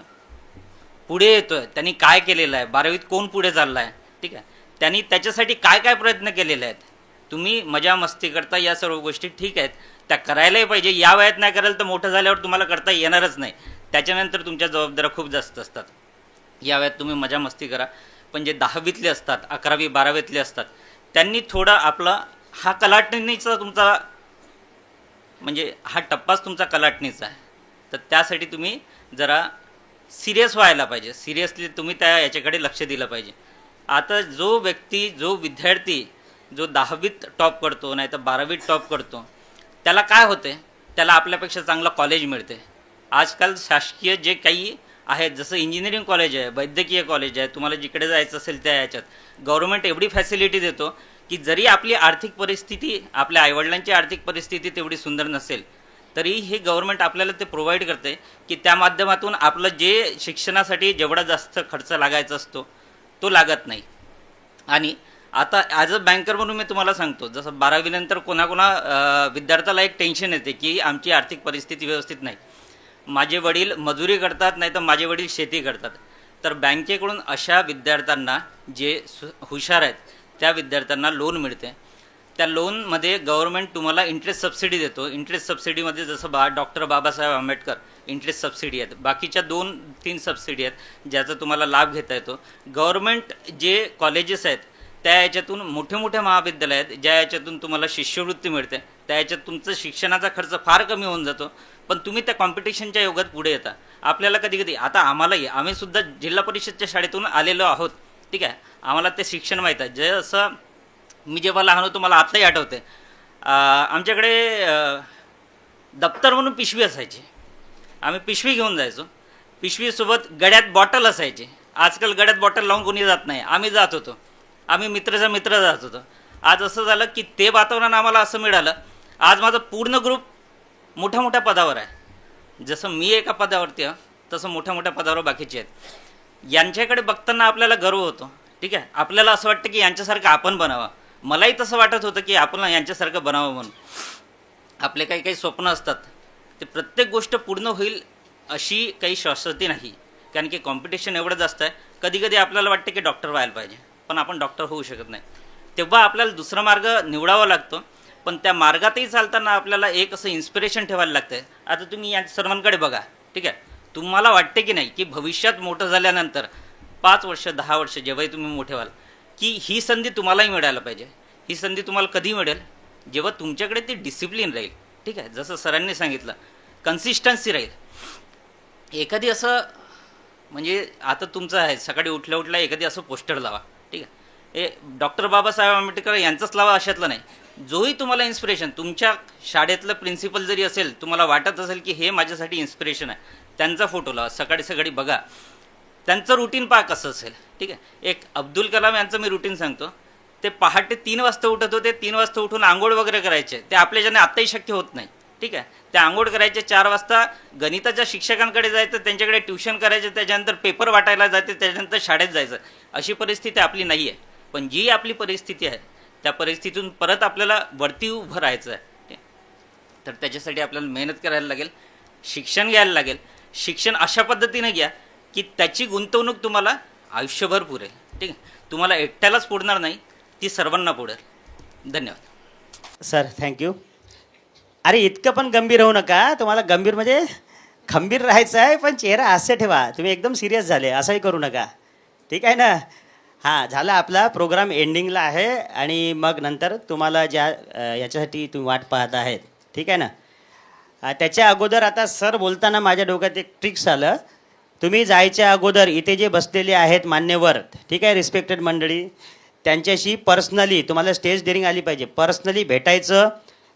पुढे येतोय, त्यांनी काय केलेलं आहे, 12वीत कोण पुढे चालला आहे, ठीक आहे, त्यांनी त्याच्यासाठी काय काय प्रयत्न केलेले आहेत. तुम्ही मजा मस्ती करता या सर्व गोष्टी ठीक आहेत, त्या करायलाही पाहिजे. या वयात नाही कराल तर मोठं झाल्यावर तुम्हाला करता येणारच नाही. त्याच्यानंतर तुमच्या जबाबदाऱ्या खूप जास्त असतात. या वयात तुम्ही मजा मस्ती करा, पण जे 10वीतले असतात, 11वी 12वीतले असतात, त्यांनी थोडा आपला हा कलाटणीचा तुमचा म्हणजे हा टप्पाच तुमचा कलाटणीचा आहे. तर त्यासाठी तुम्ही जरा सिरियस व्हायला पाहिजे. सिरियसली तुम्ही त्या याच्याकडे लक्ष दिलं पाहिजे. आता जो व्यक्ती, जो विद्यार्थी जो 10वीत टॉप करतो नाही तर 12वीत टॉप करतो, त्याला काय होते, त्याला आपल्यापेक्षा चांगलं कॉलेज मिळते. आजकाल शासकीय जे काही आहेत, जसं इंजिनिअरिंग कॉलेज आहे, वैद्यकीय कॉलेज आहे, तुम्हाला जिकडे जायचं असेल त्या याच्यात गव्हर्नमेंट एवढी फॅसिलिटी देतो की जरी आपली आर्थिक परिस्थिती, आपल्या आईवडिलांची आर्थिक परिस्थिती तेवढी सुंदर नसेल तरी हे गव्हर्नमेंट आपल्याला ते प्रोव्हाइड करते की त्या माध्यमातून आपलं जे शिक्षणासाठी जेवढा जास्त खर्च लागायचा असतो तो लागत नाही. आणि आता ॲज अ बँकर म्हणून मी तुम्हाला सांगतो, जसं 12वीनंतर कोणाकोणा विद्यार्थ्याला एक टेन्शन येते की आमची आर्थिक परिस्थिती व्यवस्थित नाही, माझे वडील मजुरी करतात नाही तर माझे वडील शेती करतात. तर बँकेकडून अशा विद्यार्थ्यांना जे हुशार आहेत त्या विद्यार्थ्यांना लोन मिळते. त्या लोनमध्ये गव्हर्नमेंट तुम्हाला इंटरेस्ट सबसिडी देतो. इंटरेस्ट सबसिडीमध्ये जसं doctor Babasaheb Ambedkar interest subsidy आहेत, बाकीच्या 2-3 सबसिडी आहेत ज्याचा तुम्हाला लाभ घेता येतो. गव्हर्नमेंट जे कॉलेजेस आहेत त्या याच्यातून मोठे मोठे महाविद्यालय आहेत ज्या याच्यातून तुम्हाला शिष्यवृत्ती मिळते, त्या याच्यात तुमचं शिक्षणाचा खर्च फार कमी होऊन जातो. पण तुम्ही त्या कॉम्पिटिशनच्या युगात पुढे येता. आपल्याला कधी कधी आता आम्हालाही, आम्ही सुद्धा जिल्हा परिषदच्या शाळेतून आलेलो आहोत, ठीक आहे, आम्हाला ते शिक्षण माहीत आहे. जसं मी जेव्हा लहान होतो मला आत्ताही आठवते, आमच्याकडे दप्तर म्हणून पिशवी असायची, आम्ही पिशवी घेऊन जायचो. पिशवीसोबत गड्यात बॉटल असायची. आजकाल गड्यात बॉटल लावून कोणी जात नाही, आम्ही जात होतो, आम्ही मित्राचा मित्र जात होतो. आज असं झालं की ते वातावरण आम्हाला असं मिळालं. आज माझा पूर्ण ग्रुप मोठ्या मोठ्या पदावर आहे. जसं मी एका पदावरती आहे तसं मोठ्या मोठ्या पदावर बाकीचे आहेत. यांच्याकडे बघताना आपल्याला गर्व होतो, ठीक आहे, आपल्याला असं वाटतं की यांच्यासारखं आपण बनावं. मलाही तसं वाटत होतं की आपण यांच्यासारखं बनावं म्हणून. आपले काही काही स्वप्न असतात, ते प्रत्येक गोष्ट पूर्ण होईल अशी काही शाश्वती नाही, कारण की कॉम्पिटिशन एवढं जास्त आहे. कधी कधी आपल्याला वाटतं की डॉक्टर व्हायला पाहिजे, पण आपण डॉक्टर होऊ शकत नाही. तेव्हा आपल्याला दुसरा मार्ग निवडावा लागतो. पण त्या मार्गातही चालताना आपल्याला एक असं इन्स्पिरेशन ठेवायला लागतं. आता तुम्ही या सर्वांकडे बघा, ठीक आहे, तुम्हाला वाटते की नाही की भविष्यात मोठं झाल्यानंतर 5 वर्ष 10 वर्ष जेव्हाही तुम्ही मोठे व्हाल की ही संधी तुम्हालाही मिळायला पाहिजे. ही संधी तुम्हाला कधी मिळेल, जेव्हा तुमच्याकडे ती डिसिप्लिन राहील, ठीक आहे, जसं सरांनी सांगितलं कन्सिस्टन्सी राहील. एखादी असं म्हणजे आता तुमचं आहे सकाळी उठल्या उठल्या एखादी असं पोस्टर लावा, ठीक आहे, हे डॉक्टर बाबासाहेब आंबेडकर यांचंच लावा अशातलं नाही. जोही तुम्हाला इन्स्पिरेशन, तुमच्या शाळेतलं प्रिन्सिपल जरी असेल, तुम्हाला वाटत असेल की हे माझ्यासाठी इन्स्पिरेशन आहे, त्यांचा फोटो लावा. सकाळी सकाळी बघा, त्यांचं रुटीन पहा कसं असेल, ठीक आहे. एक अब्दुल कलाम यांचं मी रुटीन सांगतो. ते पहाटे 3 वाजता उठत होते. 3 वाजता उठून आंघोळ वगैरे करायचे. ते आपल्याच्याने आत्ताही शक्य होत नाही, ठीक आहे. ते आंघोळ करायचे, 4 वाजता गणिताच्या शिक्षकांकडे जायचं, त्यांच्याकडे ट्युशन करायचे, त्याच्यानंतर पेपर वाटायला जायचे, त्याच्यानंतर शाळेत जायचं. अशी परिस्थिती आपली नाही आहे. पण जी आपली परिस्थिती आहे त्या परिस्थितीतून परत आपल्याला वरती उभं राहायचं आहे, ठीक आहे. तर त्याच्यासाठी आपल्याला मेहनत करायला लागेल, शिक्षण घ्यायला लागेल. शिक्षण अशा पद्धतीने घ्या की त्याची गुंतवणूक तुम्हाला आयुष्यभर पुरेल, ठीक आहे. तुम्हाला एकट्यालाच पुरणार नाही, ती सर्वांना पुरेल. धन्यवाद सर, थँक्यू. अरे इतकं पण गंभीर होऊ नका. तुम्हाला गंभीर म्हणजे खंबीर राहायचं आहे, पण चेहरा हास्य ठेवा. तुम्ही एकदम सिरियस झाले असंही करू नका, ठीक आहे ना. हां, झाला आपला प्रोग्राम एंडिंगला आहे. आणि मग नंतर तुम्हाला ज्या याच्यासाठी तुम्ही वाट पाहत आहेत, ठीक आहे ना. त्याच्या अगोदर आता सर बोलताना माझ्या डोक्यात एक ट्रिक्स आलं. तुम्ही जायच्या अगोदर इथे जे बसलेले आहेत मान्यवर, ठीक आहे, रिस्पेक्टेड मंडळी, त्यांच्याशी पर्सनली तुम्हाला स्टेज डेअरिंग आली पाहिजे. पर्सनली भेटायचं,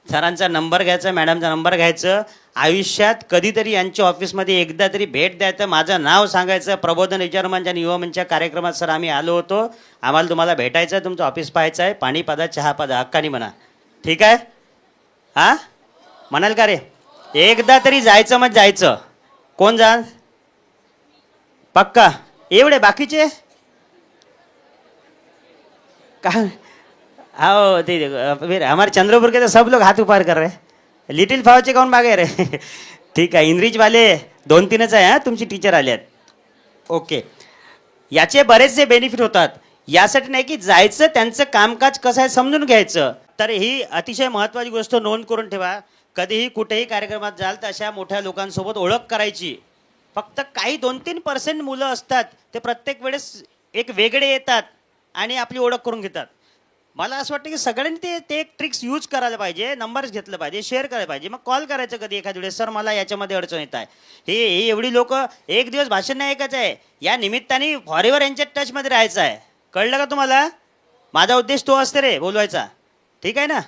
सरांचा नंबर घ्यायचा, मॅडमचा नंबर घ्यायचं. आयुष्यात कधीतरी यांच्या ऑफिसमध्ये एकदा तरी भेट द्यायचं, माझं नाव सांगायचं, प्रबोधन विचारमंच आणि युवा मंचच्या कार्यक्रमात सर आम्ही आलो होतो, आम्हाला तुम्हाला भेटायचं आहे, तुमचं ऑफिस पाहायचं आहे, पाणी पादा चहा पादा हक्कानी म्हणा, ठीक आहे. हां, म्हणाल का रे एकदा तरी जायचं मग जायचं. कोण जा पक्का? एवढे बाकीचे का? हो ते हमारे चंद्रपुर के तो सब लोग हाथ ऊपर कर रहे. लिटिल फावचे काऊन मागे रे? ठीक आहे, इनरीचवाले 2-3च आहे. हां तुमची टीचर आले आहेत. ओके, याचे बरेचसे बेनिफिट होतात. यासाठी नाही की जायचं, त्यांचं कामकाज कसं आहे समजून घ्यायचं. तर ही अतिशय महत्त्वाची गोष्ट नोंद करून ठेवा. कधीही कुठेही कार्यक्रमात जाल तर अशा मोठ्या लोकांसोबत ओळख करायची. फक्त काही 2-3% मुलं असतात, ते प्रत्येक वेळेस एक वेगळे येतात आणि आपली ओळख करून घेतात. मला असं वाटतं की सगळ्यांनी ते एक ट्रिक्स यूज करायला पाहिजे. नंबर्स घेतलं पाहिजे, शेअर करायला पाहिजे. मग कॉल करायचं कधी एखाद्या वेळेस, सर मला याच्यामध्ये अडचण येत आहे. हे एवढी लोक एक दिवस भाषण नाही ऐकायचं आहे, या निमित्ताने फॉरेवर यांच्या टचमध्ये राहायचं आहे. कळलं का तुम्हाला? माझा उद्देश तो असते रे बोलवायचा. ठीक आहे ना?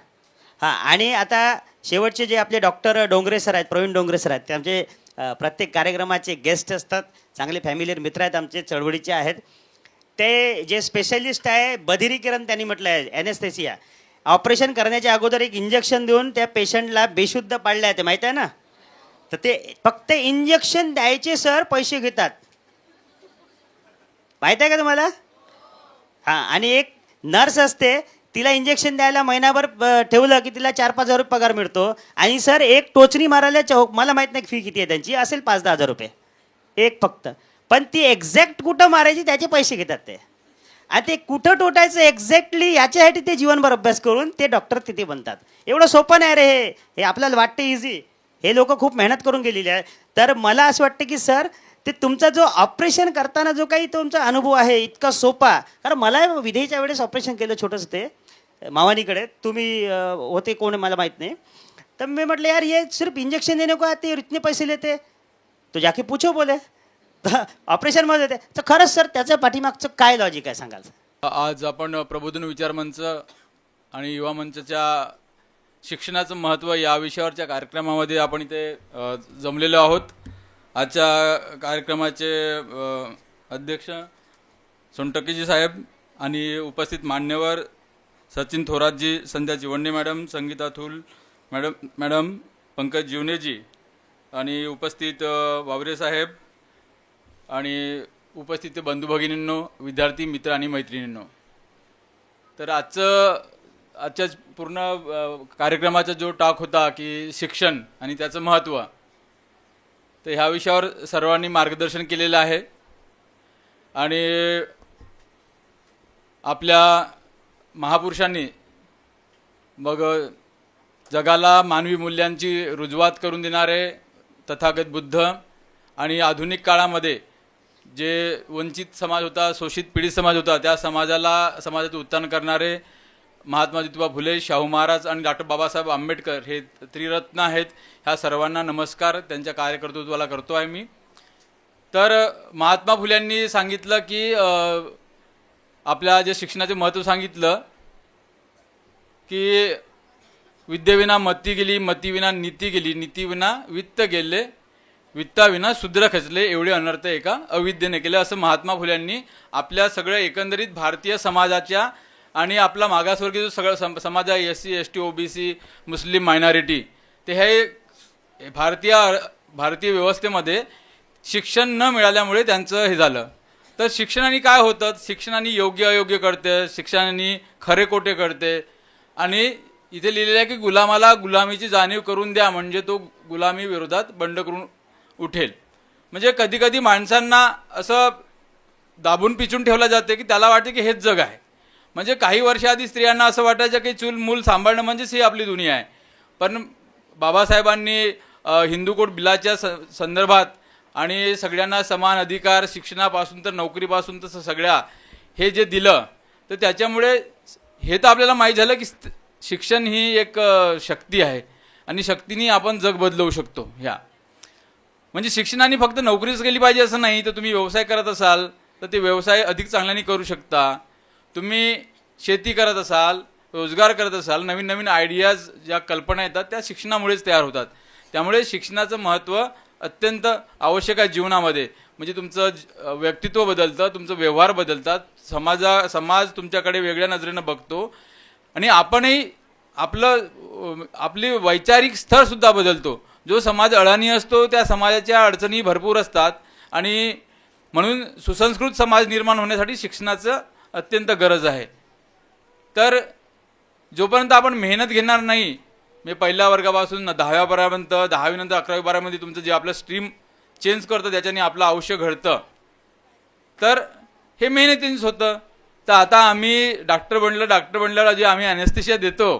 हां, आणि आता शेवटचे जे आपले डॉक्टर डोंगरे सर आहेत, प्रवीण डोंगरे सर आहेत, ते आमचे प्रत्येक कार्यक्रमाचे गेस्ट असतात. चांगले फॅमिलीर मित्र आहेत, आमचे चळवळीचे आहेत. ते जे स्पेशलिस्ट आहे बधिरीकरण, त्यांनी म्हटलं आहे ॲनेस्थेसिया. ऑपरेशन करण्याच्या अगोदर एक इंजेक्शन देऊन त्या पेशंटला बेशुद्ध पाडलं आहे, ते माहीत आहे ना? तर ते फक्त इंजेक्शन द्यायचे सर पैसे घेतात. माहीत आहे का तुम्हाला? हां, आणि एक नर्स असते, तिला इंजेक्शन द्यायला महिनाभर ठेवलं की तिला 4-5 हजार रुपये पगार मिळतो. आणि सर एक टोचणी मारायला मला माहीत नाही फी किती आहे त्यांची, असेल 5-10 हजार रुपये एक फक्त. पण ती एक्झॅक्ट कुठं मारायची त्याचे पैसे घेतात ते. आणि ते कुठं टोटायचं एक्झॅक्टली याच्यासाठी ते जीवनभर अभ्यास करून ते डॉक्टर तिथे बनतात. एवढं सोपं नाही रे हे आपल्याला वाटतं इझी. हे लोक खूप मेहनत करून गेलेले आहे. तर मला असं वाटतं की सर ते तुमचा जो ऑपरेशन करताना जो काही तुमचा अनुभव आहे इतका सोपा. कारण मला विधेच्या वेळेस ऑपरेशन केलं छोटंसं ते मावानीकडे. तुम्ही होते कोण मला माहीत नाही. तर मी म्हटलं यार ये सिर्फ इंजेक्शन देणे को आते इतने पैसे लेते, तो जाके पूछो बोले ऑपरेशनमध्ये होते. तर खरंच सर त्याचं पाठीमागचं काय लॉजिक आहे सांगाल? आज आपण प्रबोधन विचार मंच आणि युवा मंचच्या शिक्षणाचं महत्त्व या विषयावरच्या कार्यक्रमामध्ये आपण इथे जमलेलो आहोत. आजच्या कार्यक्रमाचे अध्यक्ष सोनटक्केजी साहेब आणि उपस्थित मान्यवर सचिन थोरातजी, संध्या जिवंडे मॅडम, संगीता थूल मॅडम, पंकज जीवनेजी आणि उपस्थित वावरे साहेब आणि उपस्थित बंधू भगिनींनो, विद्यार्थी मित्र आणि मैत्रिणींनो. तर आजच्या पूर्ण कार्यक्रमाचा जो टॉक होता की शिक्षण आणि त्याचं महत्त्व, तर ह्या विषयावर सर्वांनी मार्गदर्शन केलेलं आहे. आणि आपल्या महापुरुषांनी मग जगाला मानवी मूल्यांची रुजवात करून देणारे तथागत बुद्ध आणि आधुनिक काळामध्ये जे वंचित समाज होता, शोषित पीडित समाज होता, त्या समाजाचं उत्थान करणारे महात्मा ज्योतिबा फुले, शाहू महाराज आणि डॉक्टर बाबासाहेब आंबेडकर हे त्रिरत्न आहेत. ह्या सर्वांना नमस्कार त्यांच्या कार्यकर्तृत्वाला करतो आहे मी. तर महात्मा फुल्यांनी सांगितलं की आपल्या जे शिक्षणाचे महत्त्व सांगितलं की विद्येविना मती गेली, मतीविना नीती गेली, नीतीविना वित्त गेले, वित्ताविना शूद्र खचले, एवढे अनर्थ एका अविद्येने केले. असं महात्मा फुल्यांनी आपल्या सगळ्या एकंदरीत भारतीय समाजाच्या आणि आपला मागासवर्गीय जो सगळं समाज आहे, SC ST OBC मुस्लिम मायनॉरिटी, ते हे भारतीय व्यवस्थेमध्ये शिक्षण न मिळाल्यामुळे त्यांचं हे झालं. तर शिक्षणाने काय होतं? शिक्षणाने योग्य अयोग्य कळते, शिक्षणाने खरे खोटे कळते. आणि इथे लिहिलेलं आहे की गुलामाला गुलामीची जाणीव करून द्या म्हणजे तो गुलामी विरोधात बंड करून उठेल. म्हणजे कधी कधी माणसांना असं दाबून पिचून ठेवलं जाते की त्याला वाटते की हेच जग आहे. म्हणजे काही वर्ष आधी स्त्रियांना असं वाटायचं की चूल मूल सांभाळणं म्हणजेच ही आपली दुनिया आहे. पण बाबासाहेबांनी हिंदू कोड बिलाच्या संदर्भात आणि सगळ्यांना समान अधिकार, शिक्षणापासून तर नोकरीपासून तर सगळ्या हे जे दिलं, तर त्याच्यामुळे हे तर आपल्याला माहीत झालं की शिक्षण ही एक शक्ती आहे आणि शक्तीने आपण जग बदलवू शकतो. ह्या म्हणजे शिक्षणाने फक्त नोकरीच केली पाहिजे असं नाही. तर तुम्ही व्यवसाय करत असाल तर ते व्यवसाय अधिक चांगल्याने करू शकता. तुम्ही शेती करत असाल, रोजगार करत असाल, नवीन नवीन आयडियाज ज्या कल्पना येतात त्या शिक्षणामुळेच तयार होतात. त्यामुळे शिक्षणाचं महत्त्व अत्यंत आवश्यक आहे जीवनामध्ये. म्हणजे तुमचं व्यक्तित्व बदलतं, तुमचं व्यवहार बदलतात, समाज तुमच्याकडे वेगळ्या नजरेनं बघतो आणि आपणही आपलं आपली वैचारिक स्तर सुद्धा बदलतो. जो समाज अडाणी असतो त्या समाजाच्या अडचणी भरपूर असतात आणि म्हणून सुसंस्कृत समाज निर्माण होण्यासाठी शिक्षणाचं अत्यंत गरज आहे. तर जोपर्यंत आपण मेहनत घेणार नाही, मी पहिल्या वर्गापासून 10व्या वर्गापर्यंत 10वी नंतर 11वी 12वीमध्ये तुमचं जे आपलं स्ट्रीम चेंज करतं त्याच्याने आपलं आयुष्य घडतं, तर हे मेहनतीनेच होतं. तर आता आम्ही डॉक्टर बनल्यावर जे आम्ही ॲनेस्थेशिया देतो,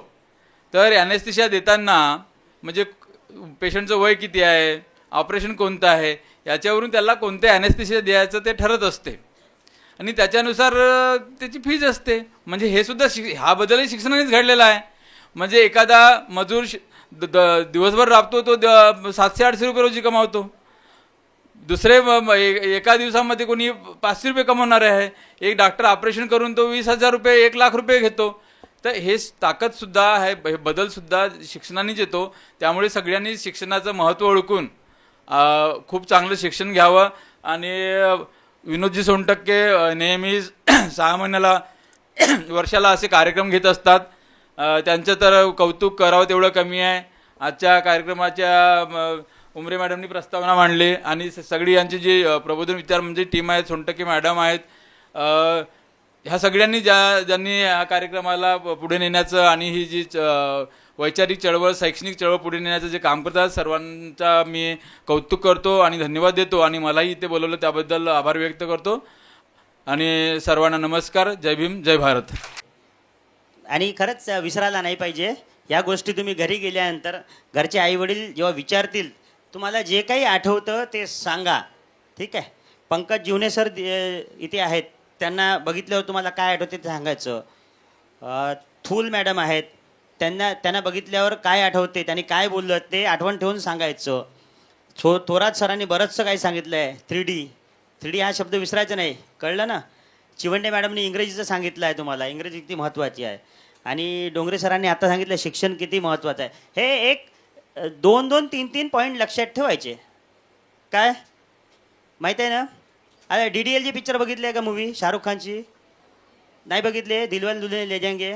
तर ॲनेस्थेशिया देताना म्हणजे पेशंटचं वय किती आहे, ऑपरेशन कोणतं आहे, याच्यावरून त्याला कोणते ॲनेस्थेशिया द्यायचं ते ठरत असते आणि त्याच्यानुसार त्याची फीज असते. म्हणजे हे सुद्धा हा बदलही शिक्षणानेच घडलेला आहे. म्हणजे एखादा मजूर दिवसभर राबतो, तो 700-800 रुपये रोजी कमावतो. दुसरे एका दिवसामध्ये कोणी 500 रुपये कमवणार आहे. एक डॉक्टर ऑपरेशन करून तो 20,000 रुपये 1,00,000 रुपये घेतो. तर हे ताकदसुद्धा आहे, हे बदलसुद्धा शिक्षणानेच येतो. त्यामुळे सगळ्यांनी शिक्षणाचं महत्त्व ओळखून खूप चांगलं शिक्षण घ्यावं. आणि विनोदजी सोनटक्के नेहमी 6 महिन्याला वर्षाला असे कार्यक्रम घेत असतात. त्यांचं तर कौतुक करावं तेवढं कमी आहे. आजच्या कार्यक्रमाच्या उमरे मॅडमनी प्रस्तावना मांडली आणि सगळी यांची जी प्रबोधन विचार म्हणजे टीम आहेत, सोनटक्के मॅडम आहेत, ह्या सगळ्यांनी ज्यांनी या कार्यक्रमाला पुढे नेण्याचं आणि ही जी वैचारिक चळवळ, शैक्षणिक चळवळ पुढे नेण्याचं जे काम करतात, सर्वांचा मी कौतुक करतो आणि धन्यवाद देतो. आणि मलाही इथे बोलवलं त्याबद्दल आभार व्यक्त करतो. आणि सर्वांना नमस्कार. जय भीम, जय भारत. आणि खरंच विसरायला नाही पाहिजे या गोष्टी. तुम्ही घरी गेल्यानंतर घरचे आईवडील जेव्हा विचारतील, तुम्हाला जे काही आठवतं ते सांगा, ठीक आहे. पंकज जीवने सर इथे आहेत, त्यांना बघितल्यावर तुम्हाला काय आठवते ते सांगायचं. थूल मॅडम आहेत, त्यांना बघितल्यावर काय आठवते, त्यांनी काय बोललं ते आठवण ठेवून सांगायचं. थोरात सरांनी बरंचसं काही सांगितलं आहे. 3D हा शब्द विसरायचा नाही, कळलं ना. चिवंडे मॅडमनी इंग्रजीचं सांगितलं आहे तुम्हाला, इंग्रजी किती महत्त्वाची आहे. आणि डोंगरे सरांनी आता सांगितलं शिक्षण किती महत्त्वाचं आहे. हे एक 2-2, 3-3 पॉईंट लक्षात ठेवायचे. काय माहीत आहे ना. अरे DDLJ पिक्चर बघितले आहे का मूवी, शाहरुख खानची? नाही बघितले? दिलवाले दुल्हनिया ले जाएंगे.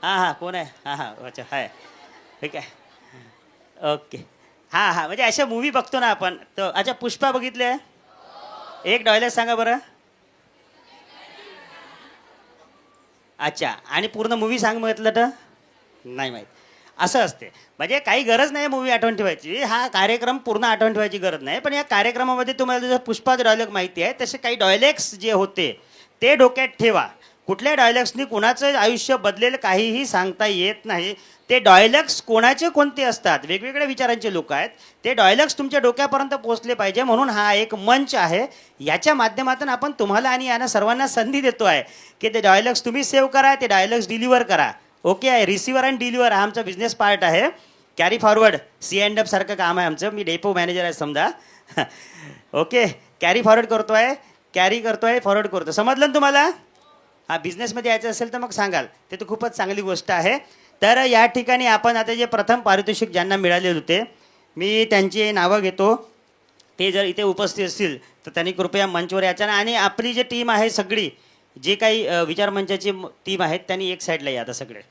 हां कोण आहे? हां अच्छा आहे, ठीक आहे, ओके. हां म्हणजे अशा मूवी बघतो ना आपण. तर अच्छा पुष्पा बघितले आहे? एक डायलॉग सांगा बरं. अच्छा, आणि पूर्ण मूवी सांग म्हटलं तर नाही माहीत. असं असते. म्हणजे काही गरज नाही मूवी आठवण ठेवायची, हा कार्यक्रम पूर्ण आठवण ठेवायची गरज नाही. पण या कार्यक्रमामध्ये तुम्हाला जसं पुष्पाचे डायलॉग माहिती आहे, तसे काही डायलॉग्स जे होते ते डोक्यात ठेवा. कुठल्या डायलॉग्सनी कुणाचं आयुष्य बदलेल काहीही सांगता येत नाही. ते डायलॉग्स कोणाचे कोणते असतात, वेगवेगळ्या विचारांचे लोक आहेत, ते डायलॉग्स तुमच्या डोक्यापर्यंत पोहोचले पाहिजे. म्हणून हा एक मंच आहे. याच्या माध्यमातून आपण तुम्हाला आणि यांना सर्वांना संधी देतो आहे की ते डायलॉग्स तुम्ही सेव्ह करा, ते डायलॉग्स डिलिव्हर करा. ओके आहे. रिसिव्हर आणि डिलिव्हर हा आमचा बिझनेस पार्ट आहे. कॅरी फॉरवर्ड C&F सारखं काम आहे आमचं. मी डेपो मॅनेजर आहे समजा. ओके, कॅरी फॉरवर्ड करतो आहे, कॅरी करतो आहे, फॉरवर्ड करतो. समजलं ना तुम्हाला? हा, बिझनेसमध्ये यायचं असेल तर मग सांगाल, ते तर खूपच चांगली गोष्ट आहे. तर या ठिकाणी आपण आता जे प्रथम पारितोषिक ज्यांना मिळाले होते, मी त्यांची नावं घेतो. ते जर इथे उपस्थित असतील तर त्यांनी कृपया मंचवर यायचं. आणि आपली जी टीम आहे सगळी, जे काही विचारमंचाची टीम आहेत, त्यांनी एक साईडला या आता सगळे.